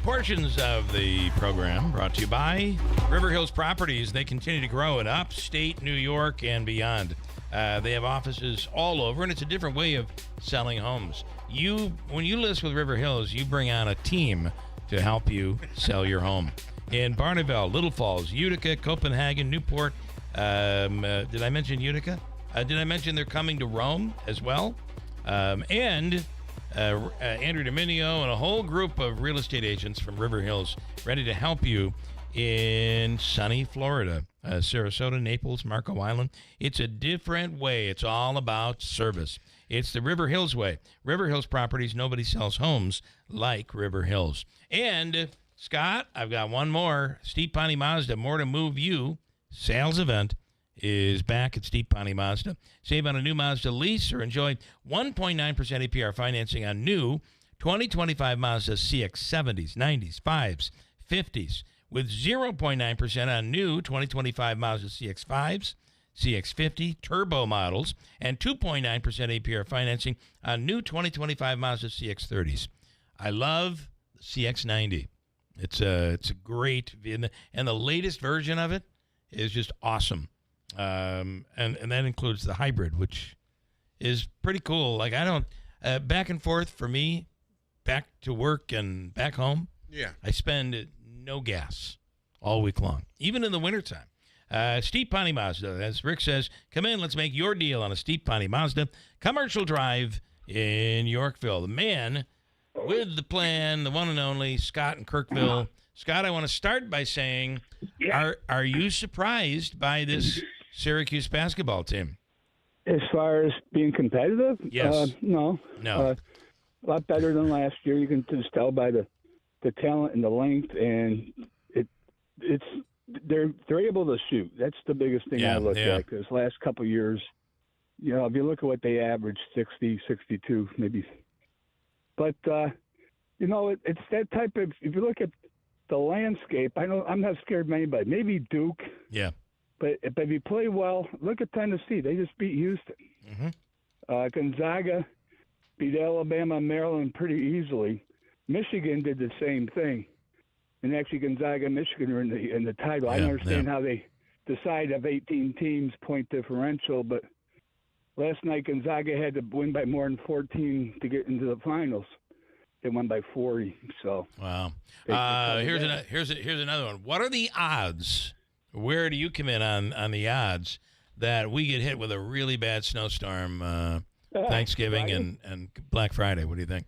Portions of the program brought to you by River Hills Properties. They continue to grow in upstate New York and beyond. They have offices all over, and it's a different way of selling homes. when you list with River Hills, you bring on a team to help you sell your home. In Barneveld, Little Falls, Utica, Copenhagen, Newport. Did I mention Utica? Did I mention they're coming to Rome as well? And Andrew Dominio and a whole group of real estate agents from River Hills ready to help you in sunny Florida, Sarasota, Naples, Marco Island. It's a different way. It's all about service. It's the River Hills way. River Hills Properties, nobody sells homes like River Hills. And, Scott, I've got one more. Steve Ponte Mazda, More to Move You sales event is back at Steve Ponte Mazda. Save on a new Mazda lease or enjoy 1.9% APR financing on new 2025 Mazda CX-70s, 90s, 5s, 50s, with 0.9% on new 2025 Mazda CX-5s, CX-50 turbo models, and 2.9% APR financing on new 2025 Mazda CX-30s. I love the CX-90. It's a great, and the latest version of it is just awesome. And that includes the hybrid, which is pretty cool. Like, I don't, back and forth for me, back to work and back home. Yeah. I spend no gas all week long, even in the wintertime. Steve Ponte Mazda, as Rick says, come in, let's make your deal on a Steve Ponte Mazda Commercial Drive in Yorkville. The man with the plan, the one and only Scott in Kirkville. Scott, I want to start by saying, are you surprised by this Syracuse basketball team? As far as being competitive? Yes. No. No. A lot better than last year. You can just tell by the talent and the length, and they're able to shoot. That's the biggest thing I look at, because last couple of years, if you look at what they averaged, 60, 62, maybe. But, it's that type of, if you look at the landscape, I'm not scared of anybody. Maybe Duke. Yeah. But if you play well, look at Tennessee. They just beat Houston. Mm-hmm. Gonzaga beat Alabama and Maryland pretty easily. Michigan did the same thing. And actually, Gonzaga and Michigan are in the title. I don't understand how they decide of 18 teams point differential, but last night Gonzaga had to win by more than 14 to get into the finals. They won by 40. So wow. Here's another one. What are the odds? Where do you come in on the odds that we get hit with a really bad snowstorm Thanksgiving and Black Friday? What do you think?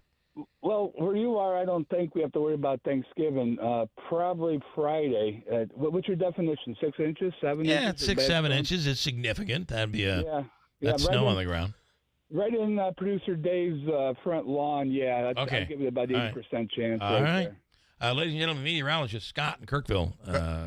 Well, where you are, I don't think we have to worry about Thanksgiving. Probably Friday. What's your definition? 6 inches, 7 inches? Yeah, it's 6-7 inches. It's significant. That'd be that's snow on the ground. Right in producer Dave's front lawn. Yeah, okay. I'd give it about 80% chance. All right. There. Ladies and gentlemen, meteorologist Scott in Kirkville.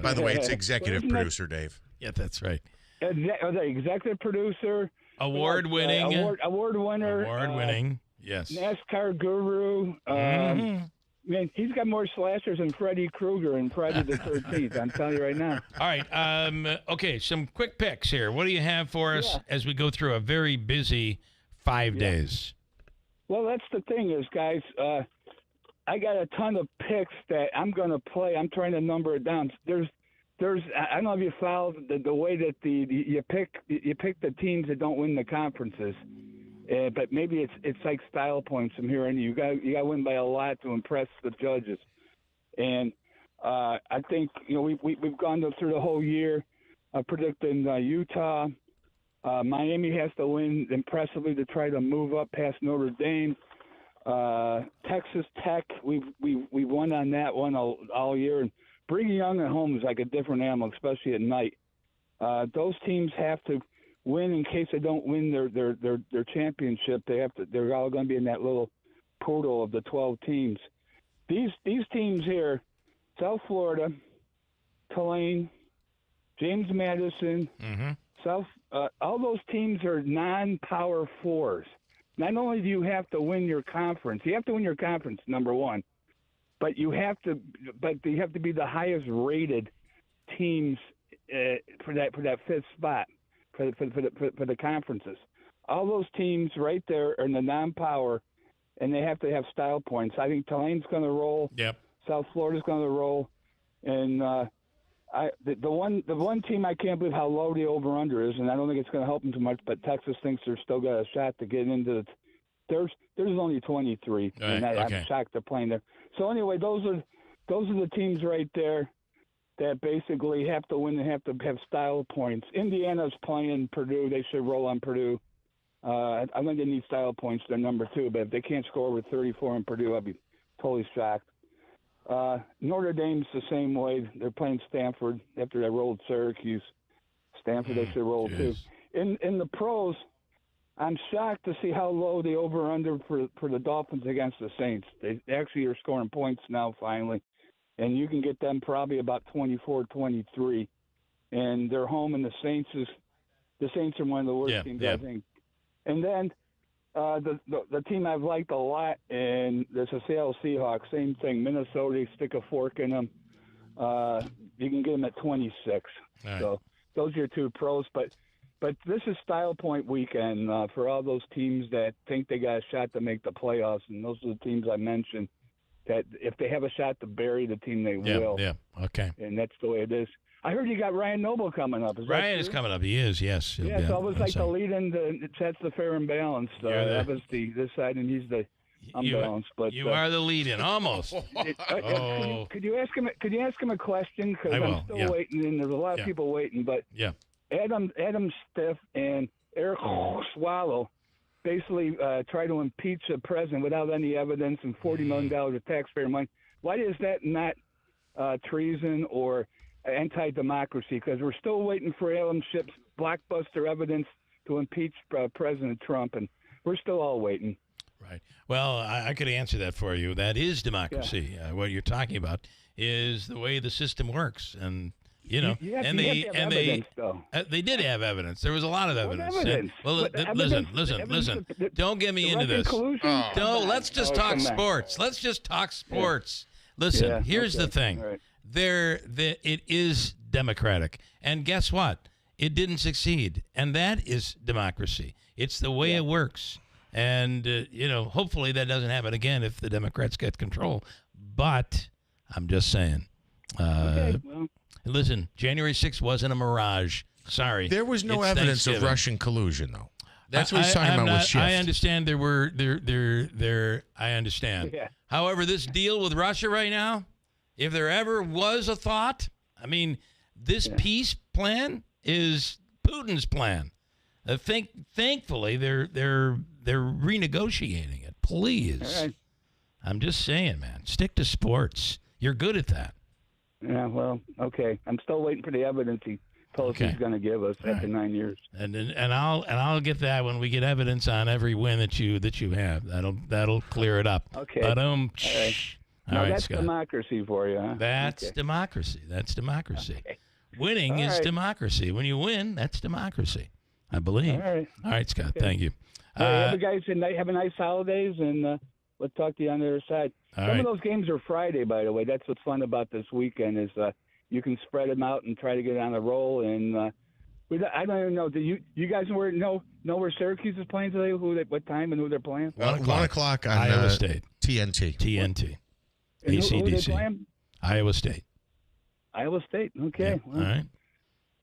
By the way, it's executive producer Dave. Yeah, that's right. Executive producer. Award winning. Award winner. Award winning. Yes. NASCAR guru. Man, he's got more slashers than Freddy Krueger and Friday the 13th. I'm telling you right now. All right. Okay, some quick picks here. What do you have for us as we go through a very busy 5 days? Well, that's the thing is, guys, I got a ton of picks that I'm going to play. I'm trying to number it down. There's I don't know if you followed the way that you pick the teams that don't win the conferences. But maybe it's like style points from here on. You got to win by a lot to impress the judges, and I think we've gone through the whole year predicting Utah. Miami has to win impressively to try to move up past Notre Dame. Texas Tech, we won on that one all year, and bringing Young at home is like a different animal, especially at night. Those teams have to win in case they don't win their championship. They're all going to be in that little portal of the 12 teams. These teams here, South Florida, Tulane, James Madison, all those teams are non-power fours. Not only do you have to win your conference, number one, but you have to be the highest rated teams for that fifth spot. For the conferences. All those teams right there are in the non-power, and they have to have style points. I think Tulane's going to roll. Yep. South Florida's going to roll. And the one team I can't believe how low the over-under is, and I don't think it's going to help them too much, but Texas thinks they're still got a shot to get into There's only 23, Right, and okay. I'm shocked they're playing there. So anyway, those are the teams right there that basically have to win and have to have style points. Indiana's playing Purdue. They should roll on Purdue. I think they need style points. They're number 2, but if they can't score over 34 in Purdue, I'd be totally shocked. Notre Dame's the same way. They're playing Stanford after they rolled Syracuse. Stanford, they should roll too. In the pros, I'm shocked to see how low the over-under for the Dolphins against the Saints. They actually are scoring points now finally, and you can get them probably about 24-23. And they're home, and the Saints are one of the worst teams, I think. And then the team I've liked a lot, and there's the Seattle Seahawks, same thing. Minnesota, stick a fork in them. You can get them at 26. Right. So those are your 2 pros. But this is style point weekend for all those teams that think they got a shot to make the playoffs, and those are the teams I mentioned that if they have a shot to bury the team, they will. Yeah, okay. And that's the way it is. I heard you got Ryan Noble coming up. Ryan is coming up. He is, yes. Yeah, so it was like the lead in that's the fair and balanced. That was this side, and he's the unbalanced. But you are the lead in, almost. Could you ask him? Could you ask him a question? Because I'm still waiting, and there's a lot of people waiting. But Adam Stiff and Eric Swallow basically try to impeach the president without any evidence and $40 million of taxpayer money. Why is that not treason or anti-democracy? Because we're still waiting for Adam Schiff's blockbuster evidence to impeach President Trump, and we're still all waiting. Right. Well, I could answer that for you. That is democracy. What you're talking about is the way the system works, and they did have evidence. There was a lot of evidence. Listen. Don't get me into this. Let's just talk sports. Let's just talk sports. Listen, here's the thing. Right. It is democratic, and guess what? It didn't succeed, and that is democracy. It's the way it works, and hopefully that doesn't happen again if the Democrats get control. But I'm just saying. Listen, January 6th wasn't a mirage. Sorry, there was no evidence of Russian collusion, though. That's what he's talking about with Schiff. I understand there were there. I understand. Yeah. However, this deal with Russia right now. If there ever was a thought, I mean, this peace plan is Putin's plan. Thankfully, they're renegotiating it. Please, right. I'm just saying, man, stick to sports. You're good at that. Yeah, well, okay. I'm still waiting for the evidence he told us he's going to give us after 9 years. And I'll get that when we get evidence on every win that you have. That'll clear it up. Okay. But Now, right, that's Scott. democracy for you, huh? That's democracy. That's democracy. Okay. Winning is democracy. When you win, that's democracy, I believe. All right, Scott. Okay. Thank you. Have a nice holidays, and we'll talk to you on the other side. Some of those games are Friday, by the way. That's what's fun about this weekend is you can spread them out and try to get on a roll. And I don't even know. Do you guys know where Syracuse is playing today? What time and who they're playing? 1 o'clock on Iowa State. TNT. ACDC. Iowa State. Iowa State. Okay. Yeah. Well,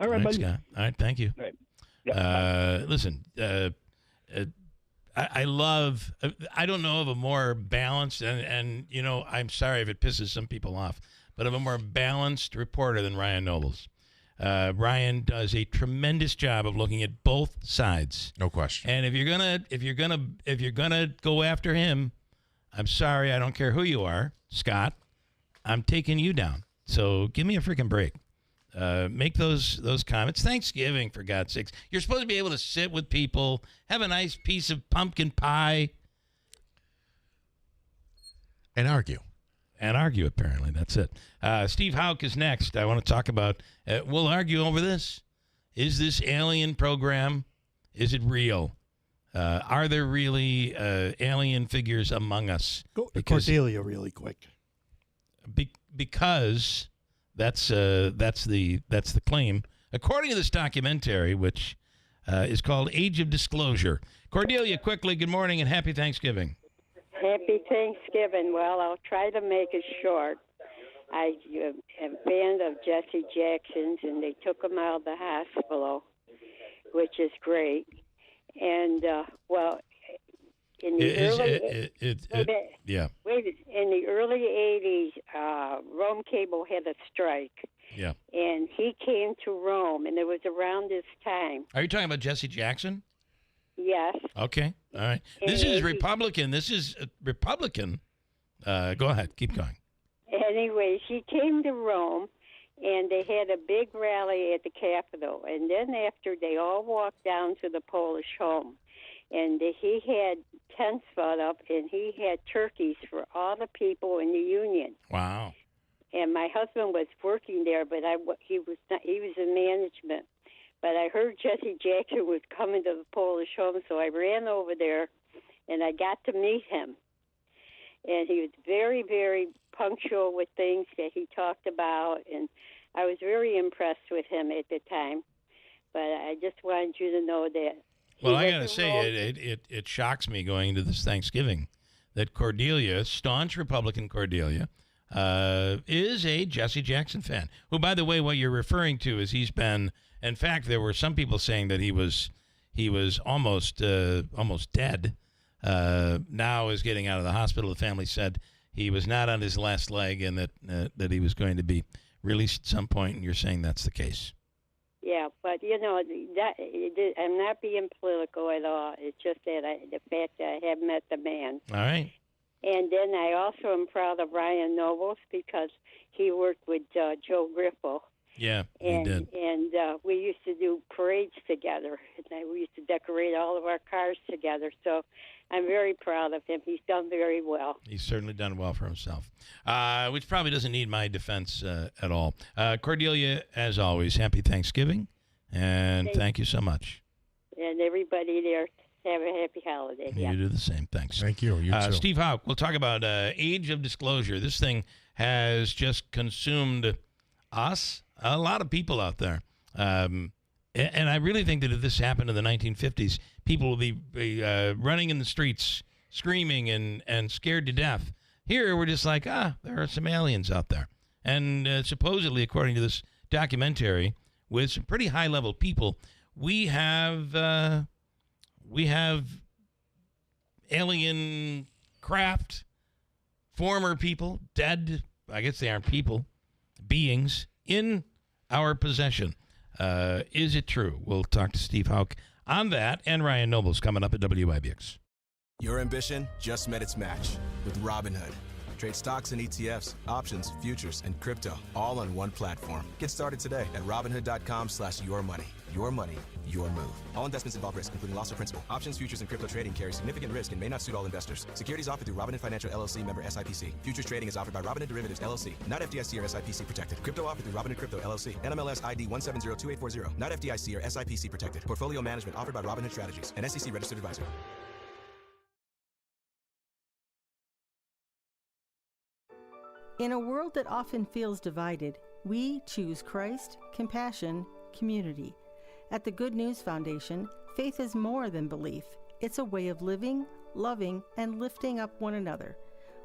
all right, buddy. Scott. All right, thank you. All right. Yeah, listen, I love. I don't know of a more balanced and I'm sorry if it pisses some people off, but of a more balanced reporter than Ryan Nobles. Ryan does a tremendous job of looking at both sides. No question. And if you're gonna go after him, I'm sorry, I don't care who you are, Scott. I'm taking you down. So give me a freaking break. Make those comments. Thanksgiving, for God's sakes. You're supposed to be able to sit with people, have a nice piece of pumpkin pie. And argue. Apparently. That's it. Steve Houck is next. I want to talk about, we'll argue over this. Is this alien program, is it real? Are there really alien figures among us? Go to Cordelia really quick. Because that's the claim, according to this documentary, which is called Age of Disclosure. Cordelia, quickly, good morning and happy Thanksgiving. Happy Thanksgiving. Well, I'll try to make it short. I am a fan of Jesse Jackson's, and they took him out of the hospital, which is great. And, in the early 80s, Rome Cable had a strike. Yeah. And he came to Rome, and it was around this time. Are you talking about Jesse Jackson? Yes. Okay. All right. This is Republican. This is Republican. Go ahead. Keep going. Anyway, he came to Rome, and they had a big rally at the Capitol. And then after, they all walked down to the Polish home. And he had tents set up, and he had turkeys for all the people in the Union. Wow. And my husband was working there, but he was in management. But I heard Jesse Jackson was coming to the Polish home, so I ran over there, and I got to meet him. And he was very, very punctual with things that he talked about, and I was very impressed with him at the time. But I just wanted you to know that. Well, I got to say, it shocks me going into this Thanksgiving that Cordelia, staunch Republican Cordelia, is a Jesse Jackson fan. Who, by the way, what you're referring to is he's been. In fact, there were some people saying that he was almost dead. Now is getting out of the hospital. The family said he was not on his last leg, and that he was going to be released at some point. And you're saying that's the case. Yeah, but I'm not being political at all. It's just that the fact that I have met the man. All right. And then I also am proud of Ryan Nobles because he worked with Joe Griffel. Yeah, and, he did. And we used to do parades together. And we used to decorate all of our cars together. So I'm very proud of him. He's done very well. He's certainly done well for himself, which probably doesn't need my defense at all. Cordelia, as always, happy Thanksgiving, and thank you so much. And everybody there, have a happy holiday. You do the same. Thanks. Thank you. You too. Steve Houck, we'll talk about age of disclosure. This thing has just consumed us, a lot of people out there. And I really think that if this happened in the 1950s, people will be running in the streets, screaming and scared to death. Here, we're just like, there are some aliens out there. And supposedly, according to this documentary, with some pretty high-level people, we have alien craft, former people, dead, I guess they aren't people, beings in our possession. Is it true? We'll talk to Steve Houck on that, and Ryan Nobles coming up at WIBX. Your ambition just met its match with Robinhood. Trade stocks and ETFs, options, futures, and crypto all on one platform. Get started today at Robinhood.com/yourmoney. Your money, your move. All investments involve risk, including loss of principal. Options, futures, and crypto trading carry significant risk and may not suit all investors. Securities offered through Robinhood Financial LLC, member SIPC. Futures trading is offered by Robinhood Derivatives LLC, not FDIC or SIPC protected. Crypto offered through Robinhood Crypto LLC, NMLS ID 1702840, not FDIC or SIPC protected. Portfolio management offered by Robinhood Strategies, an SEC registered advisor. In a world that often feels divided, we choose Christ, compassion, community. At the Good News Foundation, faith is more than belief. It's a way of living, loving, and lifting up one another.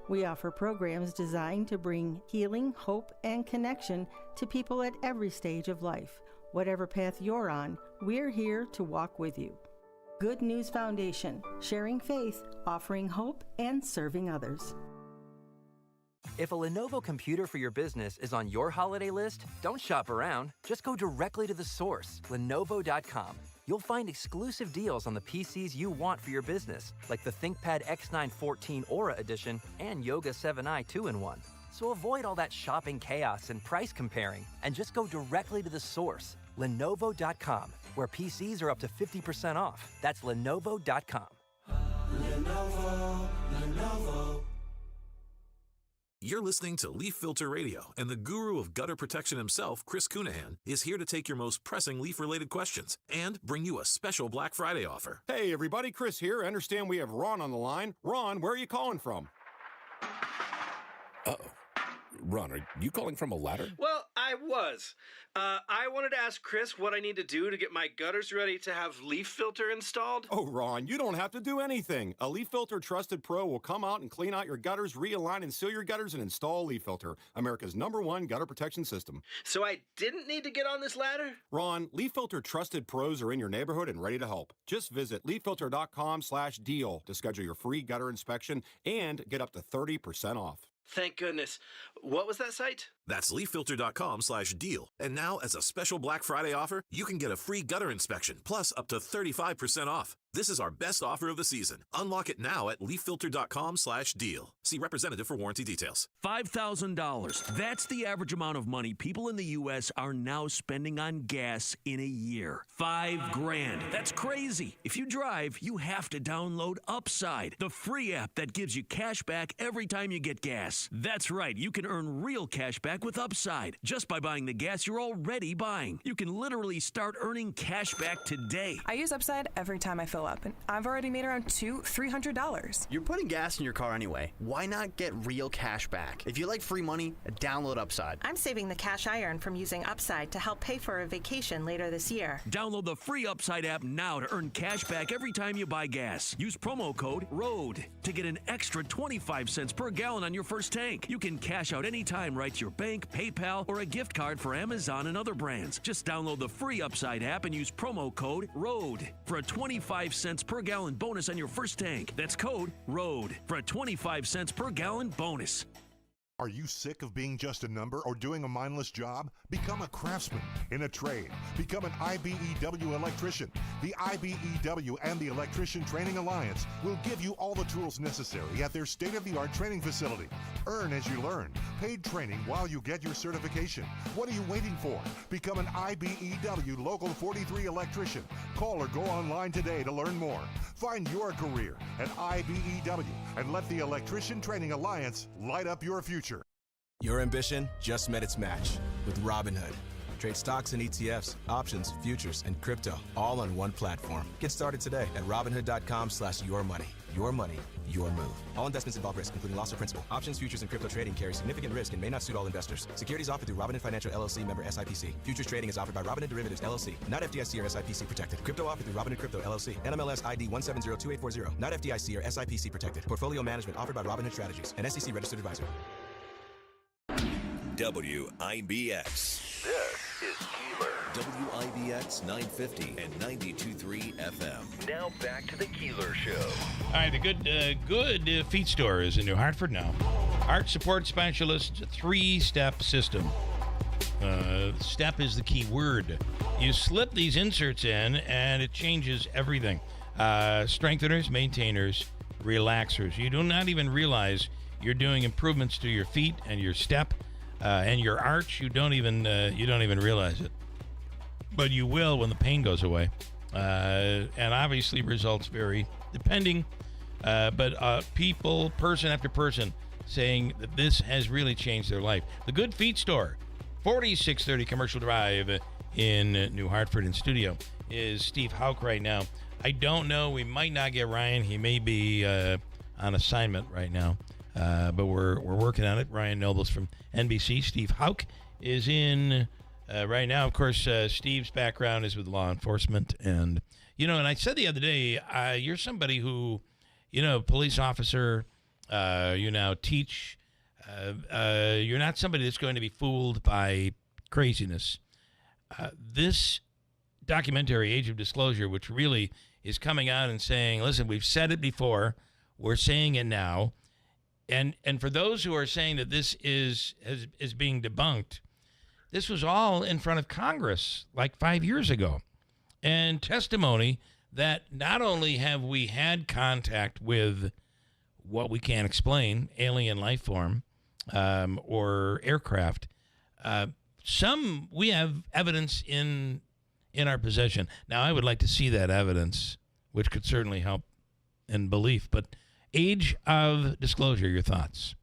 We offer programs designed to bring healing, hope, and connection to people at every stage of life. Whatever path you're on, we're here to walk with you. Good News Foundation, sharing faith, offering hope, and serving others. If a Lenovo computer for your business is on your holiday list, don't shop around. Just go directly to the source, Lenovo.com. You'll find exclusive deals on the PCs you want for your business, like the ThinkPad X9 14 Aura Edition and Yoga 7i 2-in-1. So avoid all that shopping chaos and price comparing, and just go directly to the source, Lenovo.com, where PCs are up to 50% off. That's Lenovo.com. Lenovo. You're listening to Leaf Filter Radio, and the guru of gutter protection himself, Chris Cunahan, is here to take your most pressing leaf-related questions and bring you a special Black Friday offer. Hey, everybody, Chris here. I understand we have Ron on the line. Ron, where are you calling from? Uh-oh. Ron, are you calling from a ladder? Well, I was. I wanted to ask Chris what I need to do to get my gutters ready to have leaf filter installed. Oh, Ron, you don't have to do anything. A Leaf Filter Trusted Pro will come out and clean out your gutters, realign and seal your gutters, and install Leaf Filter, America's #1 gutter protection system. So I didn't need to get on this ladder? Ron, Leaf Filter Trusted Pros are in your neighborhood and ready to help. Just visit leaffilter.com/deal to schedule your free gutter inspection and get up to 30% off. Thank goodness. What was that site? That's leaffilter.com/deal. And now, as a special Black Friday offer, you can get a free gutter inspection, plus up to 35% off. This is our best offer of the season. Unlock it now at leaffilter.com/deal. See representative for warranty details. $5,000. That's the average amount of money people in the U.S. are now spending on gas in a year. $5,000. That's crazy. If you drive, you have to download Upside, the free app that gives you cash back every time you get gas. That's right. You can earn real cash back with Upside just by buying the gas you're already buying. You can literally start earning cash back today. I use Upside every time I fill up, and I've already made around $300. You're putting gas in your car anyway. Why not get real cash back? If you like free money, download Upside. I'm saving the cash I earn from using Upside to help pay for a vacation later this year. Download the free Upside app now to earn cash back every time you buy gas. Use promo code ROAD to get an extra 25 cents per gallon on your first tank. You can cash out anytime right to your bank, PayPal, or a gift card for Amazon and other brands. Just download the free Upside app and use promo code ROAD for a 25 cents per gallon bonus on your first tank. That's code ROAD for a 25 cents per gallon bonus. Are you sick of being just a number or doing a mindless job? Become a craftsman in a trade. Become an IBEW electrician. The IBEW and the Electrician Training Alliance will give you all the tools necessary at their state-of-the-art training facility. Earn as you learn. Paid training while you get your certification. What are you waiting for? Become an IBEW Local 43 electrician. Call or go online today to learn more. Find your career at IBEW and let the Electrician Training Alliance light up your future. Your ambition just met its match with Robinhood. Trade stocks and ETFs, options, futures, and crypto all on one platform. Get started today at Robinhood.com/yourmoney. Your money, your move. All investments involve risk, including loss of principal. Options, futures, and crypto trading carry significant risk and may not suit all investors. Securities offered through Robinhood Financial LLC, member SIPC. Futures trading is offered by Robinhood Derivatives LLC, not FDIC or SIPC protected. Crypto offered through Robinhood Crypto LLC, NMLS ID 1702840, not FDIC or SIPC protected. Portfolio management offered by Robinhood Strategies, an SEC registered advisor. WIBX. This is Keeler. WIBX 950 and 92.3 FM. Now back to the Keeler Show. All right, the good feet store is in New Hartford now. Art support specialist, 3-step system. Step is the key word. You slip these inserts in, and it changes everything. Strengtheners, maintainers, relaxers. You do not even realize you're doing improvements to your feet and your step. And your arch, you don't even realize it, but you will when the pain goes away. And obviously, results vary depending. But people, person after person, saying that this has really changed their life. The Good Feet Store, 4630 Commercial Drive in New Hartford. In studio is Steve Hauk right now. I don't know. We might not get Ryan. He may be on assignment right now. But we're working on it. Ryan Nobles from NBC. Steve Hauk is in right now. Of course, Steve's background is with law enforcement. And, and I said the other day, you're somebody who, police officer, you now teach. You're not somebody that's going to be fooled by craziness. This documentary, Age of Disclosure, which really is coming out and saying, listen, we've said it before. We're saying it now. And for those who are saying that this is being debunked, this was all in front of Congress like 5 years ago. And testimony that not only have we had contact with what we can't explain, alien life form or aircraft, some we have evidence in our possession. Now, I would like to see that evidence, which could certainly help in belief, but Age of Disclosure, your thoughts?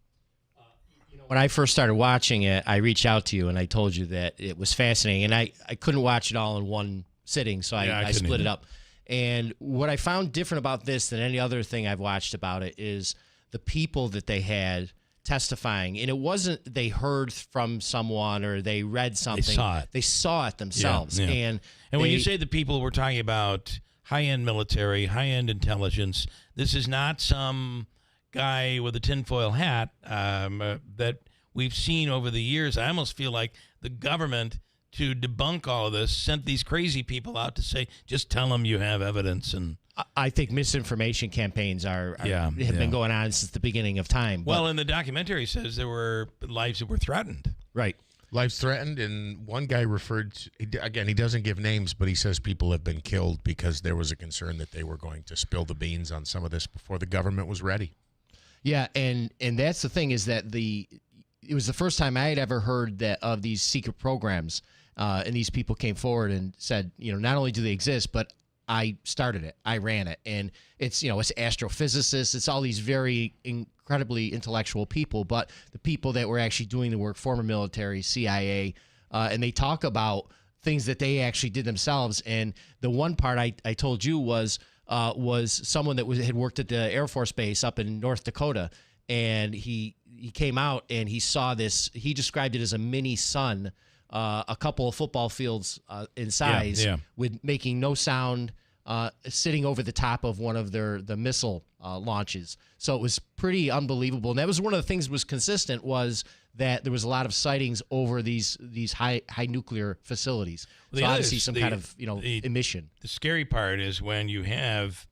When I first started watching it, I reached out to you and I told you that it was fascinating. And I couldn't watch it all in one sitting, so I split it up. And what I found different about this than any other thing I've watched about it is the people that they had testifying, and it wasn't they heard from someone or they read something. They saw it. They saw it themselves. Yeah. And when you say the people, we're talking about high-end military, high-end intelligence. This is not some guy with a tinfoil hat that we've seen over the years. I almost feel like the government, to debunk all of this, sent these crazy people out to say, just tell them you have evidence. And I think misinformation campaigns have been going on since the beginning of time. Well, and the documentary says there were lives that were threatened. Right. Lives threatened, and one guy referred to, again, he doesn't give names, but he says people have been killed because there was a concern that they were going to spill the beans on some of this before the government was ready. Yeah, and that's the thing, is that it was the first time I had ever heard that of these secret programs, and these people came forward and said, not only do they exist, but I started it, I ran it, and it's astrophysicists, it's all these very incredibly intellectual people, but the people that were actually doing the work, former military, CIA, and they talk about things that they actually did themselves. And the one part I told you was someone that had worked at the Air Force Base up in North Dakota, and he came out and he saw this. He described it as a mini sun, a couple of football fields in size, with making no sound, sitting over the top of one of the missile launches. So it was pretty unbelievable. And that was one of the things that was consistent, was that there was a lot of sightings over these high nuclear facilities. Well, so obviously some kind of emission. The scary part is when you have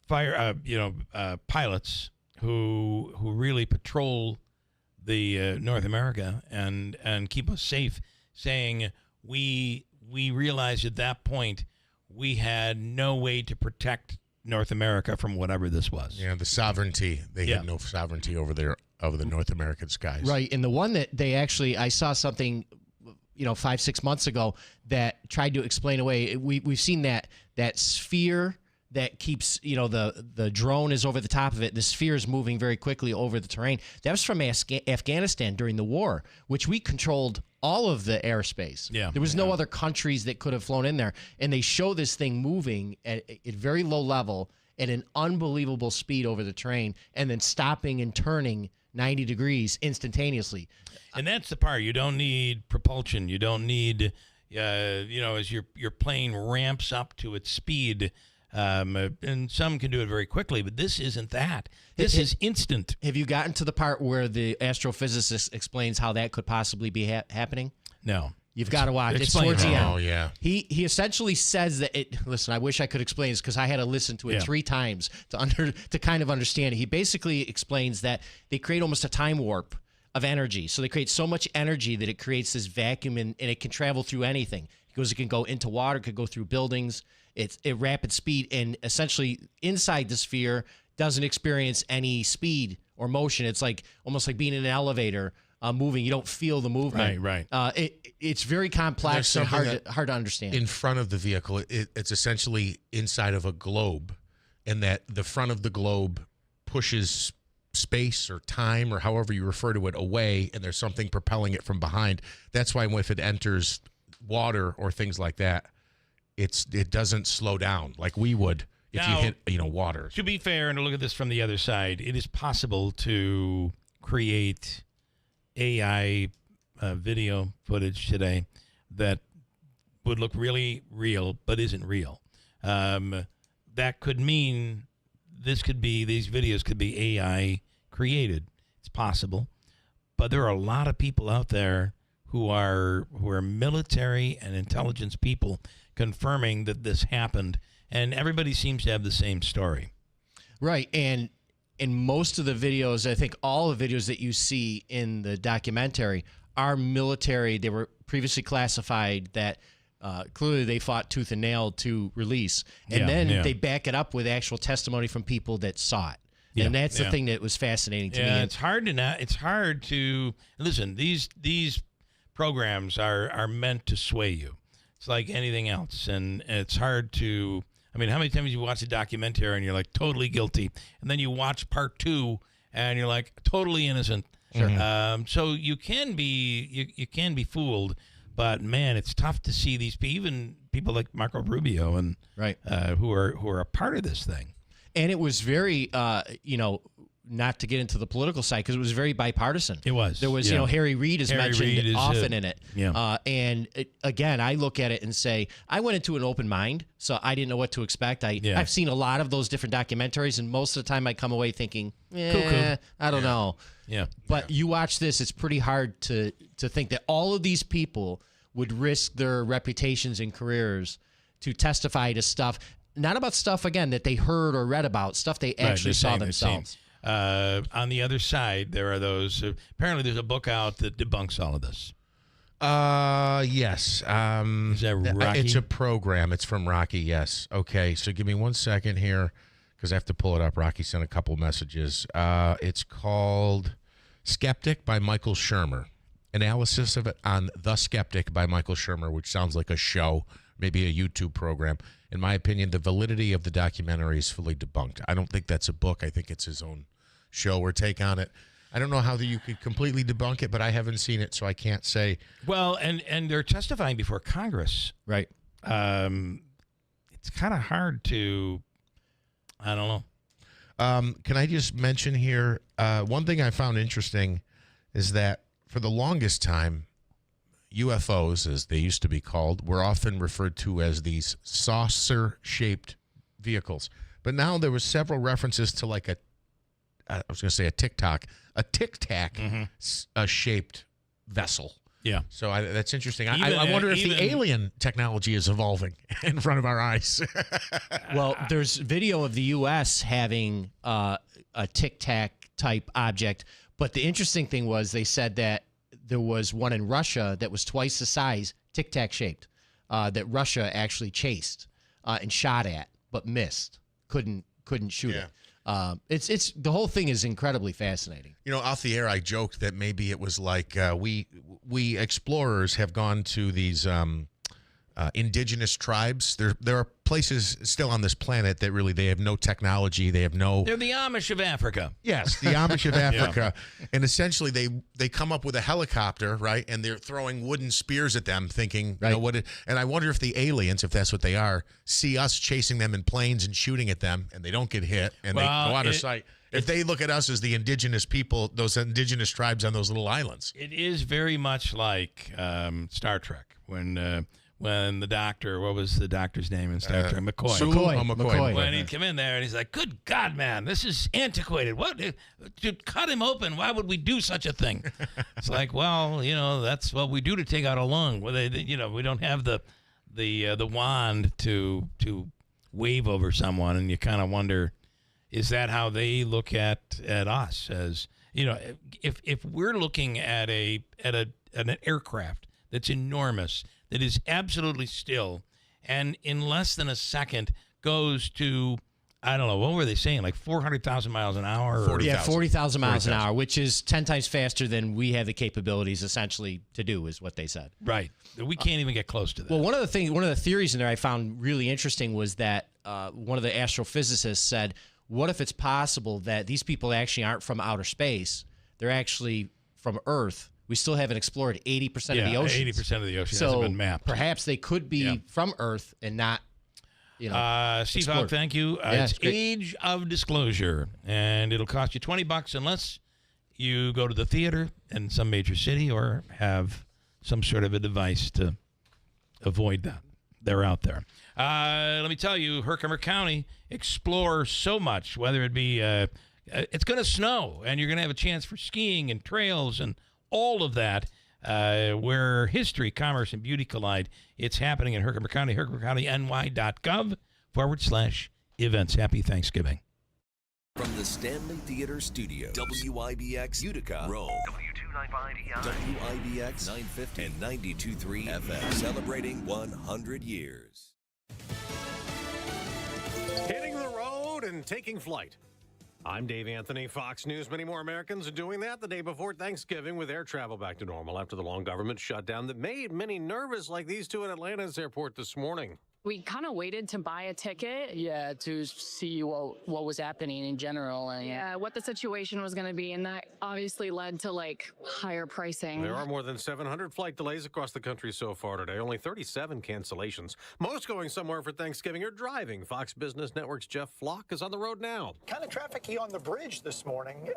pilots who really patrol the North America and keep us safe, saying we realized at that point we had no way to protect North America from whatever this was. Yeah, the sovereignty. They had no sovereignty over the North American skies. Right, and the one that they actually, I saw something 5-6 months ago that tried to explain away. We've seen that sphere that keeps, the drone is over the top of it. The sphere is moving very quickly over the terrain. That was from Afghanistan during the war, which we controlled all of the airspace. Yeah, there was no other countries that could have flown in there. And they show this thing moving at very low level at an unbelievable speed over the terrain, and then stopping and turning 90 degrees instantaneously. And that's the part. You don't need propulsion. You don't need, as your plane ramps up to its speed. And some can do it very quickly, but this isn't that. This is instant. Have you gotten to the part where the astrophysicist explains how that could possibly be happening? No. You've got to watch. It's Explain towards it. the end. Oh, yeah. He essentially says that listen, I wish I could explain this because I had to listen to it 3 times to kind of understand it. He basically explains that they create almost a time warp of energy. So they create so much energy that it creates this vacuum, and it can travel through anything. He goes, it can go into water, it could go through buildings. It's at rapid speed, and essentially inside the sphere doesn't experience any speed or motion. It's almost like being in an elevator moving. You don't feel the movement. Right. It's very complex and hard to understand. In front of the vehicle, it's essentially inside of a globe, and that the front of the globe pushes space or time or however you refer to it away, and there's something propelling it from behind. That's why if it enters water or things like that, it doesn't slow down like we would if you hit water. To be fair, and to look at this from the other side, it is possible to create AI video footage today that would look really real but isn't real. That could mean these videos could be AI created. It's possible, but there are a lot of people out there who are military and intelligence people confirming that this happened, and everybody seems to have the same story. Right, and in most of the videos, I think all the videos that you see in the documentary are military. They were previously classified that clearly they fought tooth and nail to release, and then they back it up with actual testimony from people that saw it. And that's the thing that was fascinating to me. It's hard to listen. These programs are meant to sway you. It's like anything else, and it's hard to. I mean, how many times you watch a documentary and you're like totally guilty, and then you watch part 2 and you're like totally innocent. Sure. So you can be fooled, but man, it's tough to see these even people like Marco Rubio and who are a part of this thing. And it was very not to get into the political side, because it was very bipartisan. It was. There was, Harry Reid is mentioned often in it. Yeah. Again, I look at it and say, I went into an open mind, so I didn't know what to expect. I've seen a lot of those different documentaries, and most of the time I come away thinking, I don't know. Yeah. But you watch this, it's pretty hard to think that all of these people would risk their reputations and careers to testify to stuff, not about stuff, again, that they heard or read about, stuff they actually saw themselves. On the other side, there are those. Apparently, there's a book out that debunks all of this. Yes. Is that Rocky? It's a program. It's from Rocky, yes. Okay, so give me 1 second here because I have to pull it up. Rocky sent a couple messages. It's called Skeptic by Michael Shermer. Analysis of it on The Skeptic by Michael Shermer, which sounds like a show, maybe a YouTube program. In my opinion, the validity of the documentary is fully debunked. I don't think that's a book. I think it's his own show or take on it. I don't know how you could completely debunk it, but I haven't seen it, so I can't say. Well, and they're testifying before Congress. Right. It's kind of hard to, I don't know. Can I just mention here, one thing I found interesting is that for the longest time, UFOs, as they used to be called, were often referred to as these saucer-shaped vehicles. But now there were several references to like I was going to say a tic-tac shaped vessel. Yeah. So that's interesting. I wonder if the alien technology is evolving in front of our eyes. Well, there's video of the U.S. having a tic-tac type object. But the interesting thing was they said that there was one in Russia that was twice the size, tic-tac shaped, that Russia actually chased and shot at, but missed. Couldn't shoot it. It's the whole thing is incredibly fascinating. Off the air, I joked that maybe it was like we explorers have gone to these indigenous tribes. There are places still on this planet that really they have no technology. They're the Amish of Africa. Yes, the Amish of Africa. Yeah. And essentially they come up with a helicopter, right? And they're throwing wooden spears at them thinking, and I wonder if the aliens, if that's what they are, see us chasing them in planes and shooting at them and they don't get hit and they go out of sight. If they look at us as the indigenous people, those indigenous tribes on those little islands. It is very much like Star Trek when the doctor, what was the doctor's name in Star Trek? McCoy. When he'd come in there and he's like, good God, man, this is antiquated. What? To cut him open, why would we do such a thing? It's like, well, that's what we do to take out a lung. Well, we don't have the wand to wave over someone, and you kind of wonder, is that how they look at us? As if we're looking at an aircraft that's enormous, that is absolutely still, and in less than a second goes to, I don't know, what were they saying, like 400,000 miles an hour? 40,000 miles an hour, which is 10 times faster than we have the capabilities essentially to do, is what they said. Right. We can't even get close to that. Well, one of the theories in there I found really interesting was that one of the astrophysicists said, what if it's possible that these people actually aren't from outer space? They're actually from Earth. We still haven't explored 80% of the ocean. 80% of the ocean hasn't been mapped. Perhaps they could be from Earth and not, Steve Hogg, thank you. It's Age of Disclosure, and it'll cost you $20 unless you go to the theater in some major city or have some sort of a device to avoid that. They're out there. Let me tell you, Herkimer County explores so much, whether it be it's going to snow, and you're going to have a chance for skiing and trails and all of that, where history, commerce, and beauty collide. It's happening in Herkimer County, herkimercounty.gov/events. Happy Thanksgiving. From the Stanley Theater Studio, WIBX Utica, Rome, W295EI, WIBX 950 and 92.3 FM, celebrating 100 years. Hitting the road and taking flight. I'm Dave Anthony, Fox News. Many more Americans are doing that the day before Thanksgiving with air travel back to normal after the long government shutdown that made many nervous, like these two at Atlanta's airport this morning. We kind of waited to buy a ticket. Yeah, to see what was happening in general. And What the situation was going to be, and that obviously led to like higher pricing. There are more than 700 flight delays across the country so far today. Only 37 cancellations. Most going somewhere for Thanksgiving or driving. Fox Business Network's Jeff Flock is on the road now. Kind of trafficy on the bridge this morning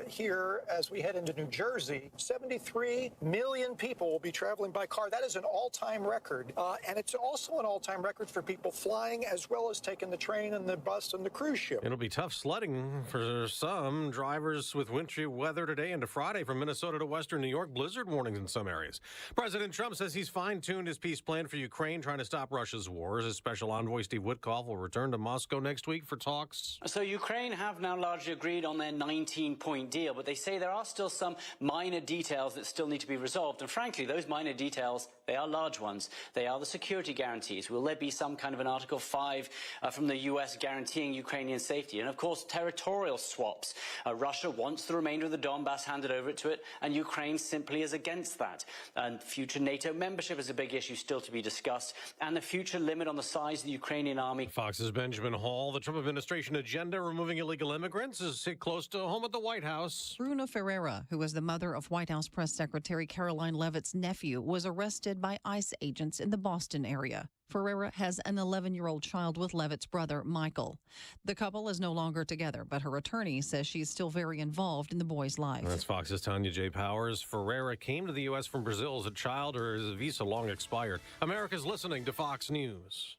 here as we head into New Jersey. 73 million people will be traveling by car. That is an all-time record. And it's also an all-time record for people flying as well as taking the train and the bus and the cruise ship. It'll be tough sledding for some drivers with wintry weather today into Friday from Minnesota to western New York. Blizzard warnings in some areas. President Trump says he's fine-tuned his peace plan for Ukraine, trying to stop Russia's wars. His special envoy Steve Witkoff will return to Moscow next week for talks. So Ukraine have now largely agreed on their 19-point deal, but they say there are still some minor details that still need to be resolved. And frankly, those minor details, they are large ones. They are the security guarantees. Will there be some kind of an Article 5 from the U.S. guaranteeing Ukrainian safety? And, of course, territorial swaps. Russia wants the remainder of the Donbass handed over to it, and Ukraine simply is against that. And future NATO membership is a big issue still to be discussed, and the future limit on the size of the Ukrainian army. Fox's Benjamin Hall. The Trump administration agenda removing illegal immigrants is hit close to home at the White House. Bruna Ferreira, who was the mother of White House Press Secretary Caroline Leavitt's nephew, was arrested by ICE agents in the Boston area. Ferreira has an 11-year-old child with Leavitt's brother, Michael. The couple is no longer together, but her attorney says she's still very involved in the boy's life. That's Fox's Tanya J. Powers. Ferreira came to the U.S. from Brazil as a child. Her visa long expired. America's listening to Fox News.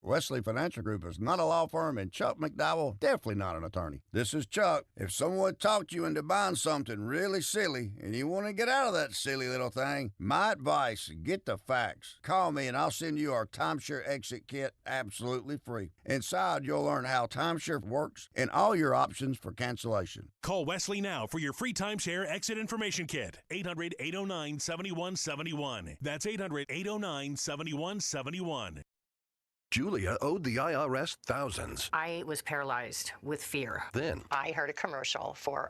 Wesley Financial Group is not a law firm, and Chuck McDowell definitely not an attorney. This is Chuck. If someone talked you into buying something really silly and you want to get out of that silly little thing, my advice, get the facts. Call me and I'll send you our timeshare exit kit absolutely free. Inside, you'll learn how timeshare works and all your options for cancellation. Call Wesley now for your free timeshare exit information kit. 800-809-7171. That's 800-809-7171. Julia owed the IRS thousands. I was paralyzed with fear. Then I heard a commercial for